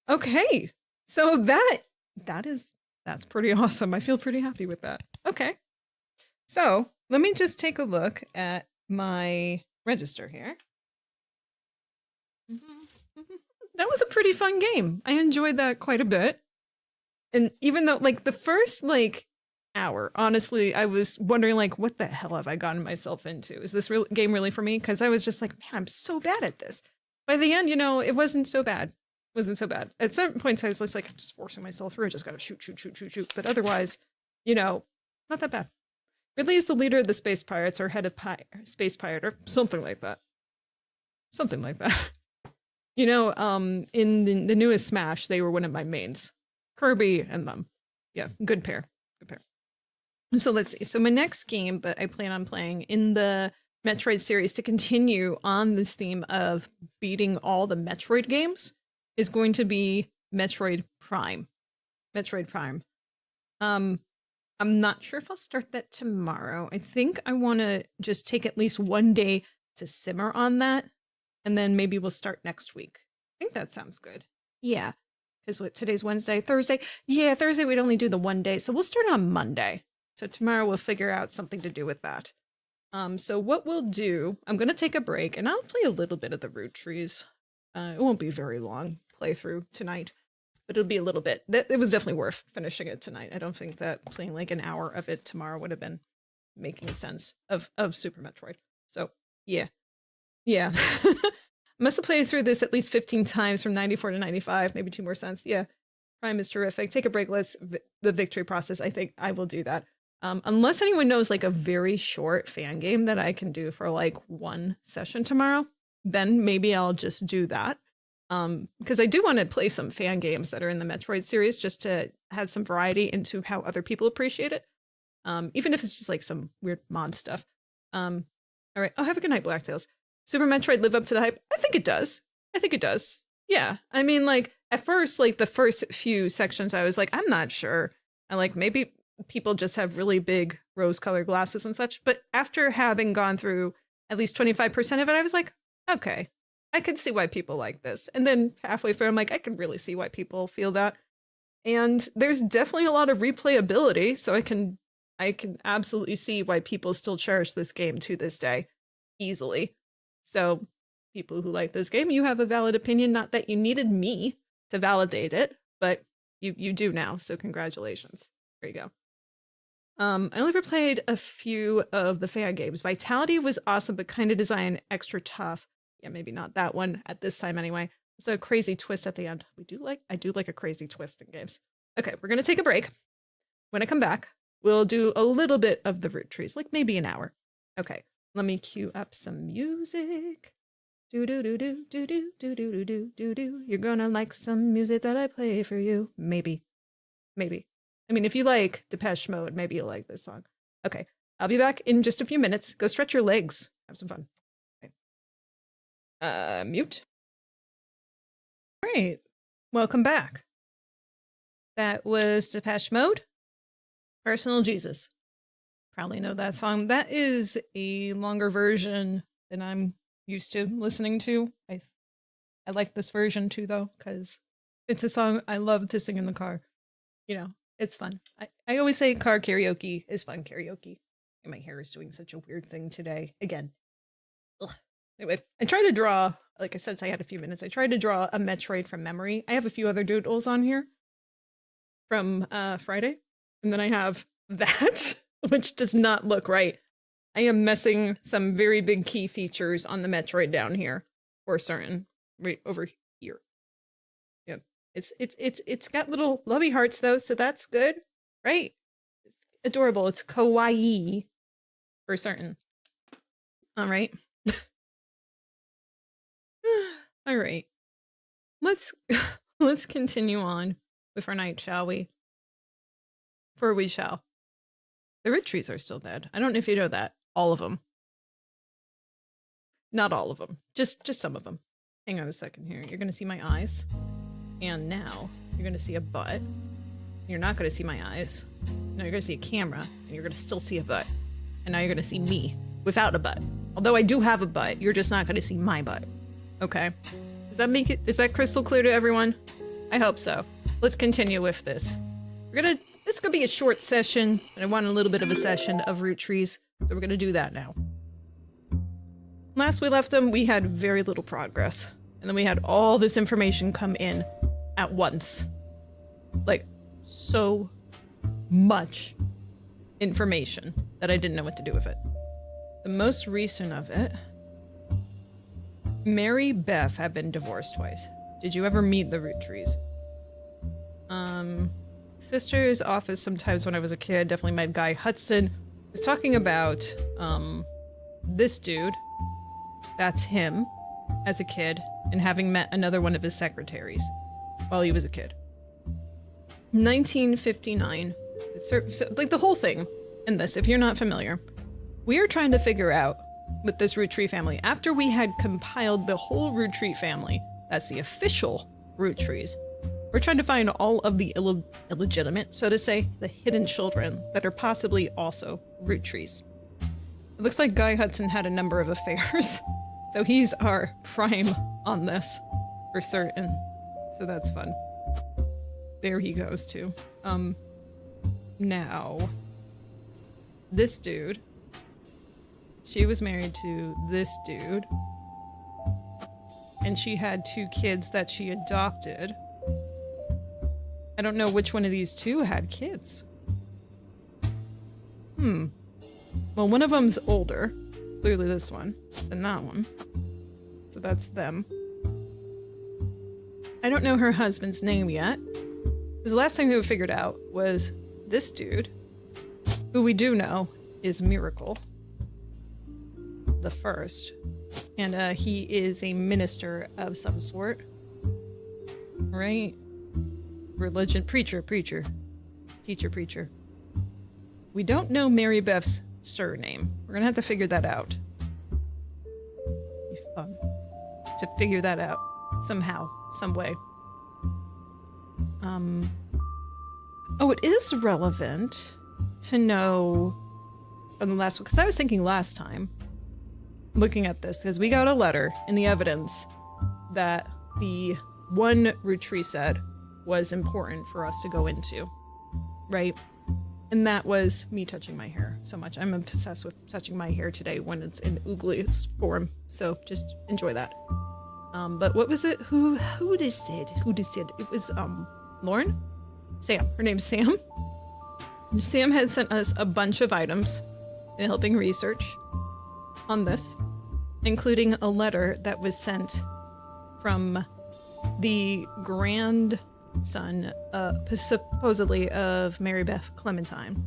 Okay. So that's pretty awesome. I feel pretty happy with that. Okay. So let me just take a look at my register here. That was a pretty fun game. I enjoyed that quite a bit. And even though, like, the first, like, hour, honestly, I was wondering, like, what the hell have I gotten myself into? Is this game really for me? Because I was just like, man, I'm so bad at this. By the end, you know, it wasn't so bad. At certain points, I was just like, I'm just forcing myself through. I just gotta shoot. But otherwise, you know, not that bad. Ridley is the leader of the Space Pirates, or head of Space Pirate, or something like that. You know, in the newest Smash, they were one of my mains. Kirby and them. Yeah, good pair. So let's see. So my next game that I plan on playing in the Metroid series to continue on this theme of beating all the Metroid games is going to be Metroid Prime. I'm not sure if I'll start that tomorrow. I think I want to just take at least one day to simmer on that, and then maybe we'll start next week. I think that sounds good. Yeah. Because what, today's Wednesday, Thursday? Yeah, Thursday we'd only do the one day, so we'll start on Monday. So tomorrow we'll figure out something to do with that. So what we'll do, I'm going to take a break, and I'll play a little bit of the Roottrees. It won't be very long playthrough tonight, but it'll be a little bit. It was definitely worth finishing it tonight. I don't think that playing like an hour of it tomorrow would have been making sense of Super Metroid. So, yeah. Must have played through this at least 15 times from 94 to 95, maybe 2 more cents. Yeah, Prime is terrific. Take a break. Let's the victory process. I think I will do that. Unless anyone knows like a very short fan game that I can do for like one session tomorrow, then maybe I'll just do that. Because I do want to play some fan games that are in the Metroid series just to have some variety into how other people appreciate it. Even if it's just like some weird mod stuff. All right. Oh, have a good night, Blacktails. Super Metroid live up to the hype? I think it does. Yeah. I mean, like, at first, like, the first few sections, I was like, I'm not sure. And, like, maybe people just have really big rose-colored glasses and such. But after having gone through at least 25% of it, I was like, okay, I could see why people like this. And then halfway through, I'm like, I can really see why people feel that. And there's definitely a lot of replayability, so I can absolutely see why people still cherish this game to this day, easily. So, people who like this game, you have a valid opinion. Not that you needed me to validate it, but you do now. So, congratulations. There you go. I only ever played a few of the fan games. Vitality was awesome, but kind of designed extra tough. Yeah, maybe not that one at this time anyway. It's a crazy twist at the end. I do like a crazy twist in games. Okay, we're gonna take a break. When I come back, we'll do a little bit of the Roottrees, like maybe an hour. Okay. Let me cue up some music. Do do do do do do do do do do do. You're gonna like some music that I play for you. Maybe. I mean, if you like Depeche Mode, maybe you'll like this song. Okay, I'll be back in just a few minutes. Go stretch your legs. Have some fun. Mute. Alright. Welcome back. That was Depeche Mode. Personal Jesus. Probably know that song. That is a longer version than I'm used to listening to. I like this version too, though, because it's a song I love to sing in the car. You know, it's fun. I always say car karaoke is fun karaoke. And my hair is doing such a weird thing today. Again. Ugh. Anyway, I tried to draw, like I said, I had a few minutes. I tried to draw a Metroid from memory. I have a few other doodles on here from Friday. And then I have that, which does not look right. I am messing some very big key features on the Metroid down here, for certain, right over here. Yep, it's got little lovey hearts though, so that's good, right? It's adorable. It's kawaii, for certain. All right. All right. Let's continue on with our night, shall we? For we shall. The Roottrees are still dead. I don't know if you know that. All of them. Not all of them. Just some of them. Hang on a second here. You're gonna see my eyes. And now you're gonna see a butt. You're not gonna see my eyes. Now you're gonna see a camera, and you're gonna still see a butt. And now you're gonna see me without a butt. Although I do have a butt, you're just not gonna see my butt. Okay? Does that make it? Is that crystal clear to everyone? I hope so. Let's continue with this. This is gonna be a short session, and I want a little bit of a session of Roottrees, so we're gonna do that now. Last we left them, we had very little progress, and then we had all this information come in at once. Like, so much information that I didn't know what to do with it. The most recent of it, Mary Beth had been divorced twice. Did you ever meet the Roottrees? Sister's office sometimes when I was a kid, definitely met Guy Hudson. Was talking about, this dude, that's him, as a kid, and having met another one of his secretaries while he was a kid. 1959. So, like, the whole thing in this, if you're not familiar, we are trying to figure out with this Roottree family, after we had compiled the whole Roottree family, that's the official Roottrees, we're trying to find all of the illegitimate, so to say, the hidden children that are possibly also Roottrees. It looks like Guy Hudson had a number of affairs, so he's our prime on this, for certain. So that's fun. There he goes too. Now, this dude, she was married to this dude, and she had 2 kids that she adopted. I don't know which one of these 2 had kids. Well, one of them's older, clearly this one, than that one. So that's them. I don't know her husband's name yet, because the last thing we figured out was this dude, who we do know is Miracle the First, and he is a minister of some sort, right? Religion, preacher, teacher, preacher. We don't know Mary Beth's surname. We're gonna have to figure that out. Be fun to figure that out somehow, some way. Oh, it is relevant to know on the last one, because I was thinking last time, looking at this, because we got a letter in the evidence that the one Roottree said was important for us to go into, right? And that was me touching my hair so much. I'm obsessed with touching my hair today when it's in oogliest form, so just enjoy that. But what was it? Who this said? It was Lauren? Sam. Her name's Sam. Sam had sent us a bunch of items in helping research on this, including a letter that was sent from the grandson, supposedly, of Mary Beth Clementine.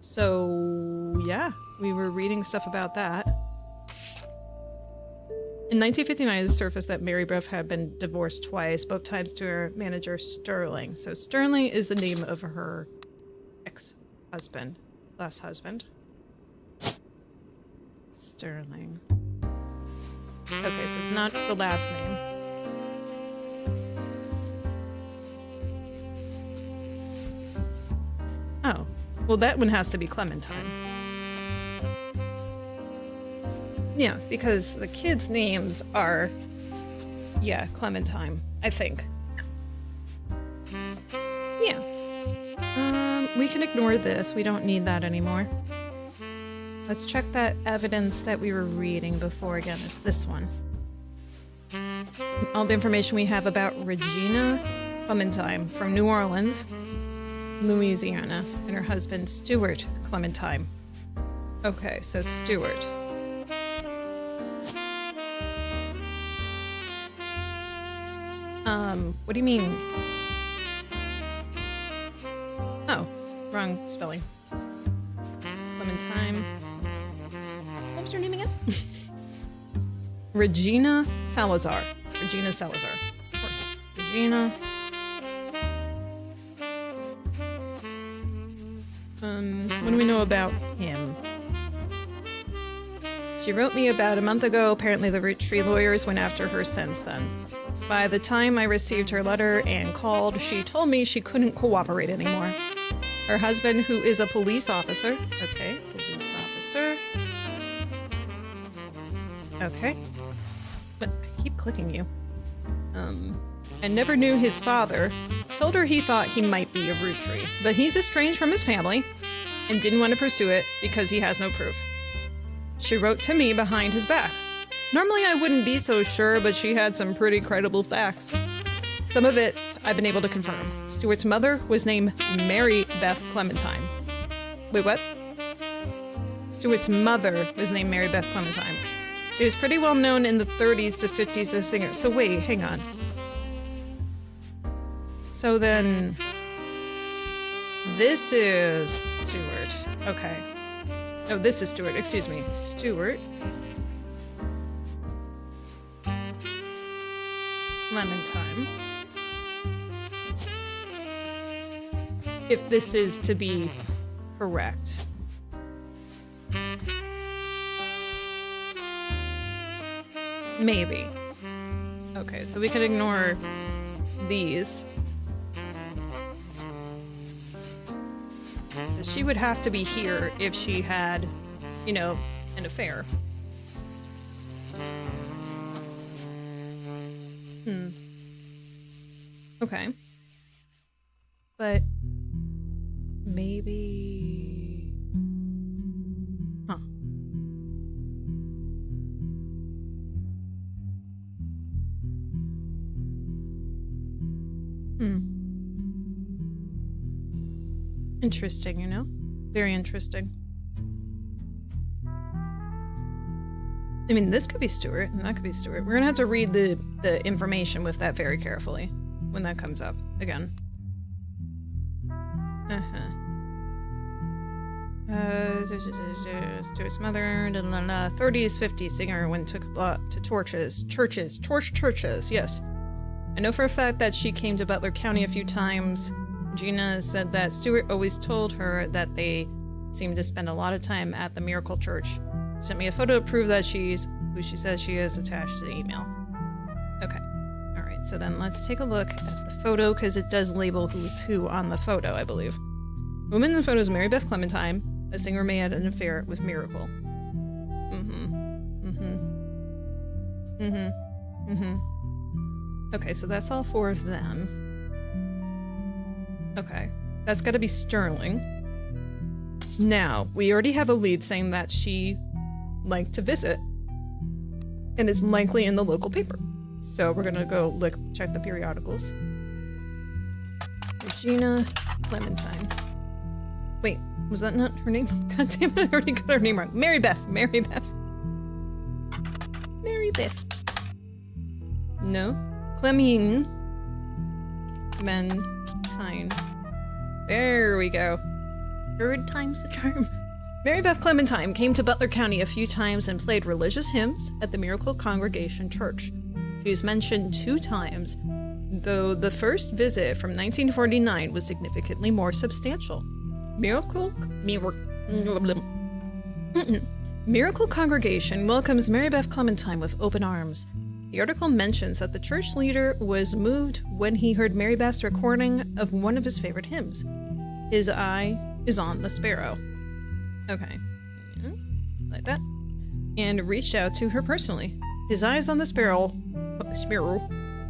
So, yeah, we were reading stuff about that. In 1959, it surfaced that Mary Beth had been divorced twice, both times to her manager Sterling. So Sterling is the name of her ex-husband, last husband. Sterling. Okay, so it's not the last name. Oh, well that one has to be Clementine. Yeah, because the kids' names are, yeah, Clementine, I think. Yeah. We can ignore this. We don't need that anymore. Let's check that evidence that we were reading before again. It's this one. All the information we have about Regina Clementine from New Orleans, Louisiana, and her husband Stuart Clementine. Okay, so Stuart. What do you mean? Oh, wrong spelling. Clementine. What was her name again? Regina Salazar. Regina Salazar. Of course. Regina. What do we know about him? She wrote me about a month ago. Apparently the Roottree lawyers went after her since then. By the time I received her letter and called, she told me she couldn't cooperate anymore. Her husband, who is a police officer. Okay, police officer. Okay. But I keep clicking you. And never knew his father. Told her he thought he might be a Roottrie, but he's estranged from his family and didn't want to pursue it because he has no proof. She wrote to me behind his back. Normally I wouldn't be so sure, but she had some pretty credible facts. Some of it I've been able to confirm. Stuart's mother was named Mary Beth Clementine. Wait, what? Stuart's mother was named Mary Beth Clementine. She was pretty well known in the 30s to 50s as a singer. So wait, hang on. So then... this is Stuart. Okay. Oh, this is Stuart. Excuse me. Stuart. Clementine. If this is to be correct. Maybe. Okay, so we can ignore these. She would have to be here if she had, you know, an affair. Okay. But maybe... Huh. Interesting, you know? Very interesting. I mean, this could be Stuart, and that could be Stuart. We're gonna have to read the information with that very carefully when that comes up again. Stuart's mother, 30s, 50s singer, when took a lot to torch churches, yes. I know for a fact that she came to Butler County a few times. Gina said that Stuart always told her that they seemed to spend a lot of time at the Miracle Church. She sent me a photo to prove that she's who she says she is attached to the email. Okay. Alright, so then let's take a look at the photo, because it does label who's who on the photo, I believe. The woman in the photo is Mary Beth Clementine, a singer may had an affair with Miracle. Okay, so that's all four of them. Okay, that's gotta be Sterling. Now, we already have a lead saying that she liked to visit and is likely in the local paper. So we're gonna go check the periodicals. Regina Clementine. Wait, was that not her name? God damn it, I already got her name wrong. Mary Beth. Mary Beth. Mary Beth. No. Clementine. There we go. Third time's the charm. Mary Beth Clementine came to Butler County a few times and played religious hymns at the Miracle Congregation Church. She was mentioned 2 times, though the first visit from 1949 was Miracle Congregation welcomes Mary Beth Clementine with open arms. The article mentions that the church leader was moved when he heard Mary Beth's recording of one of his favorite hymns. His eye is on the sparrow. Okay. Yeah, like that. And reached out to her personally. His eyes on the sparrow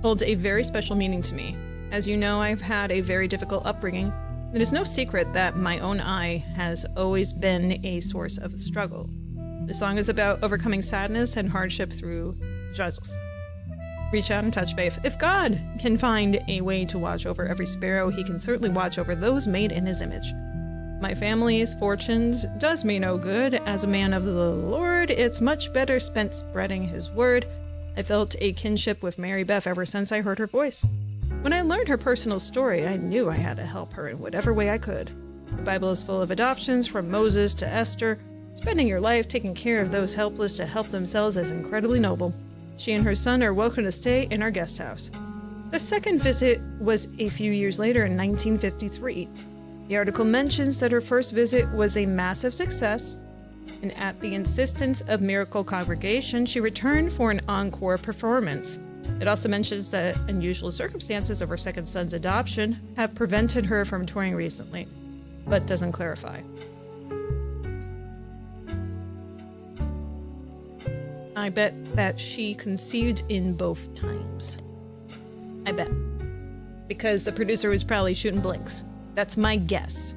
holds a very special meaning to me. As you know, I've had a very difficult upbringing. It is no secret that my own eye has always been a source of struggle. The song is about overcoming sadness and hardship through Jesus. Reach out and touch faith. If God can find a way to watch over every sparrow, he can certainly watch over those made in his image. My family's fortunes does me no good. As a man of the Lord, it's much better spent spreading his word. I felt a kinship with Mary Beth ever since I heard her voice. When I learned her personal story, I knew I had to help her in whatever way I could. The Bible is full of adoptions, from Moses to Esther. Spending your life taking care of those helpless to help themselves is incredibly noble. She and her son are welcome to stay in our guest house. The second visit was a few years later in 1953. The article mentions that her first visit was a massive success, and at the insistence of Miracle Congregation, she returned for an encore performance. It also mentions that unusual circumstances of her second son's adoption have prevented her from touring recently, but doesn't clarify. I bet that she conceived in both times. I bet. Because the producer was probably shooting blinks. That's my guess.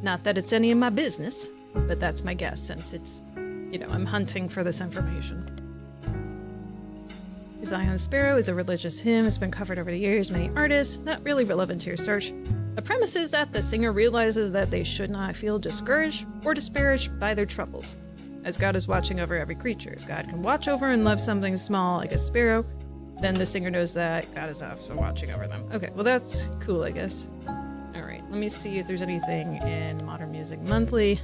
Not that it's any of my business, but that's my guess since it's, I'm hunting for this information. Zion Sparrow is a religious hymn. It's been covered over the years, many artists, not really relevant to your search. The premise is that the singer realizes that they should not feel discouraged or disparaged by their troubles, as God is watching over every creature. If God can watch over and love something small like a sparrow, then the singer knows that God is also watching over them. Okay, well that's cool, I guess. Alright, let me see if there's anything in Modern Music Monthly.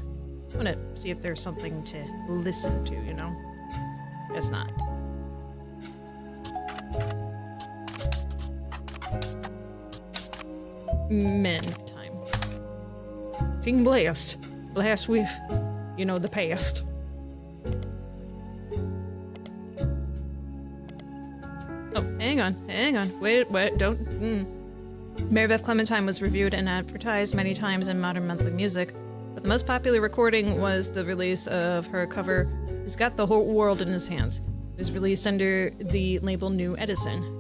I want to see if there's something to listen to, Guess not. Men time. Sing Blast. Blast with, the past. Oh, hang on. Wait, don't. Mary Beth Clementine was reviewed and advertised many times in Modern Monthly Music, but the most popular recording was the release of her cover, He's Got the Whole World in His Hands. It was released under the label New Edison.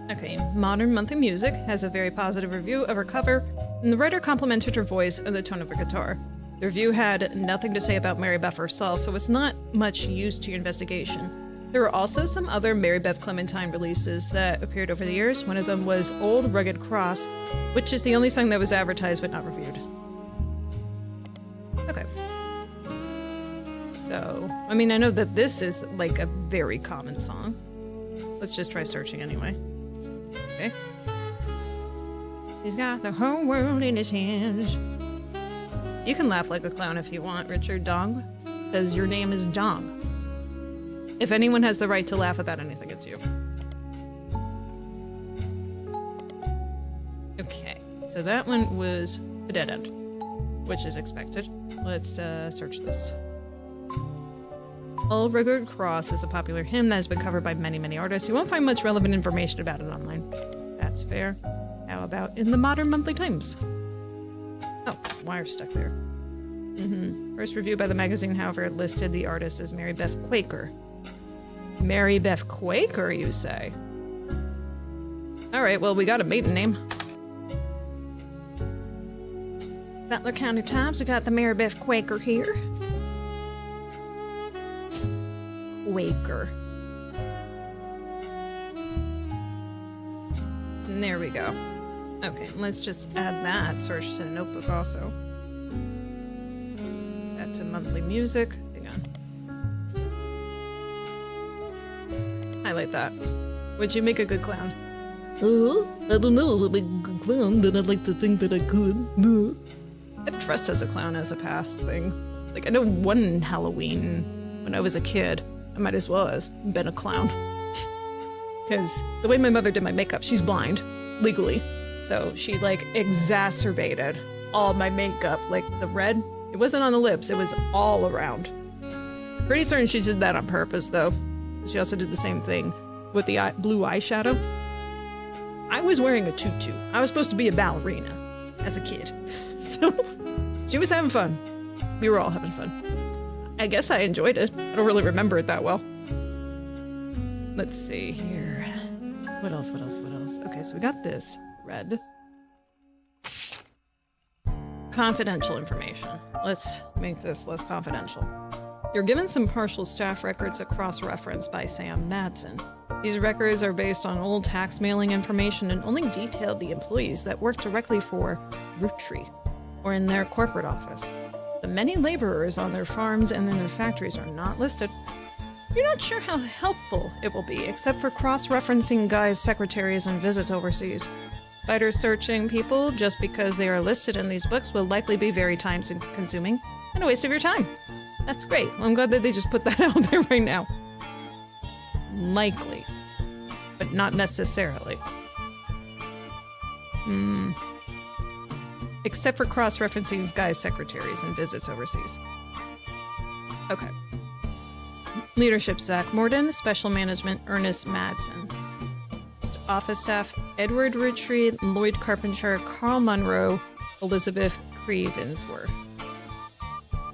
Okay, Modern Monthly Music has a very positive review of her cover, and the writer complimented her voice and the tone of her guitar. The review had nothing to say about Mary Beth herself, so it's not much use to your investigation. There were also some other Mary Beth Clementine releases that appeared over the years. One of them was Old Rugged Cross, which is the only song that was advertised but not reviewed. Okay. So, I know that this is like a very common song. Let's just try searching anyway. Okay. He's got the whole world in his hands. You can laugh like a clown if you want, Richard Dong, because your name is Dong. If anyone has the right to laugh about anything, it's you. Okay, so that one was a dead end, which is expected. Let's search this. Old Rugged Cross is a popular hymn that has been covered by many, many artists. You won't find much relevant information about it online. That's fair. How about in the Modern Monthly Times? Oh, wire's stuck there. First review by the magazine, however, listed the artist as Mary Beth Quaker. Mary Beth Quaker, you say? Alright, well, we got a maiden name. Butler County Times, we got the Mary Beth Quaker here. Quaker. And there we go. Okay, let's just add that search to the notebook also. Back to monthly music. Hang on. Highlight that. Would you make a good clown? I don't know if I'm a good clown, but I'd like to think that I could. I've dressed as a clown as a past thing. Like, I know one Halloween when I was a kid, I might as well have been a clown. Because the way my mother did my makeup, she's blind, legally. So she, exacerbated all my makeup. Like the red, it wasn't on the lips, it was all around. Pretty certain she did that on purpose, though. She also did the same thing with the blue eyeshadow. I was wearing a tutu. I was supposed to be a ballerina as a kid. So she was having fun. We were all having fun. I guess I enjoyed it. I don't really remember it that well. Let's see here. What else? Okay, so we got this. Red. Confidential information. Let's make this less confidential. You're given some partial staff records across reference by Sam Madsen. These records are based on old tax mailing information and only detailed the employees that work directly for Roottree or in their corporate office. The many laborers on their farms and in their factories are not listed. You're not sure how helpful it will be, except for cross-referencing guys' secretaries and visits overseas. Spider searching people just because they are listed in these books will likely be very time-consuming and a waste of your time. That's great. Well, I'm glad that they just put that out there right now. Likely, but not necessarily. Except for cross-referencing guys' secretaries and visits overseas. Okay. Leadership: Zach Morden. Special management: Ernest Madsen. Office staff: Edward Roottree, Lloyd Carpenter, Carl Monroe, Elizabeth Cravensworth.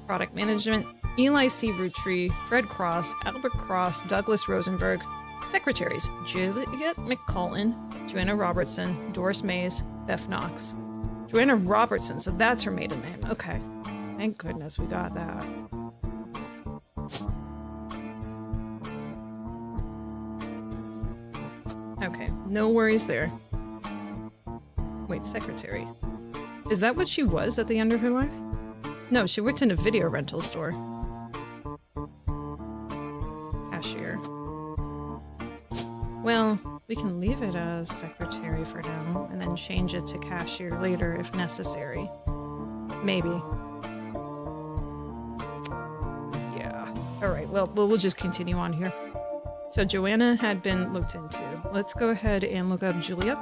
Product management: Eli C. Roottree, Fred Cross, Albert Cross, Douglas Rosenberg. Secretaries: Juliet McCullen, Joanna Robertson, Doris Mays, Beth Knox. Joanna Robertson, so that's her maiden name. Okay. Thank goodness we got that. Okay, no worries there. Wait, secretary. Is that what she was at the end of her life? No, she worked in a video rental store. Cashier. Well, we can leave it as secretary for now, and then change it to cashier later if necessary. Maybe. Yeah. Alright, well, we'll just continue on here. So Joanna had been looked into. Let's go ahead and look up Julia.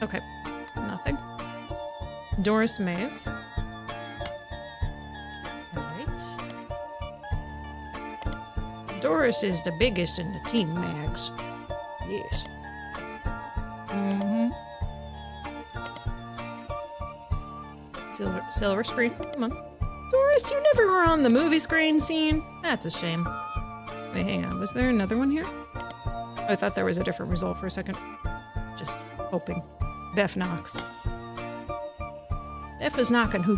Okay, nothing. Doris Mays. Doris is the biggest in the teen mags. Yes. Silver screen. Come on. Doris, you never were on the movie screen scene. That's a shame. Wait, hang on. Was there another one here? I thought there was a different result for a second. Just hoping. Beth Knox. Beth was knocking who?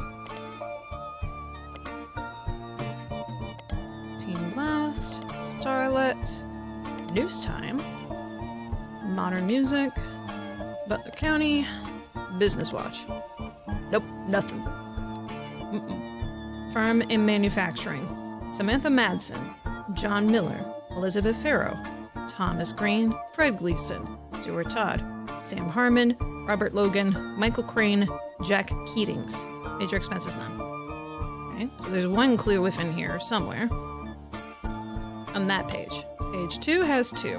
Teen Blast. Starlet. News Time. Modern Music. Butler County. Business Watch. Nope, nothing. Farm and Manufacturing. Samantha Madsen. John Miller. Elizabeth Farrow. Thomas Green. Fred Gleason. Stuart Todd. Sam Harmon. Robert Logan. Michael Crane. Jack Keatings. Major expenses none. Okay, so there's one clue within here somewhere. On that page. Page 2 has 2.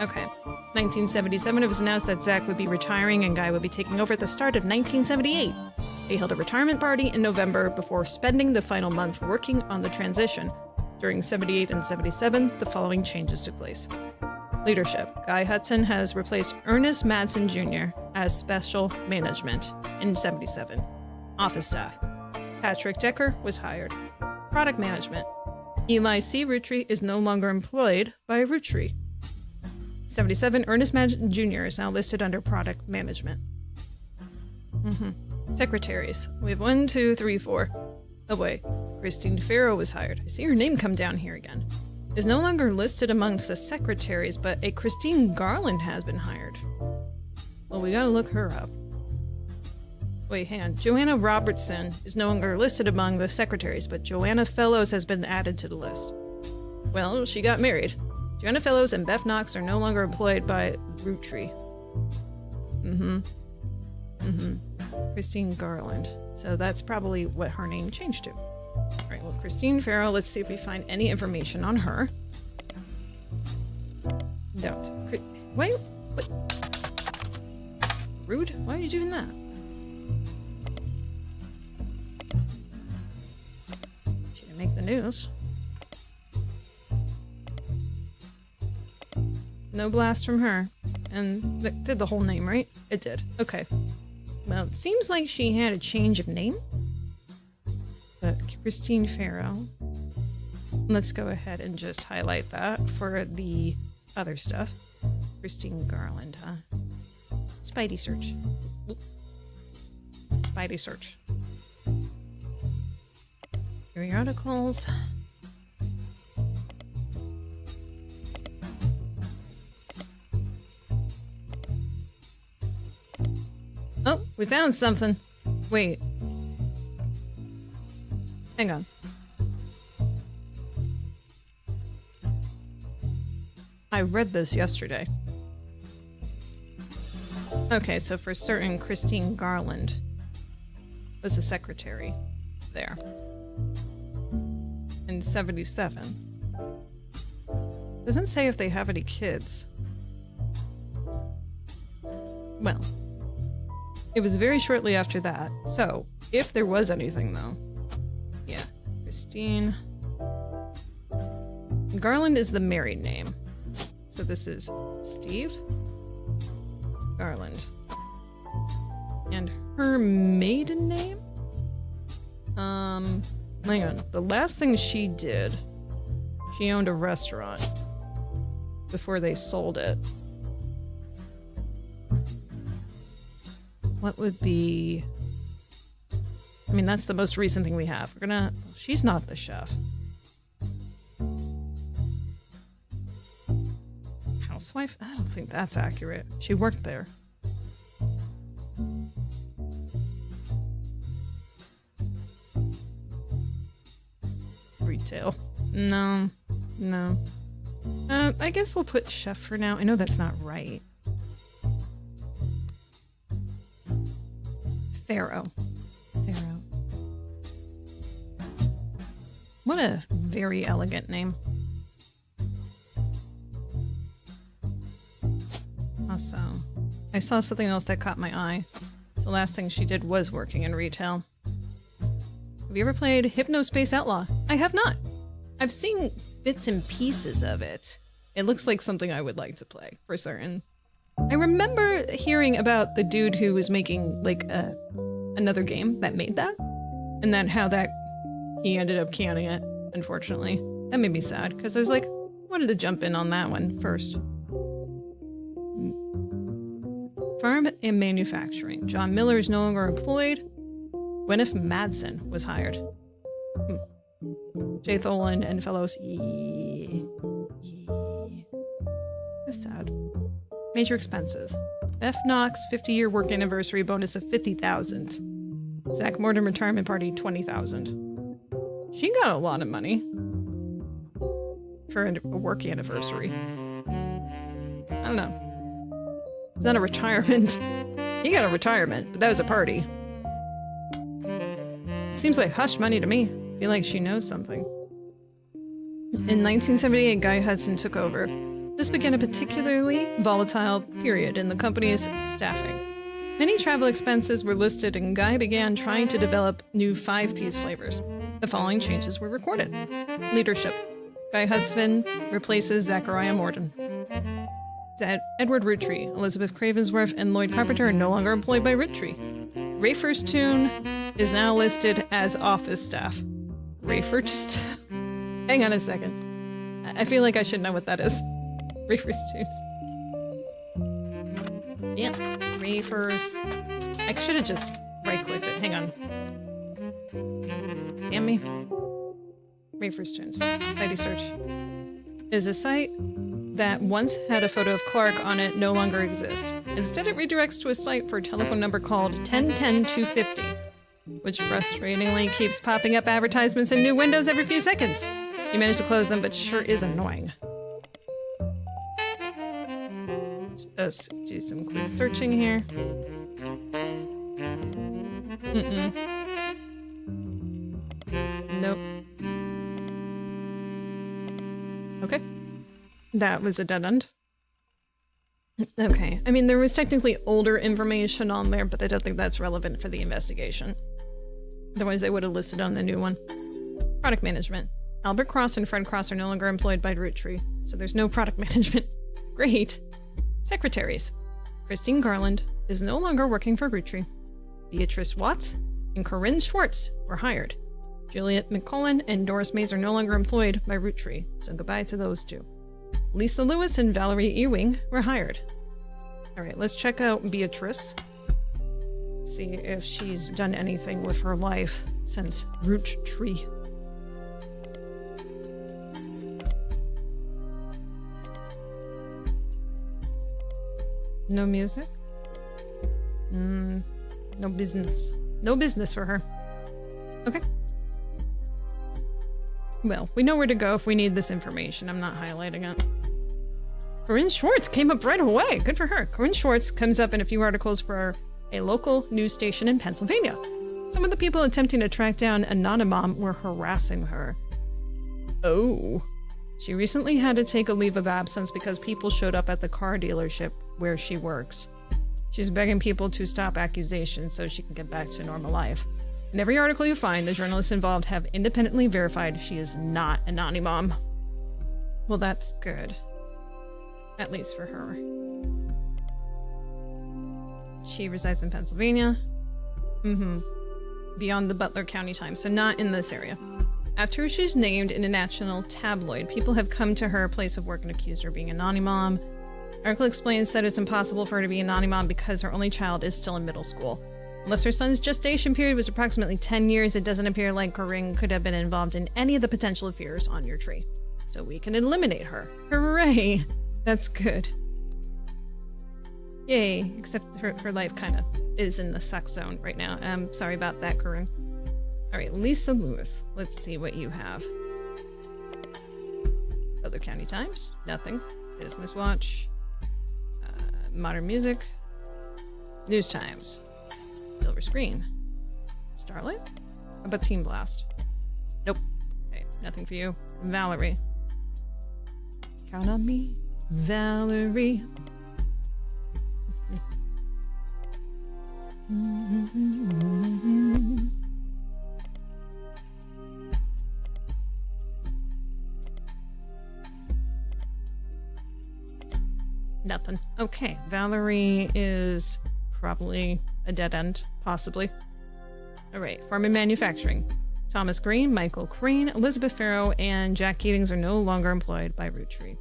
Okay. 1977, it was announced that Zach would be retiring and Guy would be taking over at the start of 1978. They held a retirement party in November before spending the final month working on the transition. During 78 and 77, the following changes took place. Leadership. Guy Hudson has replaced Ernest Madsen Jr. as Special Management in 77. Office staff. Patrick Decker was hired. Product management. Eli C. Roottree is no longer employed by Roottree. 77. Ernest Madsen Jr. is now listed under product management. Secretaries. We have 1, 2, 3, 4. Oh wait. Christine Farrow was hired. I see her name come down here again. Is no longer listed amongst the secretaries, but a Christine Garland has been hired. Well, we gotta look her up. Wait, hang on. Joanna Robertson is no longer listed among the secretaries, but Joanna Fellows has been added to the list. Well, she got married. Joanna Fellows and Beth Knox are no longer employed by Roottree. Christine Garland. So that's probably what her name changed to. All right, well, Christine Farrell, let's see if we find any information on her. Don't. Wait, what? Rude? Why are you doing that? She didn't make the news. No blast from her. And that did the whole name, right? It did. Okay. Well, it seems like she had a change of name. But Christine Farrell. Let's go ahead and just highlight that for the other stuff. Christine Garland, huh? Spidey search. Spidey search. Periodicals. Oh, we found something. Wait. Hang on. I read this yesterday. Okay, so for certain, Christine Garland was the secretary there. In 77. Doesn't say if they have any kids. Well, it was very shortly after that. So, if there was anything, though. Yeah, Christine. Garland is the married name. So this is Steve Garland. And her maiden name? Hang on. The last thing she did, she owned a restaurant before they sold it. What would be... I mean, that's the most recent thing we have. We're gonna... She's not the chef. Housewife? I don't think that's accurate. She worked there. Retail. No. No. I guess we'll put chef for now. I know that's not right. Pharaoh. Pharaoh. What a very elegant name. Awesome. I saw something else that caught my eye. The last thing she did was working in retail. Have you ever played Hypnospace Outlaw? I have not. I've seen bits and pieces of it. It looks like something I would like to play, for certain. I remember hearing about the dude who was making, like, another game that made that. And then how that he ended up canning it, unfortunately. That made me sad, because I was like, wanted to jump in on that one first. Farm and manufacturing. John Miller is no longer employed. Gwyneth Madsen was hired. Jay Tholen and fellows. That's sad. Major expenses. Beth Knox 50-year work anniversary bonus of $50,000. Zach Morton retirement party $20,000. She got a lot of money for a work anniversary. I don't know. It's not a retirement. He got a retirement, but that was a party. Seems like hush money to me. I feel like she knows something. In 1978, Guy Hudson took over. This began a particularly volatile period in the company's staffing. Many travel expenses were listed, and Guy began trying to develop new 5-piece flavors. The following changes were recorded. Leadership. Guy Hudson replaces Zachariah Morton. Edward Roottree, Elizabeth Cravensworth, and Lloyd Carpenter are no longer employed by Roottree. Rafer's Tune is now listed as office staff. Rafer's... Hang on a second. I feel like I should know what that is. Rafer's Tunes. Yeah, Rafer's... I should have just right-clicked it. Hang on. Damn me. Rafer's Tunes. Spidey search. Is a site that once had a photo of Clark on it no longer exists. Instead, it redirects to a site for a telephone number called 1010-250, which frustratingly keeps popping up advertisements in new windows every few seconds. You managed to close them, but sure is annoying. Let's do some quick searching here. Mm-mm. Nope. Okay. That was a dead end. Okay. I mean, there was technically older information on there, but I don't think that's relevant for the investigation. Otherwise, they would have listed on the new one. Product management. Albert Cross and Fred Cross are no longer employed by Roottree, so there's no product management. Great. Secretaries. Christine Garland is no longer working for Roottree. Beatrice Watts and Corinne Schwartz were hired. Juliet McCullen and Doris Mays are no longer employed by Roottree, so goodbye to those two. Lisa Lewis and Valerie Ewing were hired. Alright, let's check out Beatrice. See if she's done anything with her life since Roottree. No music? No business. No business for her. Okay. Well, we know where to go if we need this information. I'm not highlighting it. Corinne Schwartz came up right away. Good for her. Corinne Schwartz comes up in a few articles for a local news station in Pennsylvania. Some of the people attempting to track down Anonymom were harassing her. Oh. She recently had to take a leave of absence because people showed up at the car dealership where she works. She's begging people to stop accusations so she can get back to normal life. In every article you find, the journalists involved have independently verified she is not Anonymom. Well, that's good. At least for her. She resides in Pennsylvania. Beyond the Butler County Times, so not in this area. After she's named in a national tabloid, people have come to her place of work and accused her of being Anonymom. Article explains that it's impossible for her to be Anonymom because her only child is still in middle school. Unless her son's gestation period was approximately 10 years, it doesn't appear like Corinne could have been involved in any of the potential affairs on your tree. So we can eliminate her. Hooray! That's good. Yay, except her life kind of is in the suck zone right now. Sorry about that, Corinne. Alright, Lisa Lewis. Let's see what you have. Other County Times? Nothing. Business Watch. Modern Music. News Times. Silver Screen. Starlight? How about Team Blast? Nope. Okay, nothing for you. Valerie. Count on me, Valerie. Nothing. Okay, Valerie is probably a dead end, possibly. Alright, Farm and Manufacturing. Thomas Green, Michael Crane, Elizabeth Farrow, and Jack Keatings are no longer employed by Roottree.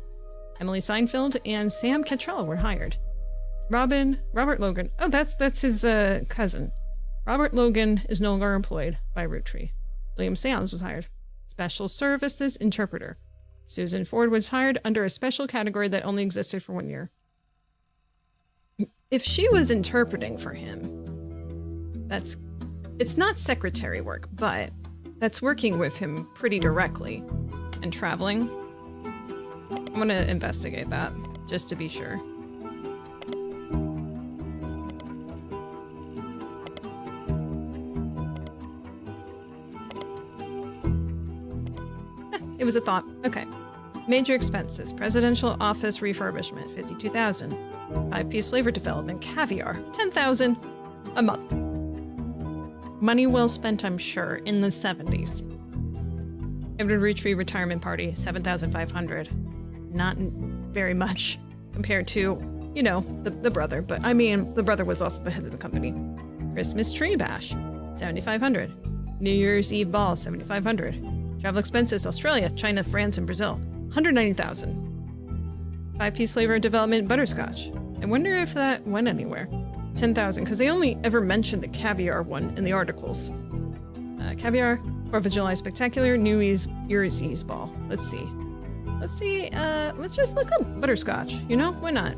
Emily Seinfeld and Sam Cattrall were hired. Robert Logan. Oh, that's his cousin. Robert Logan is no longer employed by Roottree. William Sams was hired. Special Services Interpreter. Susan Ford was hired under a special category that only existed for 1 year. If she was interpreting for him, it's not secretary work, but that's working with him pretty directly. And traveling. I'm gonna investigate that, just to be sure. It was a thought. Okay. Major expenses. Presidential office refurbishment, $52,000. 5-piece flavor development, caviar, $10,000 a month. Money well spent, I'm sure, in the 70s. Edward Roottree retirement party, $7,500. Not very much compared to, you know, the brother. But I mean, the brother was also the head of the company. Christmas tree bash, $7,500. New Year's Eve ball, $7,500. Travel expenses, Australia, China, France, and Brazil, $190,000. 5-piece flavor development, butterscotch. I wonder if that went anywhere. $10,000, because they only ever mentioned the caviar one in the articles. Caviar, 4th of July Spectacular, New Year's Eve ball. Let's see, let's just look up butterscotch, you know? Why not?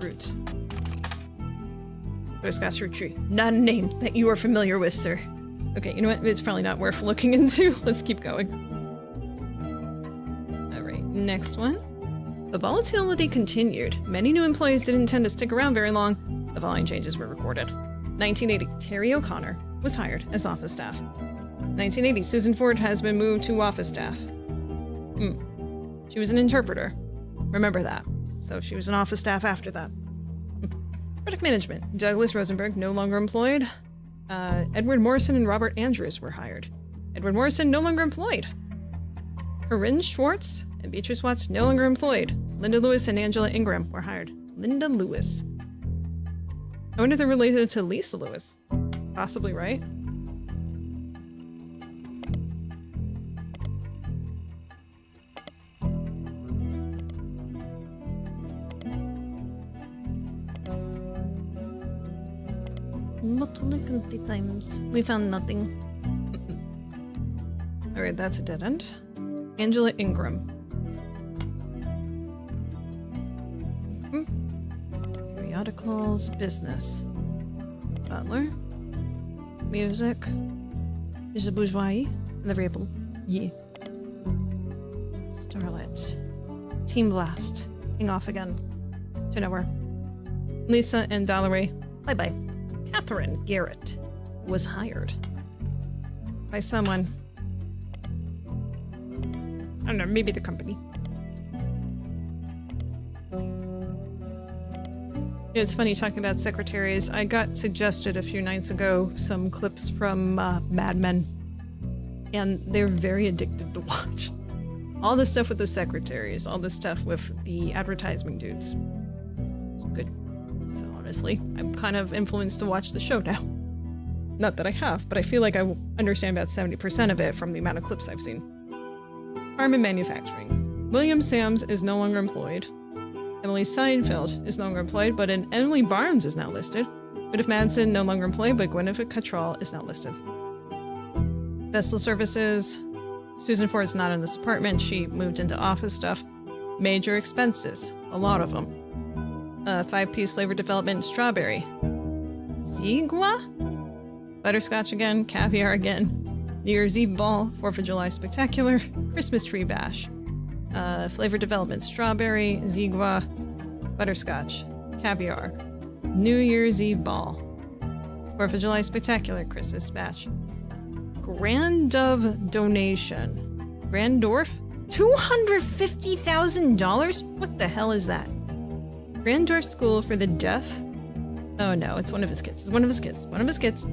Root. Butterscotch Roottree. Not a name that you are familiar with, sir. Okay, you know what? It's probably not worth looking into. Let's keep going. Alright, next one. The volatility continued. Many new employees didn't tend to stick around very long. The following changes were recorded. 1980, Terry O'Connor was hired as office staff. 1980, Susan Ford has been moved to office staff. She was an interpreter. Remember that. So she was an office staff after that. Product management. Douglas Rosenberg, no longer employed. Edward Morrison and Robert Andrews were hired. Edward Morrison, no longer employed. Corinne Schwartz and Beatrice Watts, no longer employed. Linda Lewis and Angela Ingram were hired. Linda Lewis. I wonder if they're related to Lisa Lewis. Possibly, right? Not look at the times. We found nothing. Alright, that's a dead end. Angela Ingram. Periodicals, business. Butler. Music. Is the bourgeoisie and the rebel. Yeah. Starlet. Team Blast. King off again. To nowhere. Lisa and Valerie. Bye-bye. Catherine Garrett was hired by someone. I don't know, maybe the company. It's funny talking about secretaries. I got suggested a few nights ago some clips from Mad Men, and they're very addictive to watch. All the stuff with the secretaries, all the stuff with the advertising dudes. It's good. So honestly, I'm kind of influenced to watch the show now. Not that I have, but I feel like I understand about 70% of it from the amount of clips I've seen. Farm and manufacturing. William Sams is no longer employed. Emily Seinfeld is no longer employed, but an Emily Barnes is now listed. Judith Madsen no longer employed, but Gwyneth Cottrell is now listed. Vestal services. Susan Ford's not in this department. She moved into office stuff. Major expenses. A lot of them. 5-piece flavor development, strawberry. Zigua? Butterscotch again, caviar again. New Year's Eve ball, 4th of July spectacular, Christmas tree bash. Flavor development, strawberry, zigua, butterscotch, caviar. New Year's Eve ball, 4th of July spectacular, Christmas bash. Grand Dove donation. Grandorf? $250,000? What the hell is that? Grandorf School for the Deaf? Oh no, it's one of his kids. It's one of his kids. One of his kids.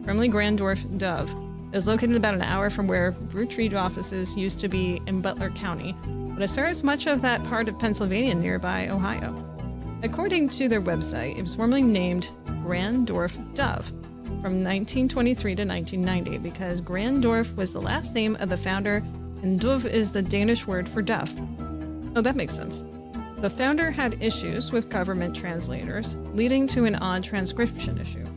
Formerly Grandorf Dove. It was located about an hour from where Roottrees offices used to be in Butler County, but it serves much of that part of Pennsylvania and nearby Ohio. According to their website, it was formerly named Grandorf Dove from 1923 to 1990 because Grandorf was the last name of the founder and Dove is the Danish word for deaf. Oh, that makes sense. The founder had issues with government translators, leading to an odd transcription issue.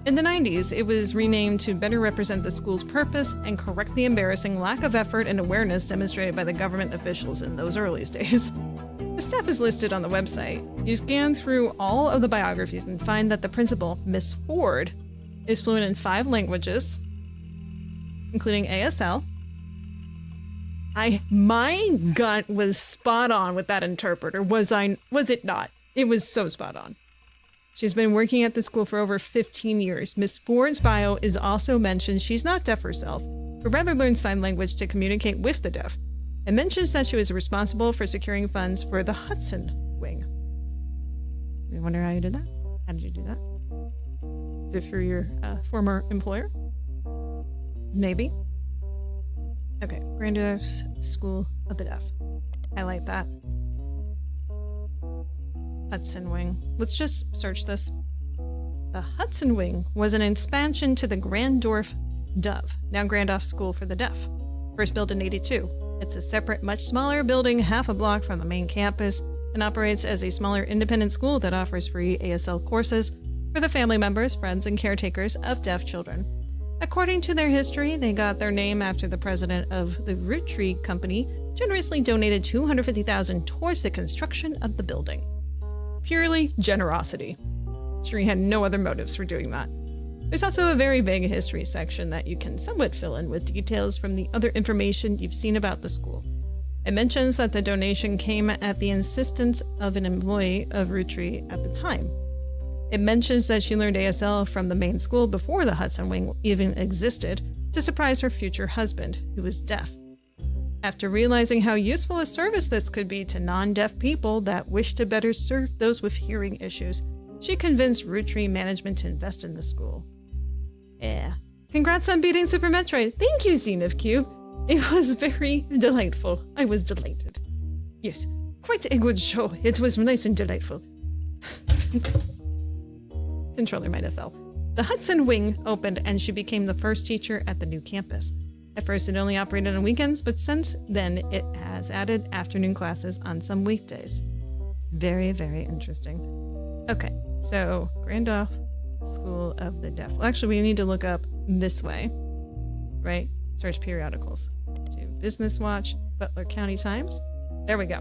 In the 90s, it was renamed to better represent the school's purpose and correct the embarrassing lack of effort and awareness demonstrated by the government officials in those early days. The staff is listed on the website. You scan through all of the biographies and find that the principal, Miss Ford, is fluent in 5 languages, including ASL. My gut was spot on with that interpreter, was it not? It was so spot on. She's been working at the school for over 15 years. Miss Ford's bio is also mentioned she's not deaf herself, but rather learned sign language to communicate with the deaf, and mentions that she was responsible for securing funds for the Hudson Wing. You wonder how you did that? How did you do that? Is it for your former employer? Maybe. Okay, Grandorf's School of the Deaf. I like that. Hudson Wing. Let's just search this. The Hudson Wing was an expansion to the Grandorf Dove, now Grandorf School for the Deaf. First built in '82. It's a separate, much smaller building half a block from the main campus and operates as a smaller independent school that offers free ASL courses for the family members, friends, and caretakers of deaf children. According to their history, they got their name after the president of the Roottree Company generously donated $250,000 towards the construction of the building. Purely generosity. Sure, he had no other motives for doing that. There's also a very vague history section that you can somewhat fill in with details from the other information you've seen about the school. It mentions that the donation came at the insistence of an employee of Roottree at the time. It mentions that she learned ASL from the main school before the Hudson Wing even existed to surprise her future husband, who was deaf. After realizing how useful a service this could be to non-deaf people that wish to better serve those with hearing issues, she convinced Roottrie management to invest in the school. Yeah. Congrats on beating Super Metroid. Thank you, Zenith Cube. It was very delightful. I was delighted. Yes, quite a good show. It was nice and delightful. Controller might have fell. The Hudson Wing opened and she became the first teacher at the new campus. At first it only operated on weekends, but since then it has added afternoon classes on some weekdays. Very, very interesting. Okay, so Randolph School of the Deaf. Well, actually, we need to look up this way, right? Search periodicals. Do Business Watch, Butler County Times. There we go.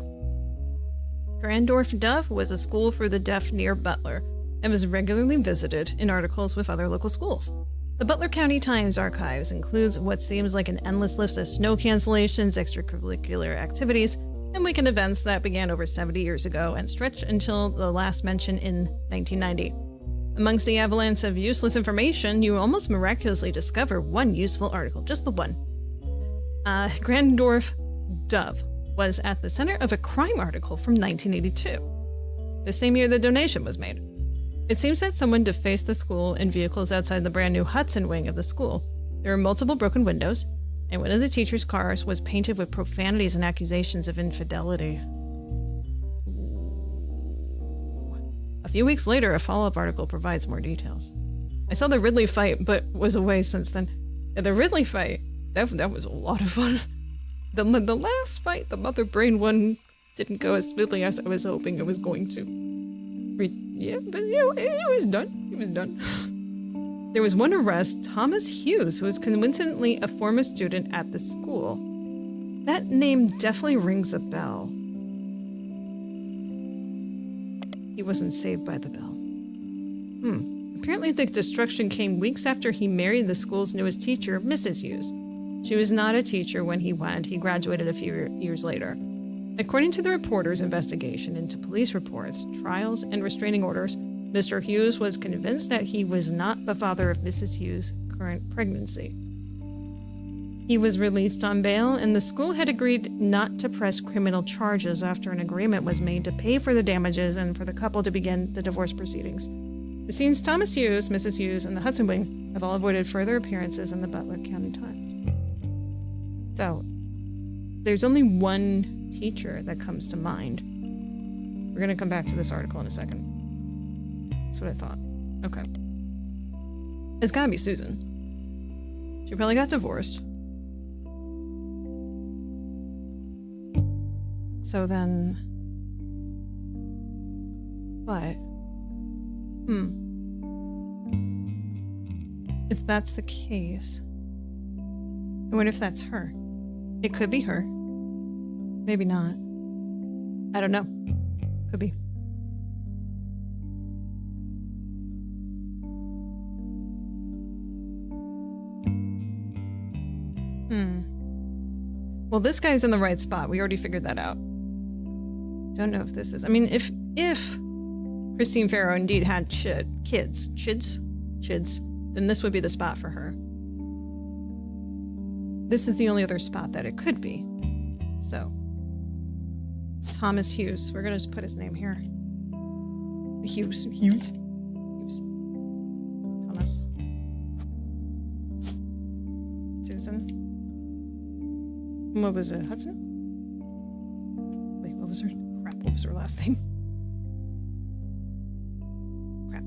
Grandorf Dove was a school for the deaf near Butler and was regularly visited in articles with other local schools. The Butler County Times archives includes what seems like an endless list of snow cancellations, extracurricular activities, and weekend events that began over 70 years ago and stretched until the last mention in 1990. Amongst the avalanche of useless information, you almost miraculously discover one useful article, just the one. Grandorf Dove was at the center of a crime article from 1982, the same year the donation was made. It seems that someone defaced the school and vehicles outside the brand new Hudson Wing of the school. There were multiple broken windows, and one of the teacher's cars was painted with profanities and accusations of infidelity. A few weeks later, a follow-up article provides more details. I saw the Ridley fight, but was away since then. And the Ridley fight, that was a lot of fun. The last fight, the Mother Brain one, didn't go as smoothly as I was hoping it was going to. Yeah, but it was done. It was done. There was one arrest, Thomas Hughes, who was coincidentally a former student at the school. That name definitely rings a bell. He wasn't saved by the bell. Apparently the destruction came weeks after he married the school's newest teacher, Mrs. Hughes. She was not a teacher when he went. He graduated a few years later. According to the reporter's investigation into police reports, trials, and restraining orders, Mr. Hughes was convinced that he was not the father of Mrs. Hughes' current pregnancy. He was released on bail, and the school had agreed not to press criminal charges after an agreement was made to pay for the damages and for the couple to begin the divorce proceedings. It seems Thomas Hughes, Mrs. Hughes, and the Hudson Wing have all avoided further appearances in the Butler County Times. So, there's only one teacher that comes to mind. We're going to come back to this article in a second. That's what I thought. Okay. It's gotta be Susan. She probably got divorced. So then... But... If that's the case... I wonder if that's her. It could be her. Maybe not. I don't know. Could be. Well, this guy's in the right spot. We already figured that out. Don't know if this is... I mean, if Christine Farrow indeed had kids, then this would be the spot for her. This is the only other spot that it could be. So, Thomas Hughes. We're gonna just put his name here. Hughes. Thomas. Susan. What was it? Hudson? Wait, what was her? Crap, what was her last name? Crap.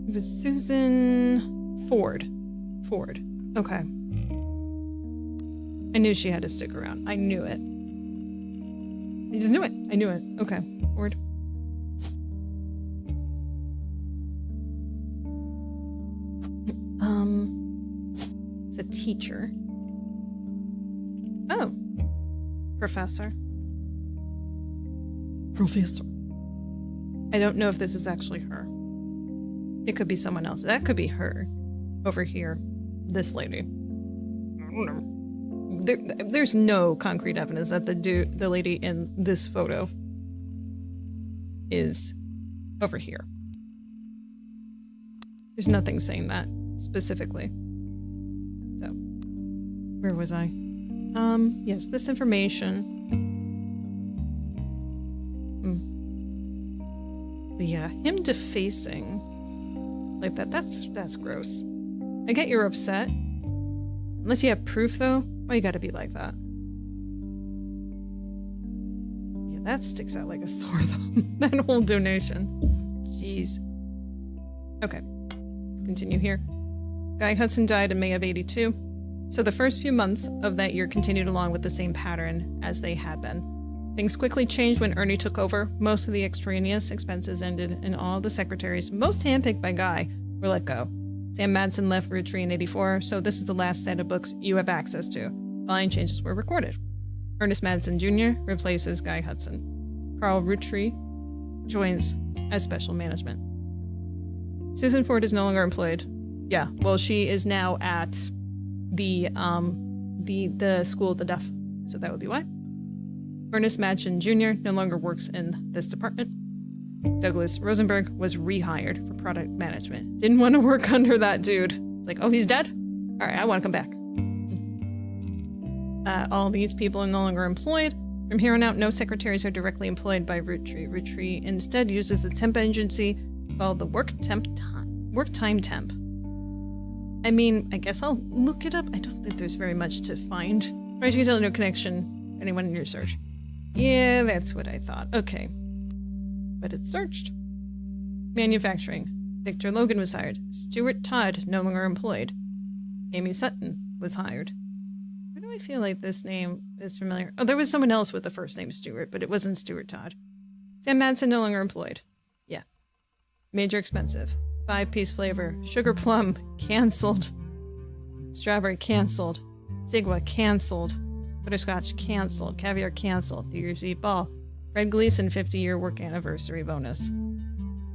It was Susan Ford. Okay. I knew she had to stick around. I knew it. I just knew it. I knew it. Okay. Ford. It's a teacher. Oh. Professor. I don't know if this is actually her. It could be someone else. That could be her. Over here. This lady. I don't know. there's no concrete evidence that the lady in this photo is over here. There's nothing saying that specifically. So, where was I? Yes, this information. But yeah, him defacing like that's gross. I get you're upset. Unless you have proof, though, why you gotta be like that? Yeah, that sticks out like a sore thumb. That whole donation. Jeez. Okay, let's continue here. Guy Hudson died in May of '82, so the first few months of that year continued along with the same pattern as they had been. Things quickly changed when Ernie took over. Most of the extraneous expenses ended, and all the secretaries, most handpicked by Guy, were let go. Sam Madsen left Roottree in '84, so this is the last set of books you have access to. Following changes were recorded. Ernest Madsen Jr. replaces Guy Hudson. Carl Roottree joins as special management. Susan Ford is no longer employed. Yeah, well, she is now at the School of the Deaf, so that would be why. Ernest Madsen Jr. no longer works in this department. Douglas Rosenberg was rehired for product management. Didn't want to work under that dude. Like, oh, he's dead? All right, I want to come back. All these people are no longer employed. From here on out, no secretaries are directly employed by Roottree. Roottree instead uses a temp agency called the Work Time Temp. I mean, I guess I'll look it up. I don't think there's very much to find. Try to tell no connection. Anyone in your search? Yeah, that's what I thought. Okay. But it's searched. Manufacturing. Victor Logan was hired. Stuart Todd, no longer employed. Amy Sutton was hired. Why do I feel like this name is familiar? Oh, there was someone else with the first name Stuart, but it wasn't Stuart Todd. Sam Madsen, no longer employed. Yeah. Major expensive. 5-piece flavor. Sugar plum, canceled. Strawberry, canceled. Sigwa, canceled. Butterscotch, canceled. Caviar, canceled. New Year's Eve ball. Fred Gleason 50-year work anniversary bonus.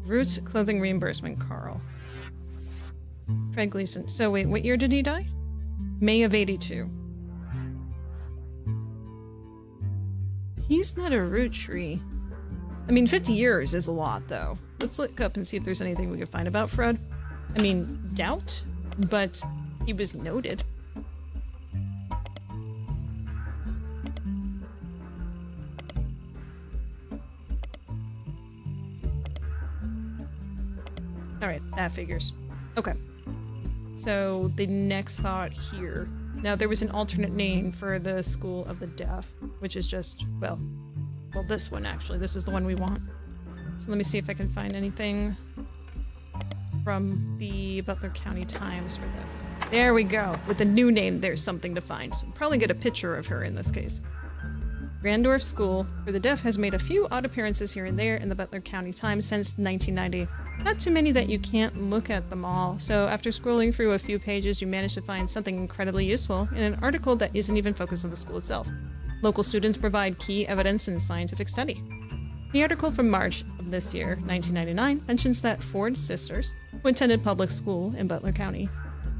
Roots clothing reimbursement, Carl. Fred Gleason. So wait, what year did he die? May of '82. He's not a Roottree. I mean, 50 years is a lot, though. Let's look up and see if there's anything we can find about Fred. I mean, doubt, but he was noted. Alright, that figures. Okay. So, the next thought here. Now, there was an alternate name for the School of the Deaf, which is just, well, this one, actually. This is the one we want. So let me see if I can find anything from the Butler County Times for this. There we go. With the new name, there's something to find. So probably get a picture of her in this case. Randorf School for the Deaf has made a few odd appearances here and there in the Butler County Times since 1990. Not too many that you can't look at them all, so after scrolling through a few pages, you manage to find something incredibly useful in an article that isn't even focused on the school itself. Local students provide key evidence in scientific study. The article from March of this year, 1999, mentions that Ford sisters, who attended public school in Butler County,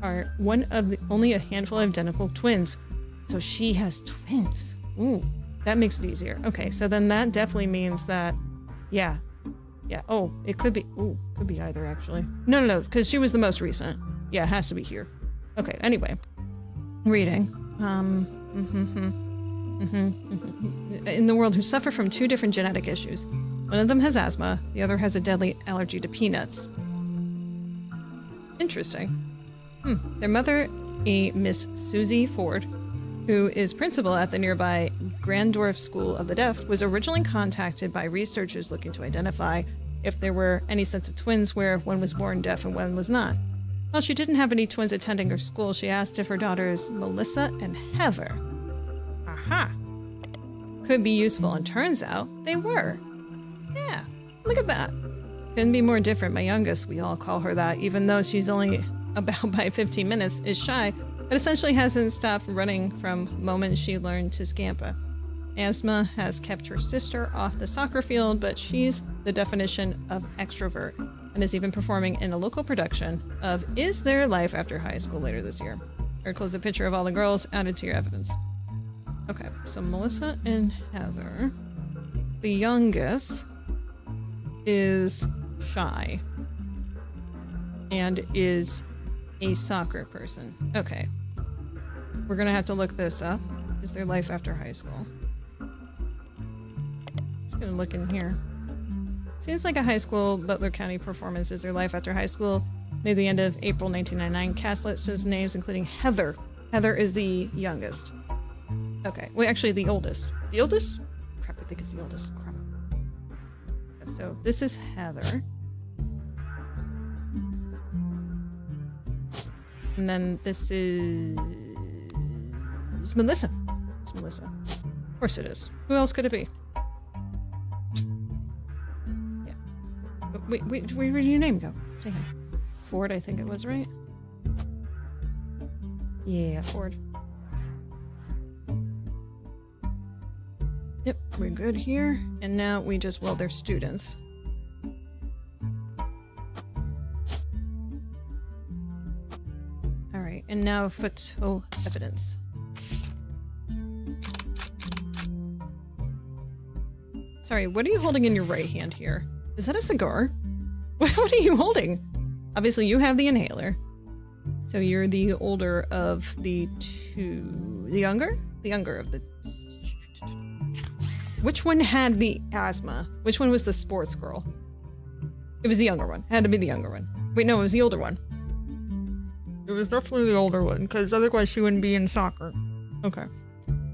are one of only a handful of identical twins. So she has twins. Ooh, that makes it easier. Okay, so then that definitely means that, yeah. Oh, it could be, could be either actually. No, because she was the most recent. Yeah, it has to be here. Okay, anyway. Reading. In the world who suffer from 2 different genetic issues. One of them has asthma, the other has a deadly allergy to peanuts. Interesting. Their mother, a Miss Susie Ford, who is principal at the nearby Grandorf School of the Deaf, was originally contacted by researchers looking to identify if there were any sets of twins where one was born deaf and one was not. While she didn't have any twins attending her school, she asked if her daughters Melissa and Heather could be useful, and turns out they were. Yeah, look at that. Couldn't be more different. My youngest, we all call her that, even though she's only about by 15 minutes, is shy, but essentially hasn't stopped running from the moment she learned to scamper. Asthma has kept her sister off the soccer field, but she's the definition of extrovert and is even performing in a local production of Is There Life After High School later this year. Or close a picture of all the girls added to your evidence. Okay, so Melissa and Heather. The youngest is shy and is a soccer person. Okay. We're gonna have to look this up. Is there life after high school? Just gonna look in here. Seems like a high school Butler County performance. Is there life after high school? Near the end of April 1999, cast lists names including Heather. Heather is the youngest. Okay, wait, actually the oldest. The oldest? Crap, I think it's the oldest. Crap. So this is Heather. And then this is Melissa. It's Melissa. Of course it is. Who else could it be? Yeah. Wait, where did your name go? Say hi. Ford, I think it was, right? Yeah, Ford. Yep, we're good here. And now we just, well, they're students. Alright, and now photo evidence. Sorry, what are you holding in your right hand here? Is that a cigar? What are you holding? Obviously, you have the inhaler. So you're the older of the two... The younger? The younger of the... Which one had the asthma? Which one was the sports girl? It was the younger one. It had to be the younger one. Wait, no, it was the older one. It was definitely the older one, because otherwise she wouldn't be in soccer. Okay.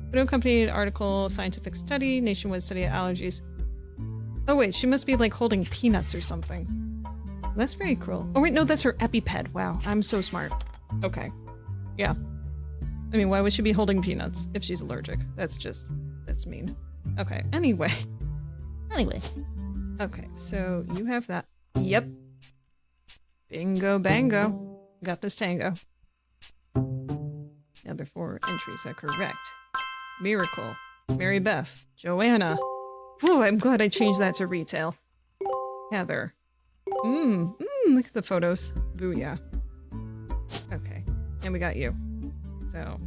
Photo accompanied article, scientific study, nationwide study of allergies. Oh wait, she must be like holding peanuts or something. That's very cruel. Oh wait, no, that's her EpiPen. Wow, I'm so smart. Okay. Yeah. I mean, why would she be holding peanuts if she's allergic? That's mean. Okay, anyway. Okay, so you have that. Yep. Bingo bango. Got this tango. The other 4 entries are correct. Miracle. Mary Beth. Joanna. Oh, I'm glad I changed that to retail. Heather. Look at the photos. Booyah. Okay. And we got you. So,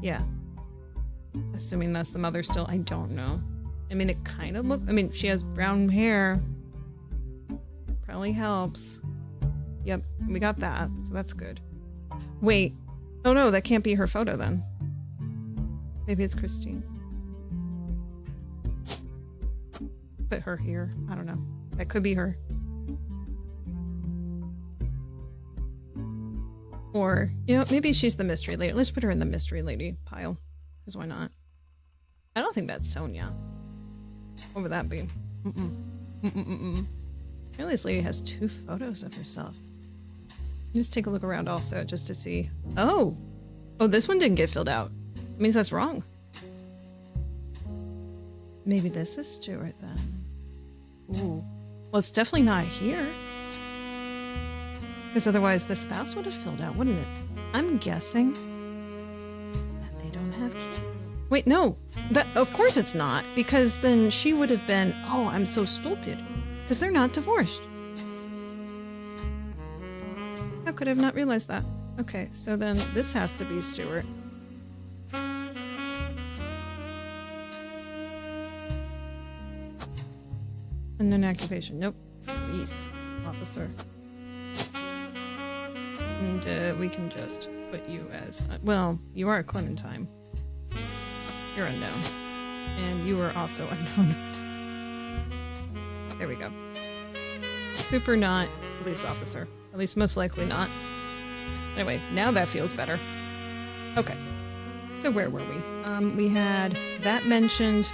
yeah. Assuming that's the mother still. I don't know. I mean, it kind of looks... I mean, she has brown hair. Probably helps. Yep, we got that. So that's good. Wait. Oh no, that can't be her photo then. Maybe it's Christine. Put her here. I don't know. That could be her. Or, you know, maybe she's the mystery lady. Let's put her in the mystery lady pile. Because why not? I don't think that's Sonia. What would that be? Apparently this lady has 2 photos of herself. Just take a look around also, just to see. Oh! Oh, this one didn't get filled out. It means that's wrong. Maybe this is Stuart then. Ooh. Well, it's definitely not here. Because otherwise the spouse would have filled out, wouldn't it? I'm guessing that they don't have kids. Wait, no. That, of course it's not. Because then she would have been, oh, I'm so stupid. Because they're not divorced. How could I have not realized that? Okay, so then this has to be Stuart. And then occupation. Nope. Police officer. And we can just put you as... well, you are Clementine. You're unknown. And you are also unknown. There we go. Super not police officer. At least most likely not. Anyway, now that feels better. Okay. So where were we? We had that mentioned.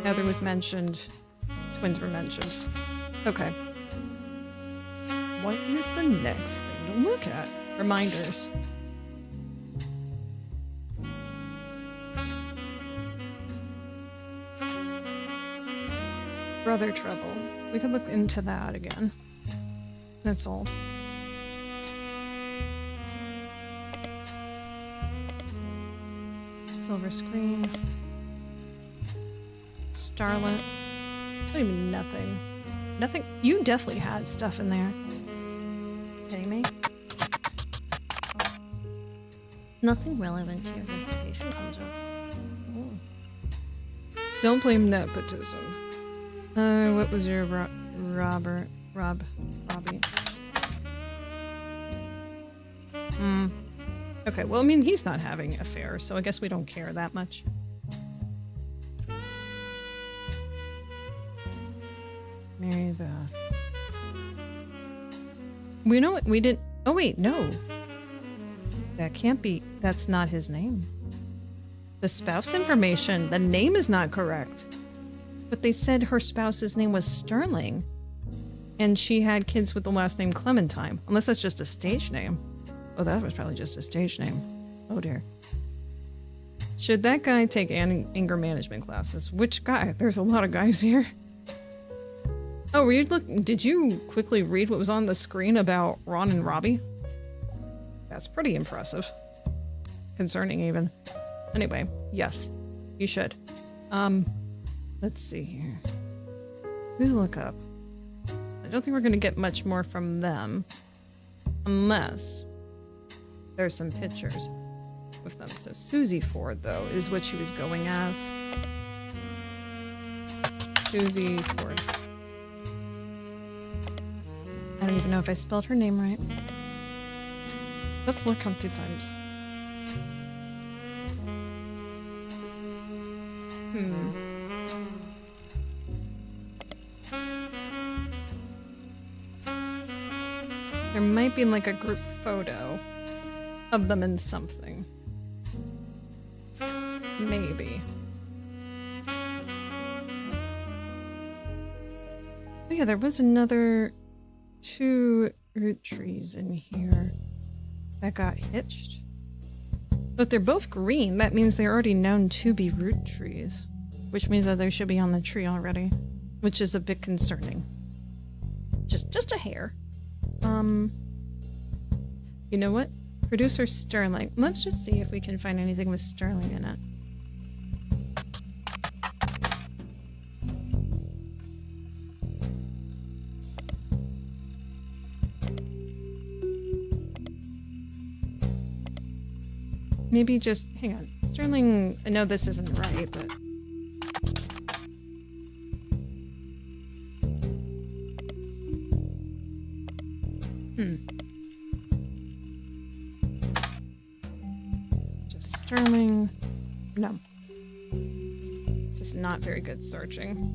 Heather was mentioned. Twins were mentioned. Okay. What is the next thing to look at? Reminders. Brother Trouble. We could look into that again. That's old. Silver screen. Starlet. What do you mean nothing? Nothing? You definitely had stuff in there. Kidding me? Nothing relevant to your investigation comes up. Ooh. Don't blame nepotism. What was your Robbie? Okay, well, I mean, he's not having affairs, so I guess we don't care that much. Mary Beth. We know what we didn't. Oh, wait, no. That can't be. That's not his name. The spouse information, the name is not correct. But they said her spouse's name was Sterling. And she had kids with the last name Clementine. Unless that's just a stage name. Oh, that was probably just a stage name. Oh, dear. Should that guy take anger management classes? Which guy? There's a lot of guys here. Oh, were you did you quickly read what was on the screen about Ron and Robbie? That's pretty impressive. Concerning, even. Anyway, yes, you should. Let's see here. Who to look up? I don't think we're gonna get much more from them. Unless there's some pictures with them. So Susie Ford, though, is what she was going as. Susie Ford. I don't even know if I spelled her name right. Let's look up 2 times. There might be like a group photo of them in something. Maybe. Oh yeah, there was another 2 Roottrees in here that got hitched. But they're both green. That means they're already known to be Roottrees, which means that they should be on the tree already, which is a bit concerning. Just a hair. You know what? Producer Sterling. Let's just see if we can find anything with Sterling in it. Maybe just, hang on. Sterling, I know this isn't right, but... Just Sterling... No. This is not very good searching.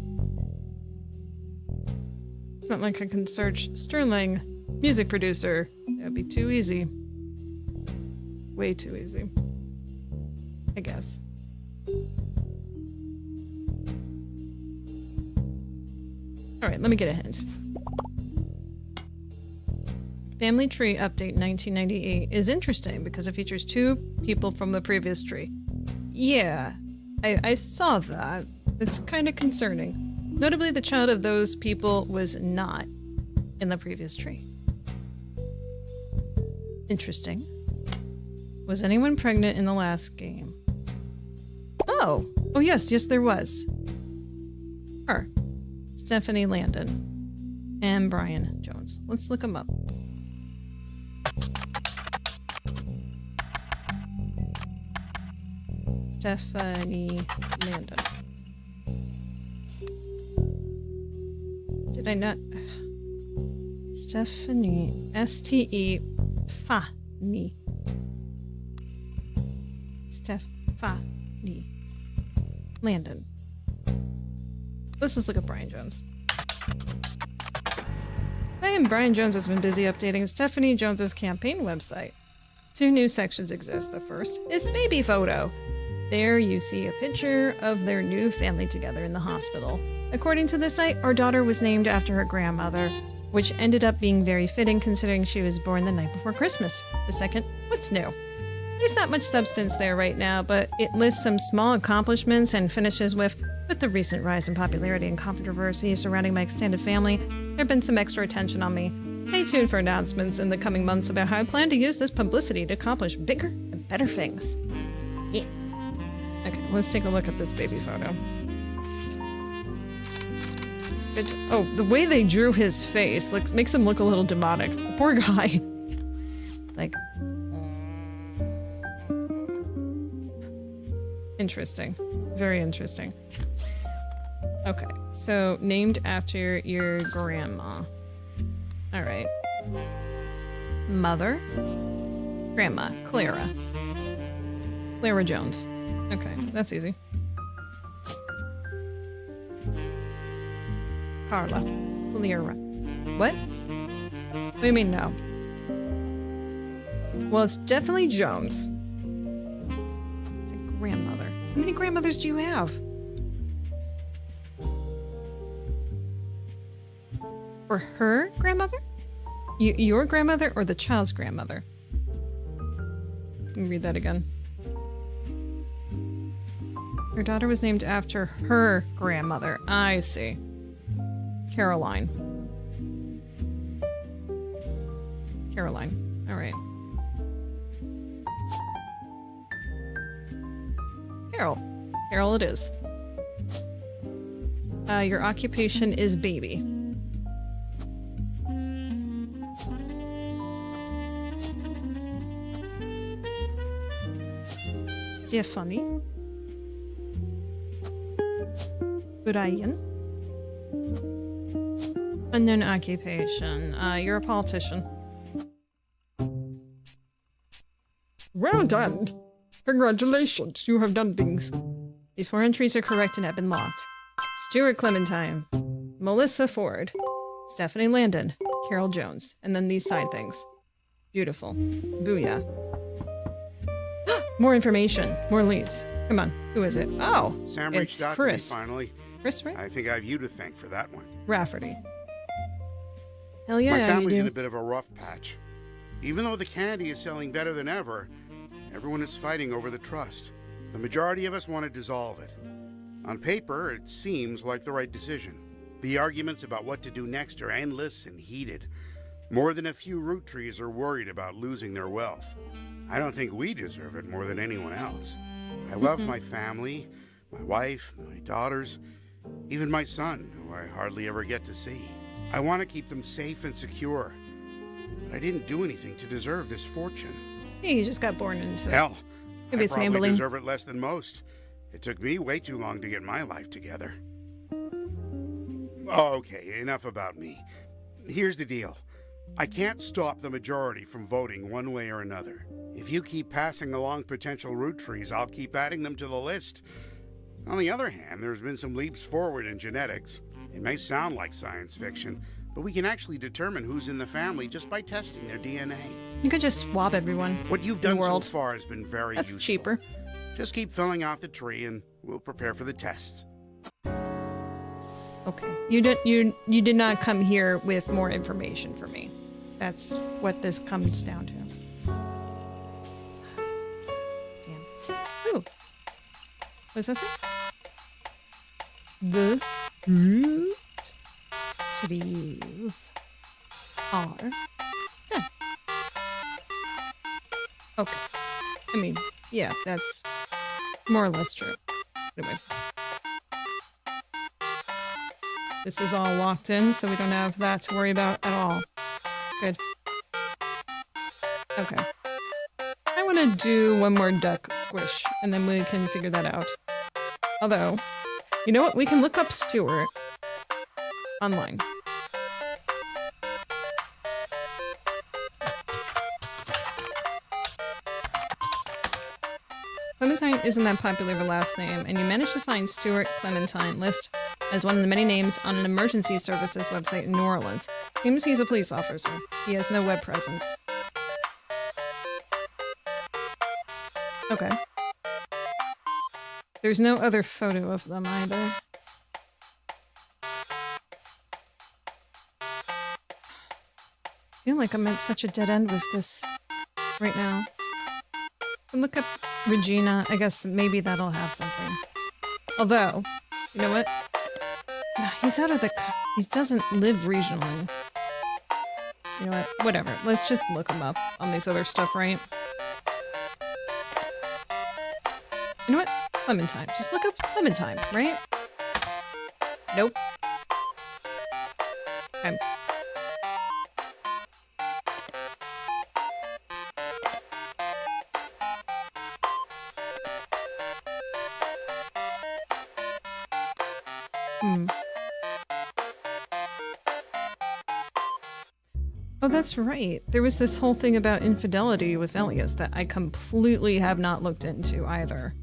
It's not like I can search Sterling, music producer. That would be too easy. Way too easy. I guess. Alright, let me get a hint. Family Tree Update 1998 is interesting because it features 2 people from the previous tree. Yeah, I saw that. It's kind of concerning. Notably, the child of those people was not in the previous tree. Interesting. Was anyone pregnant in the last game? Oh! Oh yes, there was. Her. Stephanie Landon. And Brian Jones. Let's look them up. Stephanie Landon. Did I not... Stephanie. S-T-E-F-A-N-I. Stephanie Landon. Let's just look at Brian Jones. Brian Jones has been busy updating Stephanie Jones's campaign website. 2 new sections exist. The first is baby photo. There you see a picture of their new family together in the hospital. According to the site, our daughter was named after her grandmother, which ended up being very fitting considering she was born the night before Christmas. The second, what's new? There's not much substance there right now, but it lists some small accomplishments and finishes with the recent rise in popularity and controversy surrounding my extended family, there have been some extra attention on me. Stay tuned for announcements in the coming months about how I plan to use this publicity to accomplish bigger and better things. Yeah. Okay, let's take a look at this baby photo. Oh, the way they drew his face makes him look a little demonic. Poor guy. Like... Interesting. Very interesting. Okay, so named after your grandma. All right. Mother? Grandma, Clara. Clara Jones. Okay, that's easy. Carla. Clara. What? What do you mean no? Well, it's definitely Jones. It's a grandmother. How many grandmothers do you have? For her grandmother? Your grandmother or the child's grandmother? Let me read that again. Her daughter was named after her grandmother. I see. Caroline. Caroline. All right. Carol. Carol it is. Your occupation is baby. Stephanie. Brian. Unknown occupation. You're a politician. Well done. Congratulations, you have done things. These 4 entries are correct and have been locked. Stuart Clementine. Melissa Ford. Stephanie Landon. Carol Jones. And then these side things. Beautiful. Booyah. More information. More leads. Come on. Who is it? Oh, Sam it's reached out Chris. to me finally. Chris, right? I think I have you to thank for that one. Rafferty. Hell yeah, My you family's do. in a bit of a rough patch. Even though the candy is selling better than ever, everyone is fighting over the trust. The majority of us want to dissolve it. On paper, it seems like the right decision. The arguments about what to do next are endless and heated. More than a few Roottrees are worried about losing their wealth. I don't think we deserve it more than anyone else. I love my family, my wife, my daughters, even my son, who I hardly ever get to see. I want to keep them safe and secure. But I didn't do anything to deserve this fortune. Yeah, you just got born into it. Hell, Maybe I it's probably Maybelline. deserve it less than most. It took me way too long to get my life together. Okay, enough about me. Here's the deal. I can't stop the majority from voting one way or another. If you keep passing along potential Roottrees, I'll keep adding them to the list. On the other hand, there's been some leaps forward in genetics. It may sound like science fiction, but we can actually determine who's in the family just by testing their DNA. You could just swab everyone. What you've in the done so world. far has been very That's useful. cheaper. Just keep filling out the tree and we'll prepare for the tests. Okay. You did not come here with more information for me. That's what this comes down to. Damn. Ooh. Was this it? The Roottrees are done. Okay. I mean, yeah, that's more or less true. Anyway. This is all locked in, so we don't have that to worry about at all. Good. Okay. I want to do one more duck squish, and then we can figure that out. Although, you know what? We can look up Stuart online. Clementine isn't that popular of a last name, and you managed to find Stuart Clementine list as one of the many names on an emergency services website in New Orleans. Seems he's a police officer. He has no web presence. Okay. There's no other photo of them either. I feel like I'm at such a dead end with this right now. Look up Regina. I guess maybe that'll have something. Although, you know what? No, he's out of the... He doesn't live regionally. You know what? Whatever. Let's just look him up on this other stuff, right? You know what? Clementine. Just look up Clementine, right? Nope. Okay. Oh, that's right. There was this whole thing about infidelity with Elias that I completely have not looked into either.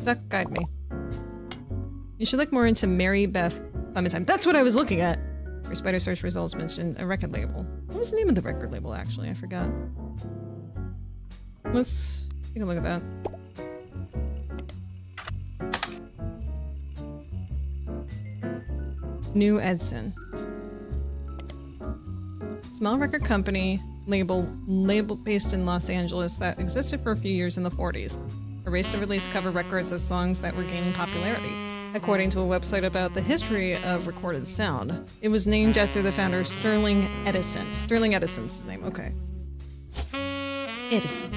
Duck, guide me. You should look more into Mary Beth Clementine. That's what I was looking at! Your spider search results mentioned a record label. What was the name of the record label, actually? I forgot. Let's take a look at that. New Edson. Small record company label based in Los Angeles that existed for a few years in the 40s. A race to release cover records of songs that were gaining popularity. According to a website about the history of recorded sound, it was named after the founder Sterling Edison. Sterling Edison's his name, okay. Edison.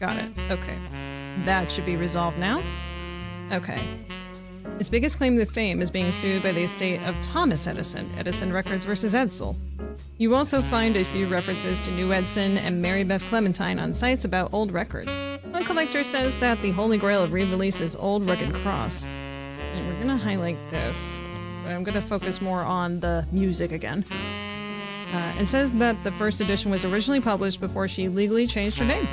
Got it, okay. That should be resolved now. Okay. Its biggest claim to fame is being sued by the estate of Thomas Edison, Edison Records versus Edsel. You also find a few references to New Edson and Mary Beth Clementine on sites about old records. One collector says that the holy grail of re-release is Old Rugged Cross. And we're gonna highlight this, but I'm gonna focus more on the music again. It says that the first edition was originally published before she legally changed her name.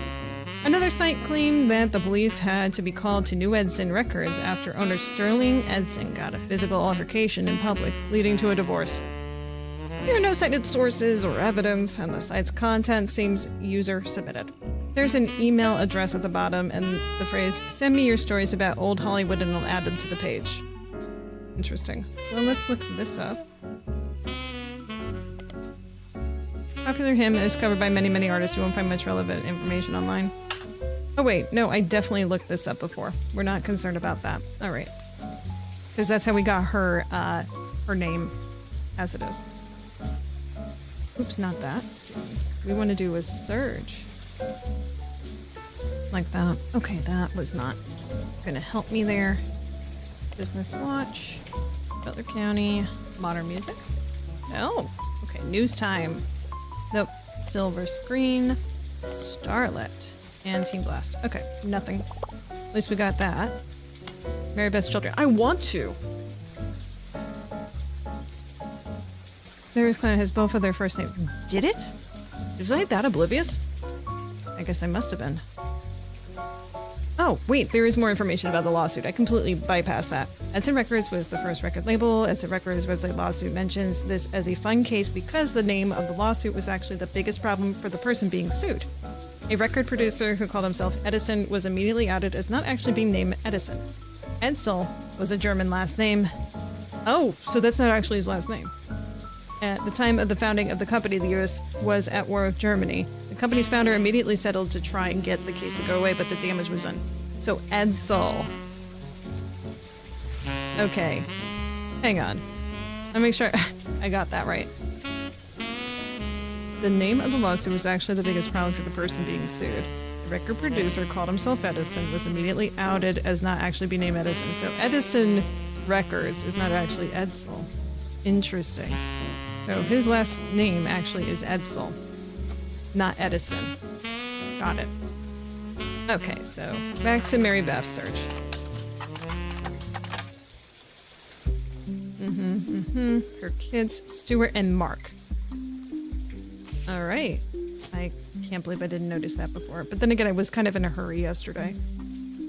Another site claimed that the police had to be called to New Edson Records after owner Sterling Edson got a physical altercation in public, leading to a divorce. There are no cited sources or evidence, and the site's content seems user-submitted. There's an email address at the bottom and the phrase, "Send me your stories about old Hollywood," and I'll add them to the page. Interesting. Well, let's look this up. Popular hymn is covered by many, many artists. You won't find much relevant information online. Oh wait, no, I definitely looked this up before. We're not concerned about that. All right. Because that's how we got her, her name as it is. Oops, not that. Excuse me. We want to do a search. Like that. Okay, that was not gonna help me there. Business Watch. Butler County. Modern music. No. Okay, news time. Nope. Silver Screen. Starlet. And Team Blast. Okay, nothing. At least we got that. Mary Beth's Children. I want to! Mary's clan has both of their first names. Did it? Was I that oblivious? I guess I must have been. Oh, wait, there is more information about the lawsuit. I completely bypassed that. Edson Records was the first record label. Edson Records website lawsuit mentions this as a fun case because the name of the lawsuit was actually the biggest problem for the person being sued. A record producer who called himself Edison was immediately outed as not actually being named Edison. Edsel was a German last name. Oh, so that's not actually his last name. At the time of the founding of the company, the US was at war with Germany. The company's founder immediately settled to try and get the case to go away, but the damage was done. So Edsel. Okay. Hang on. I'll make sure I got that right. The name of the lawsuit was actually the biggest problem for the person being sued. The record producer called himself Edison, was immediately outed as not actually being named Edison. So Edison Records is not actually Edsel. Interesting. So his last name actually is Edsel, not Edison. Got it. Okay, so back to Mary Beth's search. Her kids, Stuart and Mark. All right. I can't believe I didn't notice that before. But then again, I was kind of in a hurry yesterday.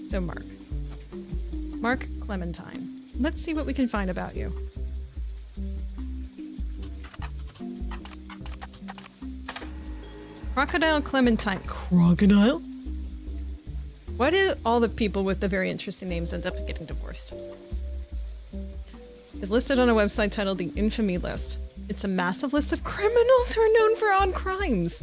So Mark. Mark Clementine. Let's see what we can find about you. Crocodile Clementine. Crocodile? Why do all the people with the very interesting names end up getting divorced? Is listed on a website titled The Infamy List. It's a massive list of criminals who are known for odd crimes.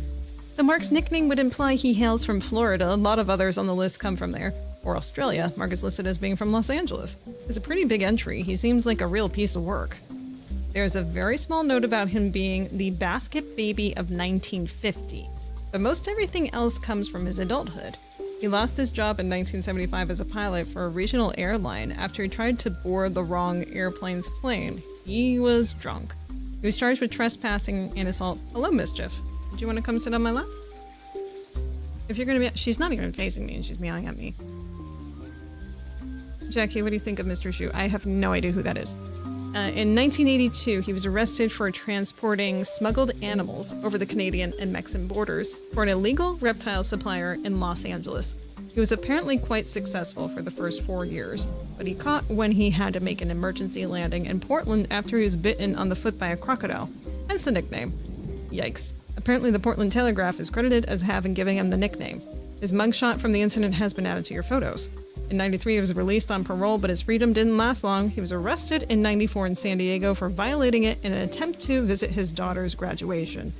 The Mark's nickname would imply he hails from Florida. A lot of others on the list come from there. Or Australia. Mark is listed as being from Los Angeles. It's a pretty big entry. He seems like a real piece of work. There's a very small note about him being the basket baby of 1950. But most everything else comes from his adulthood. He lost his job in 1975 as a pilot for a regional airline after he tried to board the wrong airplane's plane. He was drunk. He was charged with trespassing and assault. Hello, Mischief. Do you want to come sit on my lap? If you're gonna be- she's not even facing me and she's meowing at me. Jacki, what do you think of Mr. Shu? I have no idea who that is. In 1982, he was arrested for transporting smuggled animals over the Canadian and Mexican borders for an illegal reptile supplier in Los Angeles. He was apparently quite successful for the first 4 years, but he caught when he had to make an emergency landing in Portland after he was bitten on the foot by a crocodile, hence the nickname. Yikes. Apparently the Portland Telegraph is credited as having given him the nickname. His mugshot from the incident has been added to your photos. In 93, he was released on parole, but his freedom didn't last long. He was arrested in 94 in San Diego for violating it in an attempt to visit his daughter's graduation.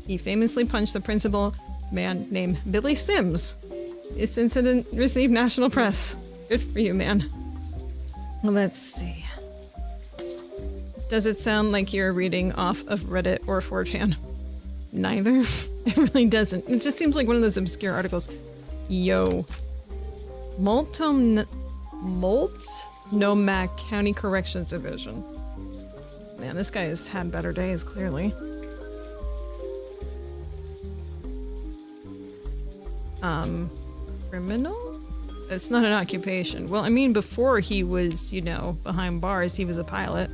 He famously punched the principal, a man named Billy Sims. This incident received national press. Good for you, man. Let's see. Does it sound like you're reading off of Reddit or 4chan? Neither. It really doesn't. It just seems like one of those obscure articles. Yo. Multnomah County Corrections Division. Man, this guy has had better days, clearly. Criminal? It's not an occupation. Well, I mean, before he was, you know, behind bars, he was a pilot.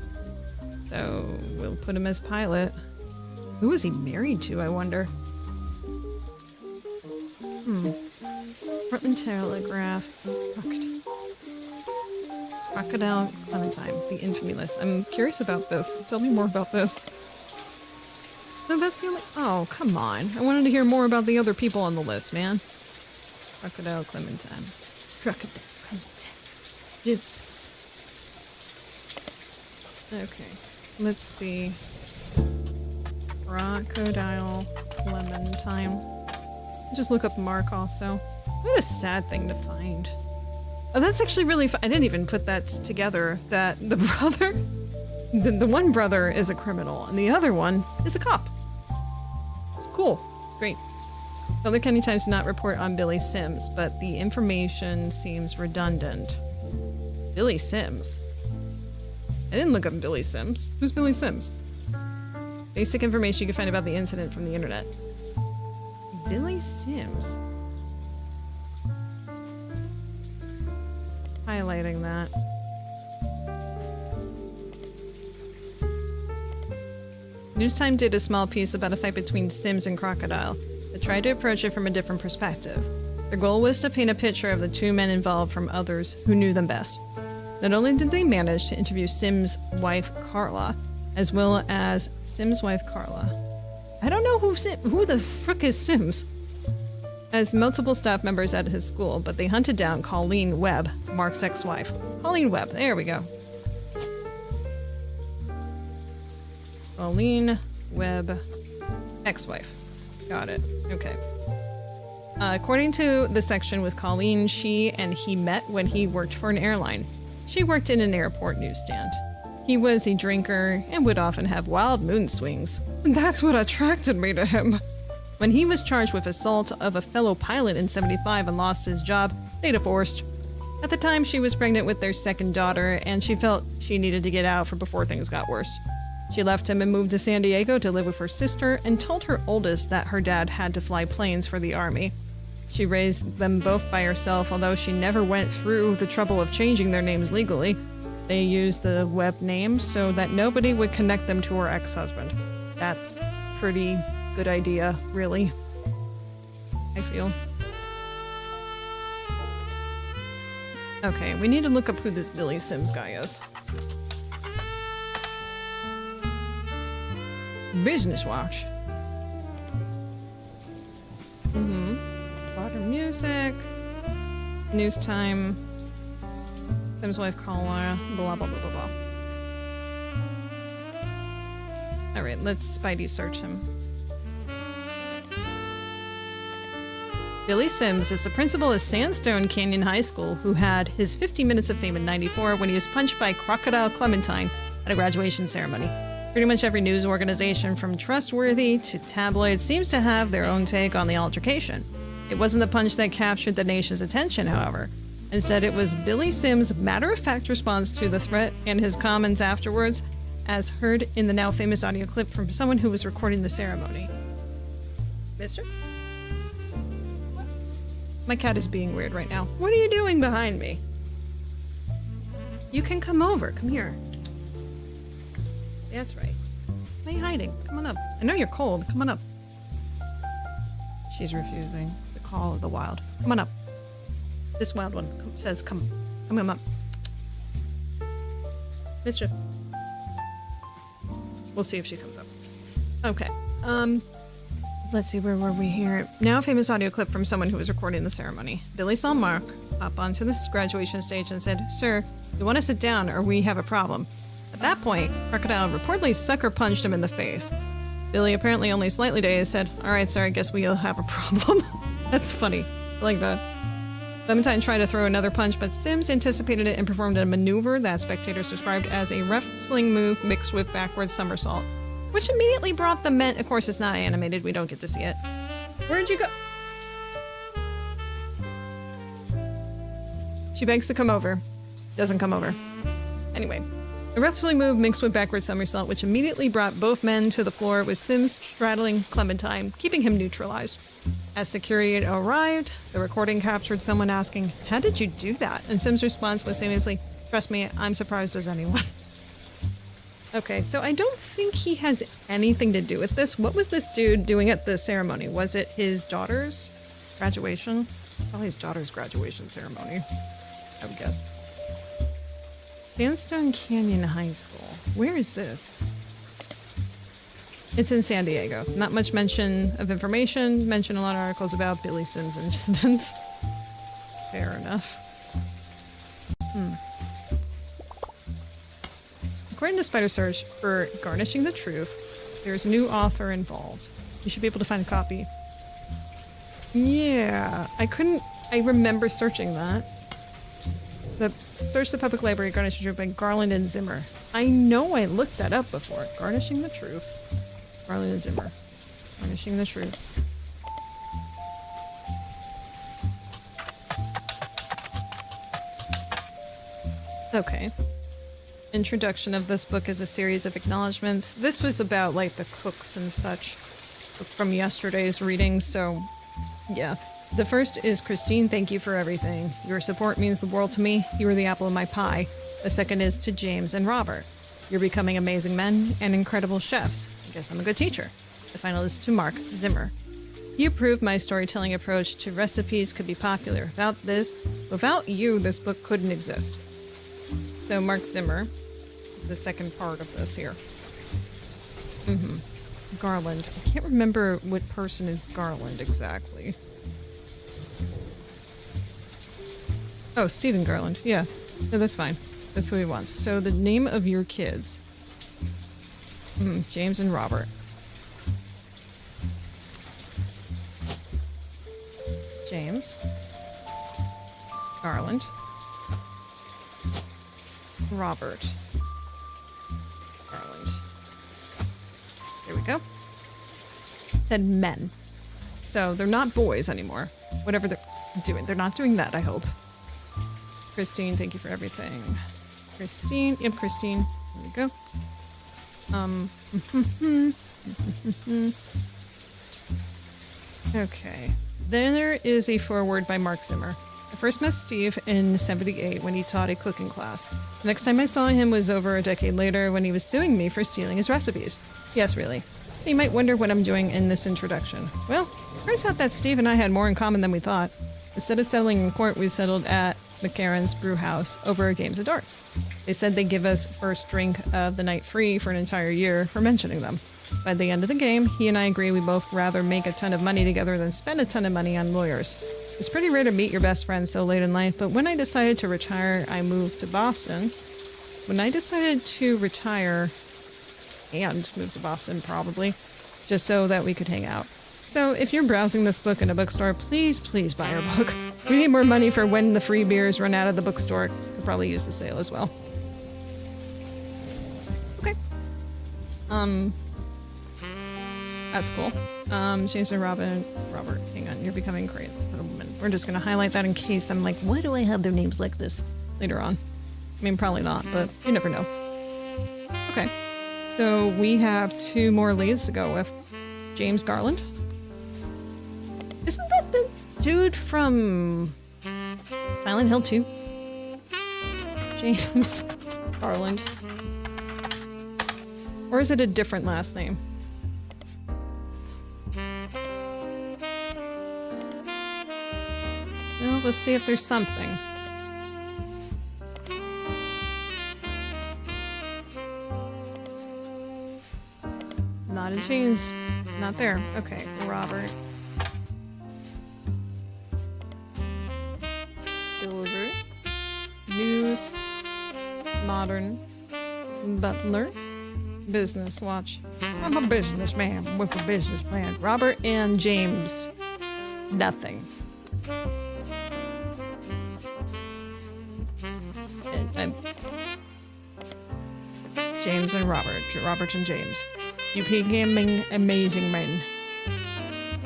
So, we'll put him as pilot. Who was he married to, I wonder? Portland Telegraph. Crocodile Clementine. The infamy list. I'm curious about this. Tell me more about this. No, that's the only... Oh, come on. I wanted to hear more about the other people on the list, man. Crocodile Clementine. Crocodile Clementine. Yeah. Okay. Let's see. Crocodile Clementine. Just look up Mark also. What a sad thing to find. Oh, that's actually really I didn't even put that together, that the brother... The one brother is a criminal, and the other one is a cop. It's cool. Great. Other County Times did not report on Billy Sims, but the information seems redundant. Billy Sims? I didn't look up Billy Sims. Who's Billy Sims? Basic information you can find about the incident from the internet. Billy Sims. Highlighting that. Newstime did a small piece about a fight between Sims and Crocodile, but tried to approach it from a different perspective. Their goal was to paint a picture of the two men involved from others who knew them best. Not only did they manage to interview Sims' wife, Carla, as well as Sims' wife, Carla. I don't know who the frick is Sims. As multiple staff members at his school, but they hunted down Colleen Webb, Mark's ex-wife. Colleen Webb, there we go. Colleen Webb, ex-wife. Got it. Okay. According to the section with Colleen, she and he met when he worked for an airline. She worked in an airport newsstand. He was a drinker and would often have wild mood swings. That's what attracted me to him. When he was charged with assault of a fellow pilot in '75 and lost his job, they divorced. At the time, she was pregnant with their second daughter, and she felt she needed to get out before things got worse. She left him and moved to San Diego to live with her sister and told her oldest that her dad had to fly planes for the army. She raised them both by herself, although she never went through the trouble of changing their names legally. They used the Webb name so that nobody would connect them to her ex-husband. That's pretty good idea, really. I feel. Okay, we need to look up who this Billy Sims guy is. Business Watch. Modern music. News time. Sims' wife Carla. Blah, blah, blah, blah, blah. Alright, let's Spidey search him. Billy Sims is the principal of Sandstone Canyon High School, who had his 15 minutes of fame in '94 when he was punched by Crocodile Clementine at a graduation ceremony. Pretty much every news organization, from Trustworthy to Tabloid, seems to have their own take on the altercation. It wasn't the punch that captured the nation's attention, however. Instead, it was Billy Sims' matter-of-fact response to the threat and his comments afterwards, as heard in the now famous audio clip from someone who was recording the ceremony. Mister? My cat is being weird right now. What are you doing behind me? You can come over. Come here. That's right. Why are you hiding? Come on up. I know you're cold. Come on up. She's refusing the call of the wild. Come on up. This wild one says come. Come up. Mischief. We'll see if she comes up. Okay. Let's see, where were we here? Now a famous audio clip from someone who was recording the ceremony. Billy saw Mark up onto the graduation stage and said, "Sir, you want to sit down or we have a problem." At that point, Crocodile reportedly sucker punched him in the face. Billy, apparently only slightly dazed, said, "All right, sir, I guess we'll have a problem." That's funny. I like that. Clementine tried to throw another punch, but Sims anticipated it and performed a maneuver that spectators described as a wrestling move mixed with backwards somersault, which immediately brought the men. Of course, it's not animated. We don't get to see it. Where'd you go? She begs to come over. Doesn't come over. Anyway, a wrestling move mixed with backwards somersault, which immediately brought both men to the floor, with Sims straddling Clementine, keeping him neutralized. As security arrived, the recording captured someone asking, "How did you do that?" And Sims' response was famously, "Trust me, I'm surprised as anyone." Okay, so I don't think he has anything to do with this. What was this dude doing at the ceremony? Was it his daughter's graduation? Probably his daughter's graduation ceremony, I would guess. Sandstone Canyon High School. Where is this? It's in San Diego. Not much mention of information. Mention a lot of articles about Billy Sims incidents. Fair enough. According to Spider Search, for Garnishing the Truth, there's a new author involved. You should be able to find a copy. Yeah, I remember searching that. Search the Public Library, Garnishing the Truth by Garland and Zimmer. I know I looked that up before. Garnishing the Truth. Garland and Zimmer. Garnishing the Truth. Okay. Introduction of this book is a series of acknowledgments. This was about, like, the cooks and such from yesterday's readings, so yeah. The first is, "Christine, thank you for everything. Your support means the world to me. You are the apple of my pie." The second is to James and Robert. "You're becoming amazing men and incredible chefs. I guess I'm a good teacher." The final is to Mark Zimmer. "You proved my storytelling approach to recipes could be popular. Without you, this book couldn't exist." So Mark Zimmer is the second part of this here. Garland. I can't remember what person is Garland exactly. Oh, Stephen Garland. Yeah. No, that's fine. That's what we want. So the name of your kids. James and Robert. James. Garland. Robert. Garland. There we go. It said men. So they're not boys anymore. Whatever they're doing. They're not doing that, I hope. Christine, thank you for everything. Christine. Yep, Christine. There we go. Okay. Then there is a foreword by Mark Zimmer. "I first met Steve in '78 when he taught a cooking class. The next time I saw him was over a decade later when he was suing me for stealing his recipes. Yes, really. So you might wonder what I'm doing in this introduction. Well, turns out that Steve and I had more in common than we thought. Instead of settling in court, we settled at McCarran's brew house over games of darts. They said they'd give us first drink of the night free for an entire year for mentioning them. By the end of the game, he and I agree we both rather make a ton of money together than spend a ton of money on lawyers. It's pretty rare to meet your best friend so late in life, but when I decided to retire, I moved to Boston. When I decided to retire and move to Boston, probably, just so that we could hang out. So if you're browsing this book in a bookstore, please buy our book. We need more money for when the free beers run out of the bookstore. We'll probably use the sale as well. Okay. That's cool. James and Robert, hang on, you're becoming great. We're just gonna highlight that in case I'm like, why do I have their names like this later on? I mean, probably not, but you never know. Okay. So we have 2 more leads to go with. James Garland. Isn't that the dude from Silent Hill 2? James Garland. Or is it a different last name? Well, let's see if there's something. Not in chains. Not there. Okay, Robert. Silver. News. Modern. Butler. Business watch. I'm a businessman with a business plan. Robert and James. Nothing. And James and Robert. Robert and James. You becoming amazing men.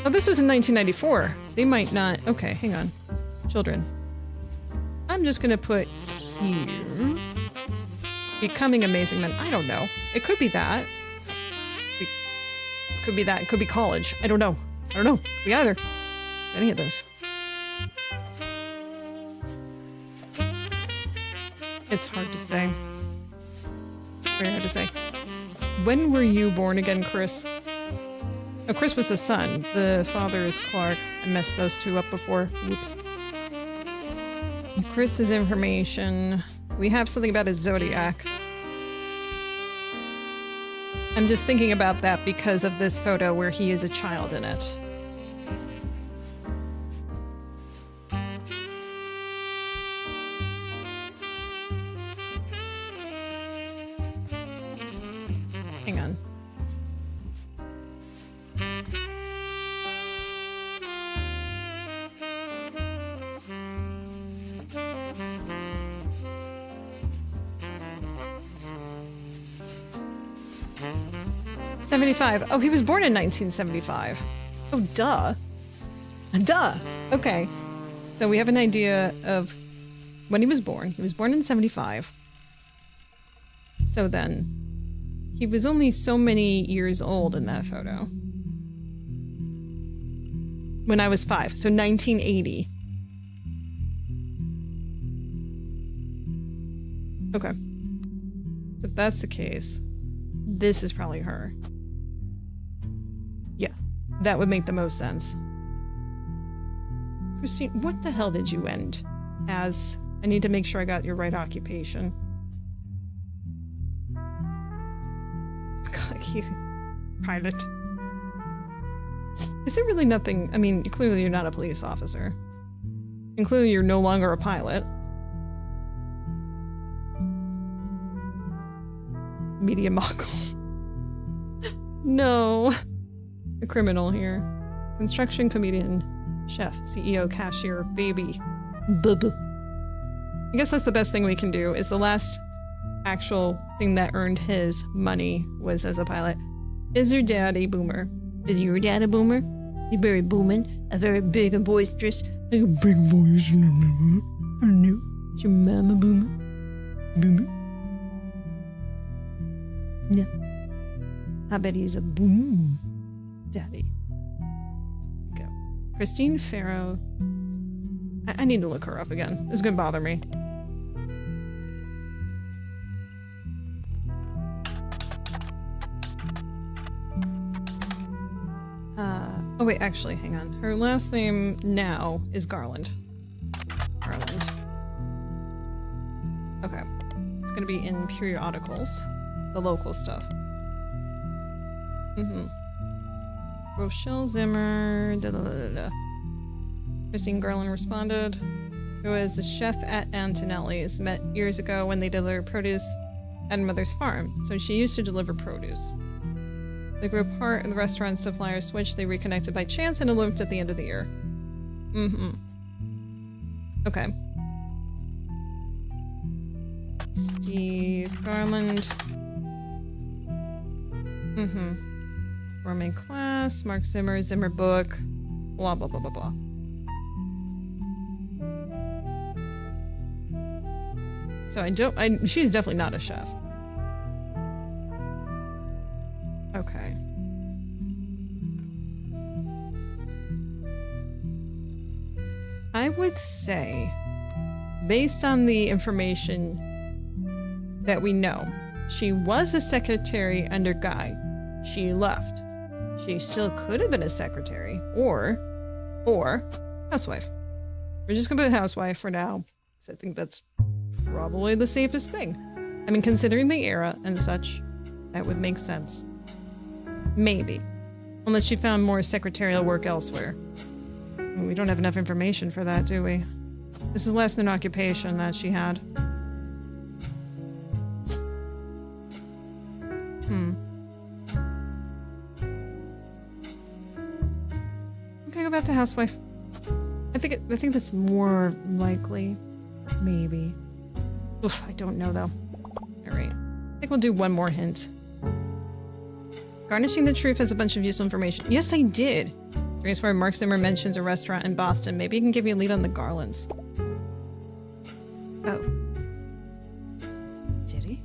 Oh, this was in 1994. They might not. Okay, hang on. Children. I'm just gonna put here. Becoming amazing men. I don't know. It could be that. It could be that. It could be college. I don't know. I don't know. It could be either. Any of those. It's hard to say. Very hard to say. When were you born again, Chris? Oh, Chris was the son. The father is Clark. I messed those two up before. Whoops. Chris's information. We have something about his zodiac. I'm just thinking about that because of this photo where he is a child in it. Hang on. '75. Oh, he was born in 1975. Oh, duh. Duh. Okay. So we have an idea of when he was born. He was born in '75. So then, he was only so many years old in that photo. When I was 5. So 1980. Okay. So if that's the case, this is probably her. Yeah, that would make the most sense. Christine, what the hell did you end as? I need to make sure I got your right occupation. God, you pilot. Is there really nothing? I mean, clearly you're not a police officer. And clearly you're no longer a pilot. Media mogul. No. A criminal here. Construction comedian. Chef. CEO. Cashier. Baby. Bub. I guess that's the best thing we can do, is the last actual thing that earned his money was as a pilot. Is your daddy boomer? Is your dad a boomer? He's very booming. A very big and boisterous. Like a big voice. I don't know. Is your mama boomer? Boomer? Yeah. I bet he's a boom daddy. Go. Christine Farrow. I need to look her up again. This is gonna bother me. Oh wait, actually, hang on. Her last name now is Garland. Garland. Okay. It's gonna be in periodicals. The local stuff. Rochelle Zimmer. Christine Garland responded. Who is a chef at Antonelli's. Met years ago when they delivered produce at mother's farm. So she used to deliver produce. They grew apart and the restaurant supplier switched. They reconnected by chance and eloped at the end of the year. Okay. Steve Garland. Forming class, Mark Zimmer, Zimmer book, blah blah blah blah blah. So she's definitely not a chef. Okay. I would say, based on the information that we know. She was a secretary under Guy. She left. She still could have been a secretary, or housewife. We're just gonna put housewife for now, because I think that's probably the safest thing. I mean, considering the era and such, that would make sense. Maybe. Unless she found more secretarial work elsewhere. We don't have enough information for that, do we? This is less than an occupation that she had. Okay, go back to housewife. I think that's more likely. Maybe. Oof, I don't know though. Alright. I think we'll do one more hint. Garnishing the Truth has a bunch of useful information. Yes, I did. During where Mark Zimmer mentions a restaurant in Boston. Maybe he can give you a lead on the Garlands. Oh. Did he?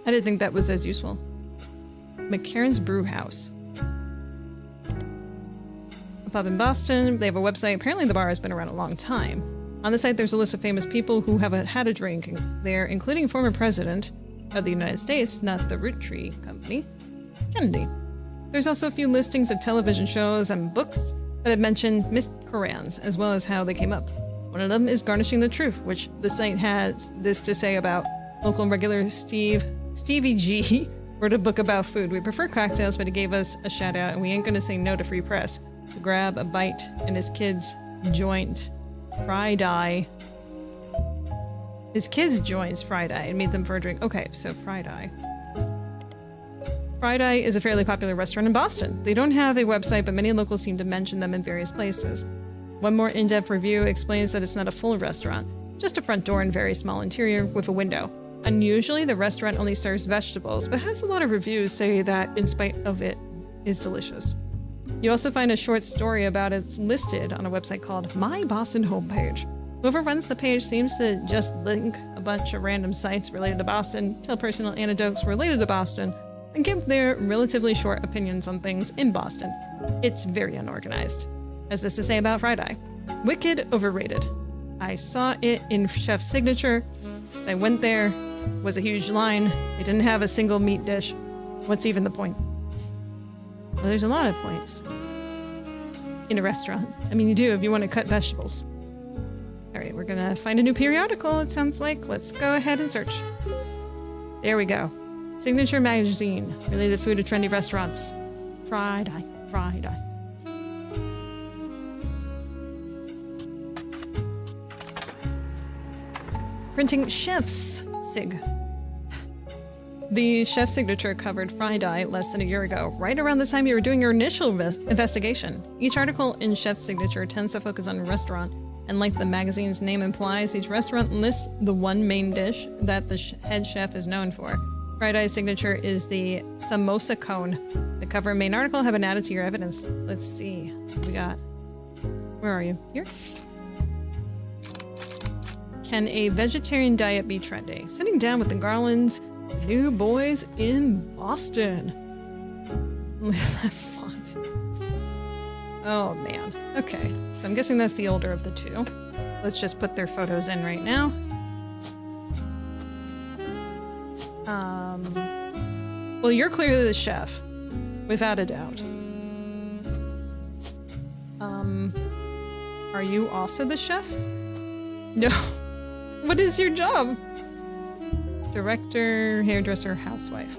I didn't think that was as useful. McCarran's Brew House. A pub in Boston. They have a website. Apparently the bar has been around a long time. On the site there's a list of famous people who have had a drink there, including former president of the United States, not the Roottrees Company, Kennedy. There's also a few listings of television shows and books that have mentioned Miss Korans, as well as how they came up. One of them is Garnishing the Truth, which the site has this to say about. Local regular Stevie G wrote a book about food. We prefer cocktails, but he gave us a shout out, and we ain't gonna say no to free press. So grab a bite in his kid's joint. Fried eye. His kids joins Fried Eye and meet them for a drink. Okay, so Fried Eye. Fried Eye is a fairly popular restaurant in Boston. They don't have a website, but many locals seem to mention them in various places. One more in-depth review explains that it's not a full restaurant, just a front door and very small interior with a window. Unusually, the restaurant only serves vegetables, but has a lot of reviews say that, in spite of it, is delicious. You also find a short story about it listed on a website called My Boston Homepage. Whoever runs the page seems to just link a bunch of random sites related to Boston, tell personal anecdotes related to Boston, and give their relatively short opinions on things in Boston. It's very unorganized. Has this to say about Fried Eye? Wicked overrated. I saw it in Chef's Signature. I went there, was a huge line. They didn't have a single meat dish. What's even the point? Well, there's a lot of points in a restaurant. I mean, you do if you want to cut vegetables. All right, we're gonna find a new periodical, it sounds like. Let's go ahead and search. There we go. Signature magazine, related food to trendy restaurants. Fried Eye, Fried Eye. Printing Chef's Sig. The Chef's Signature covered Fried Eye less than a year ago, right around the time you were doing your initial investigation. Each article in Chef's Signature tends to focus on a restaurant, and like the magazine's name implies, each restaurant lists the one main dish that the head chef is known for. Fried Eye's signature is the samosa cone. The cover and main article have an added to your evidence. Let's see what we got. Where are you? Here? Can a vegetarian diet be trendy? Sitting down with the Garlands, new boys in Boston. Look at that font. Oh man. Okay, so I'm guessing that's the older of the two. Let's just put their photos in right now. Well, you're clearly the chef, without a doubt. Are you also the chef? No. What is your job? Director, hairdresser, housewife.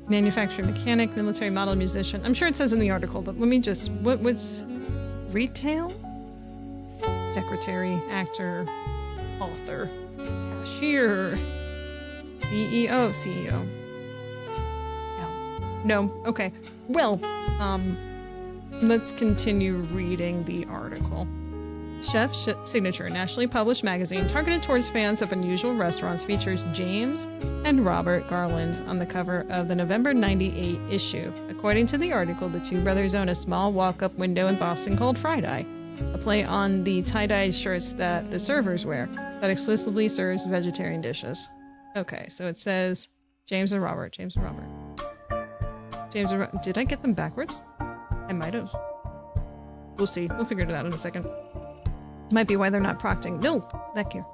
Manufacturer, mechanic, military, model, musician. I'm sure it says in the article, but let me just... What's... Retail? Secretary, actor, author, cashier, CEO. No. Okay. Well, let's continue reading the article. Chef's Signature, nationally published magazine targeted towards fans of unusual restaurants, features James and Robert Garland on the cover of the November 98 issue. According to the article, the two brothers own a small walk-up window in Boston called Fried Eye, a play on the tie-dye shirts that the servers wear that exclusively serves vegetarian dishes. Okay, so it says James and Robert. Did I get them backwards? I might have. We'll see. We'll figure it out in a second. Might be why they're not procting. No, back here.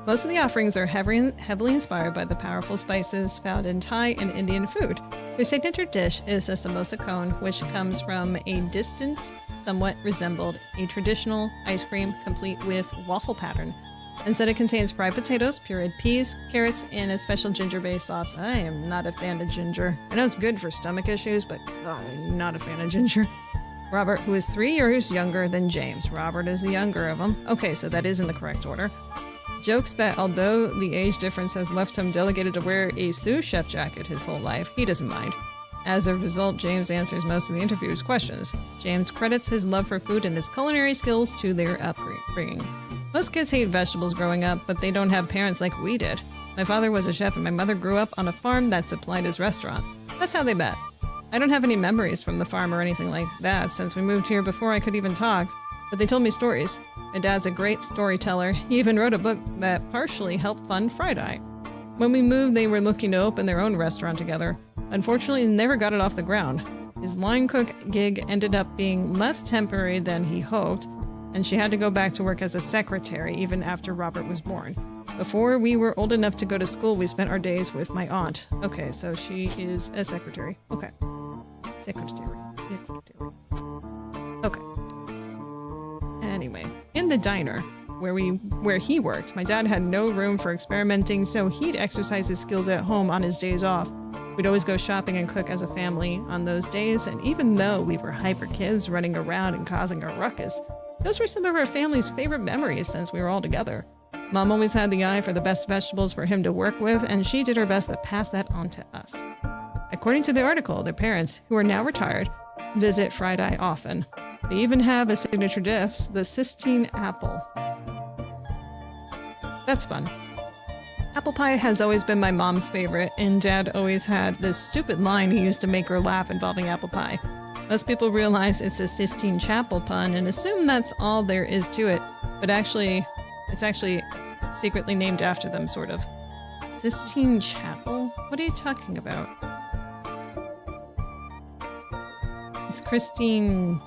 Most of the offerings are heavily inspired by the powerful spices found in Thai and Indian food. Their signature dish is a samosa cone, which comes from a distance somewhat resembled a traditional ice cream complete with waffle pattern. Instead, it contains fried potatoes, pureed peas, carrots, and a special ginger-based sauce. I am not a fan of ginger. I know it's good for stomach issues, but God, I'm not a fan of ginger. Robert, who is 3 years younger than James. Robert is the younger of them. Okay, so that is in the correct order. Jokes that although the age difference has left him delegated to wear a sous chef jacket his whole life, he doesn't mind. As a result, James answers most of the interviewer's questions. James credits his love for food and his culinary skills to their upbringing. Most kids hate vegetables growing up, but they don't have parents like we did. My father was a chef and my mother grew up on a farm that supplied his restaurant. That's how they met. I don't have any memories from the farm or anything like that since we moved here before I could even talk, but they told me stories. My dad's a great storyteller. He even wrote a book that partially helped fund Fried Eye. When we moved, they were looking to open their own restaurant together. Unfortunately, never got it off the ground. His line cook gig ended up being less temporary than he hoped, and she had to go back to work as a secretary even after Robert was born. Before we were old enough to go to school, we spent our days with my aunt. Okay, so she is a secretary. Okay. Secretary. Okay. Anyway, in the diner where he worked, my dad had no room for experimenting, so he'd exercise his skills at home on his days off. We'd always go shopping and cook as a family on those days, and even though we were hyper kids running around and causing a ruckus, those were some of our family's favorite memories since we were all together. Mom always had the eye for the best vegetables for him to work with, and she did her best to pass that on to us. According to the article, their parents, who are now retired, visit Fried Eye often. They even have a signature dish, the Sistine apple. That's fun. Apple pie has always been my mom's favorite, and Dad always had this stupid line he used to make her laugh involving apple pie. Most people realize it's a Sistine Chapel pun and assume that's all there is to it, but it's actually secretly named after them, sort of. Sistine Chapel? What are you talking about? It's Christine...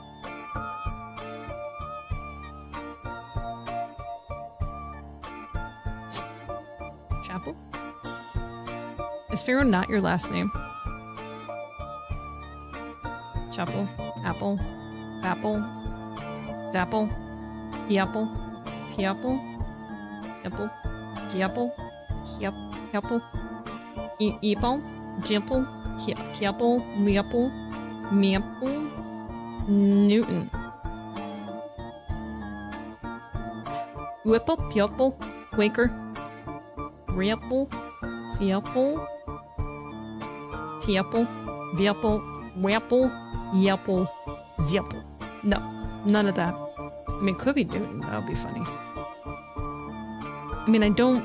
Chapel? Is Pharaoh not your last name? Chapel, apple, apple, dapple, eapple, peapple, apple, geapple, heapple, eapple, jimple, keapple, leapple, meapple, Newton. Whipple, peapple, Quaker, Reapple, Seapple, Teapple, Veapple, Wapple, Yapple, Ziapple. No, none of that. I mean, it could be Newton. That would be funny. I mean, I don't...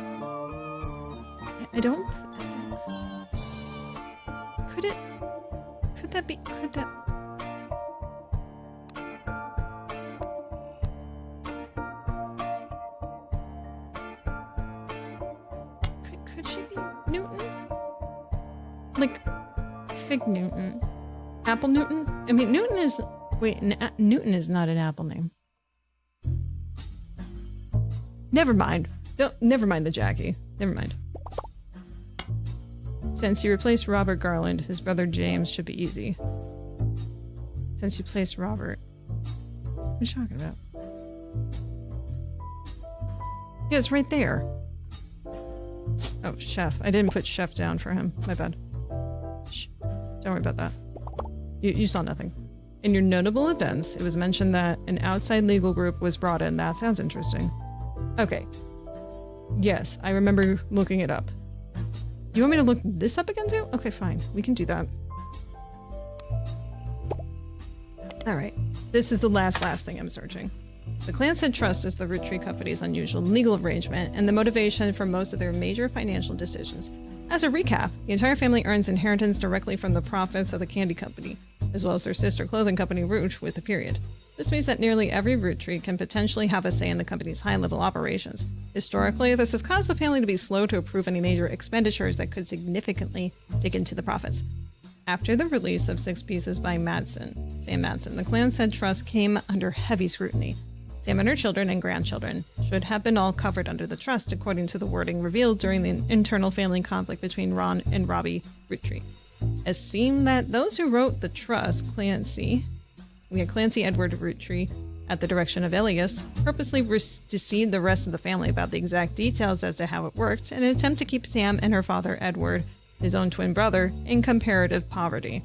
Could that be... Could she be Newton? Like, Fig Newton. Apple Newton? I mean, Newton is... Wait, Newton is not an Apple name. Never mind. Never mind the Jacki. Never mind. Since you replaced Robert Garland, his brother James should be easy. Since you placed Robert. What are you talking about? Yeah, it's right there. Oh, chef. I didn't put chef down for him. My bad. Shh. Don't worry about that. You saw nothing. In your notable events, it was mentioned that an outside legal group was brought in. That sounds interesting. Okay. Yes, I remember looking it up. You want me to look this up again too? Okay, fine. We can do that. Alright. This is the last thing I'm searching. The clan said trust is the Roottree Company's unusual legal arrangement and the motivation for most of their major financial decisions. As a recap, the entire family earns inheritance directly from the profits of the candy company, as well as their sister clothing company Root with the period. This means that nearly every Roottree can potentially have a say in the company's high-level operations. Historically, this has caused the family to be slow to approve any major expenditures that could significantly dig into the profits. After the release of 6 Pieces by Sam Madsen, the clan said trust came under heavy scrutiny. Sam and her children and grandchildren should have been all covered under the trust, according to the wording revealed during the internal family conflict between Ron and Robbie Roottrie. It seemed that those who wrote the trust, Clancy Edward Roottree, at the direction of Elias, purposely deceived the rest of the family about the exact details as to how it worked in an attempt to keep Sam and her father, Edward, his own twin brother, in comparative poverty.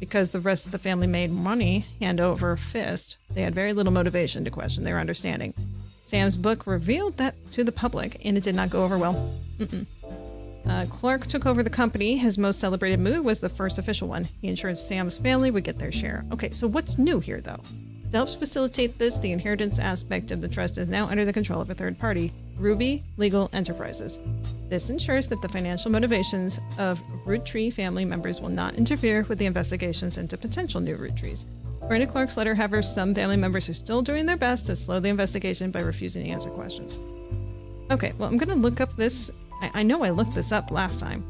Because the rest of the family made money hand over fist, they had very little motivation to question their understanding. Sam's book revealed that to the public, and it did not go over well. Clark took over the company. His most celebrated move was the first official one. He ensured Sam's family would get their share. Okay, so what's new here, though? To help facilitate this, the inheritance aspect of the trust is now under the control of a third party, Ruby Legal Enterprises. This ensures that the financial motivations of Roottree family members will not interfere with the investigations into potential new Roottrees. According to Clark's letter, however, some family members are still doing their best to slow the investigation by refusing to answer questions. Okay, well, I'm going to look up this. I know I looked this up last time.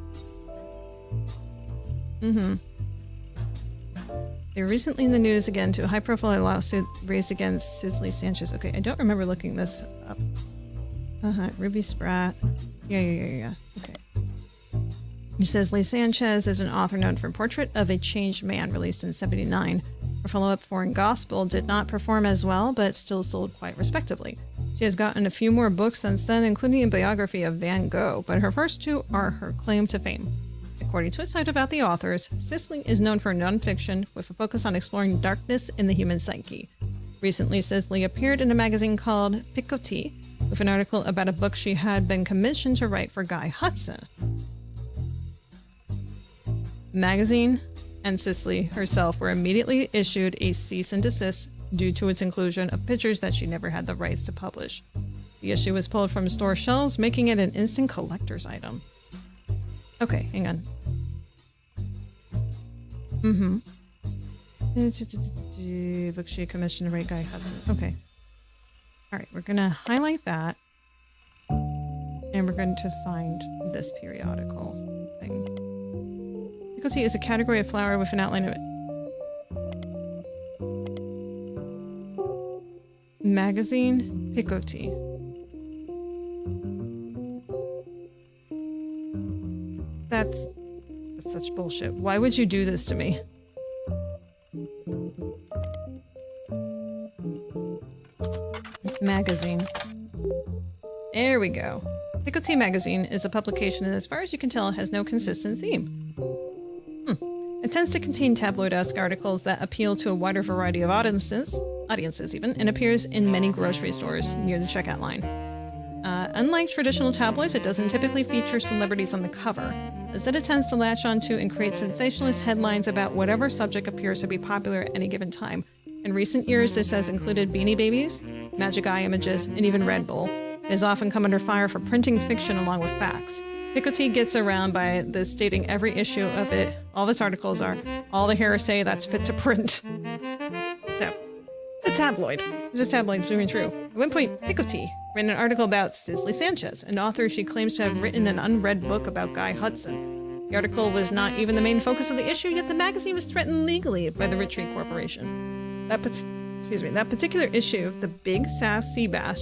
They were recently in the news again to a high-profile lawsuit raised against Cicely Sanchez. Okay, I don't remember looking this up. Ruby Spratt. Yeah. Okay. It says Lee Sanchez is an author known for Portrait of a Changed Man, released in '79. Her follow-up Foreign Gospel did not perform as well, but still sold quite respectably. She has gotten a few more books since then, including a biography of Van Gogh, but her first two are her claim to fame. According to a site about the authors, Cicely is known for nonfiction with a focus on exploring darkness in the human psyche. Recently, Cicely appeared in a magazine called Picoty with an article about a book she had been commissioned to write for Guy Hudson. The magazine and Cicely herself were immediately issued a cease and desist due to its inclusion of pictures that she never had the rights to publish. The issue was pulled from store shelves, making it an instant collector's item. Okay, hang on. Book she commissioned to write Guy Hudson. Okay. Alright, we're gonna highlight that. And we're going to find this periodical thing. Picoty is a category of flower with an outline of it. Magazine Picoty. That's such bullshit. Why would you do this to me? Magazine. There we go. Picoty Magazine is a publication and as far as you can tell it has no consistent theme. It tends to contain tabloid-esque articles that appeal to a wider variety of audiences even, and appears in many grocery stores near the checkout line. Unlike traditional tabloids, it doesn't typically feature celebrities on the cover. Instead, it tends to latch onto and create sensationalist headlines about whatever subject appears to be popular at any given time. In recent years, this has included Beanie Babies, Magic Eye images, and even Red Bull. It has often come under fire for printing fiction along with facts. Picoty gets around by this stating every issue of it. All of its articles are all the hearsay that's fit to print. So, it's a tabloid. It's just tabloid through and through. At one point, Picoty ran an article about Cicely Sanchez, an author she claims to have written an unread book about Guy Hudson. The article was not even the main focus of the issue, yet the magazine was threatened legally by the Roottree Corporation. That particular issue, the Big Sass Seabass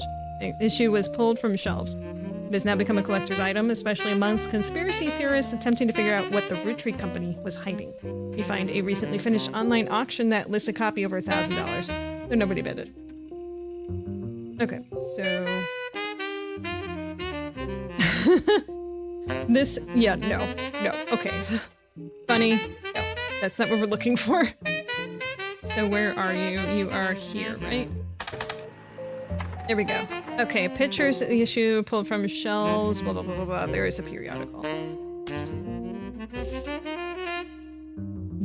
issue, was pulled from shelves. It has now become a collector's item, especially amongst conspiracy theorists attempting to figure out what the Roottree company was hiding. You find a recently finished online auction that lists a copy over $1,000, but nobody bid it. Okay, so... okay. Funny. No, that's not what we're looking for. So where are you? You are here, right? There we go. Okay, pictures of the issue pulled from shelves, blah, blah, blah, blah, blah. There is a periodical.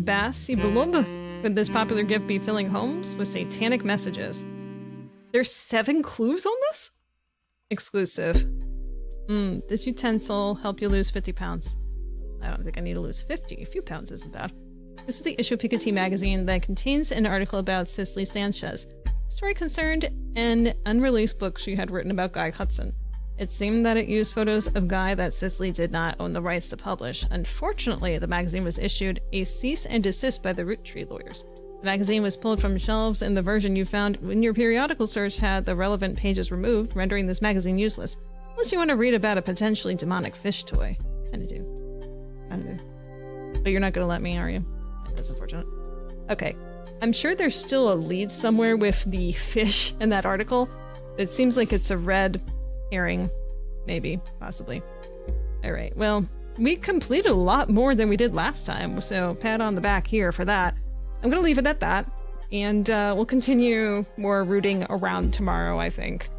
Bassibulub. Could this popular gift be filling homes with satanic messages? There's 7 clues on this? Exclusive. This utensil help you lose 50 pounds. I don't think I need to lose 50. A few pounds isn't bad. This is the issue of Picoty magazine that contains an article about Cicely Sanchez. The story concerned an unreleased book she had written about Guy Hudson. It seemed that it used photos of Guy that Cicely did not own the rights to publish. Unfortunately, the magazine was issued a cease and desist by the Roottree lawyers. The magazine was pulled from shelves, and the version you found in your periodical search had the relevant pages removed, rendering this magazine useless. Unless you want to read about a potentially demonic fish toy. Kinda do. But you're not gonna let me, are you? That's unfortunate. Okay. I'm sure there's still a lead somewhere with the fish in that article. It seems like it's a red herring. Maybe. Possibly. Alright, well, we completed a lot more than we did last time, so pat on the back here for that. I'm gonna leave it at that, and we'll continue more rooting around tomorrow, I think.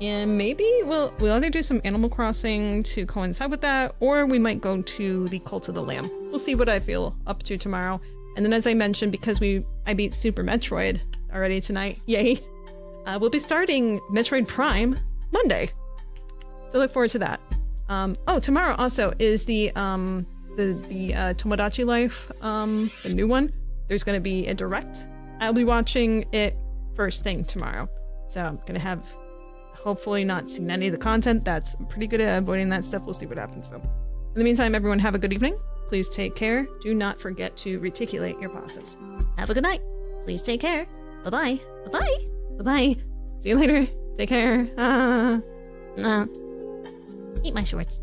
And maybe we'll either do some Animal Crossing to coincide with that, or we might go to the Cult of the Lamb. We'll see what I feel up to tomorrow. And then as I mentioned, because I beat Super Metroid already tonight, yay, we'll be starting Metroid Prime Monday. So look forward to that. Oh, tomorrow also is the Tomodachi Life, the new one. There's going to be a direct. I'll be watching it first thing tomorrow. So I'm going to have hopefully not seen any of the content. That's pretty good at avoiding that stuff. We'll see what happens though. In the meantime, everyone have a good evening. Please take care. Do not forget to reticulate your positives. Have a good night. Please take care. Bye-bye. Bye-bye. Bye-bye. See you later. Take care. Eat my shorts.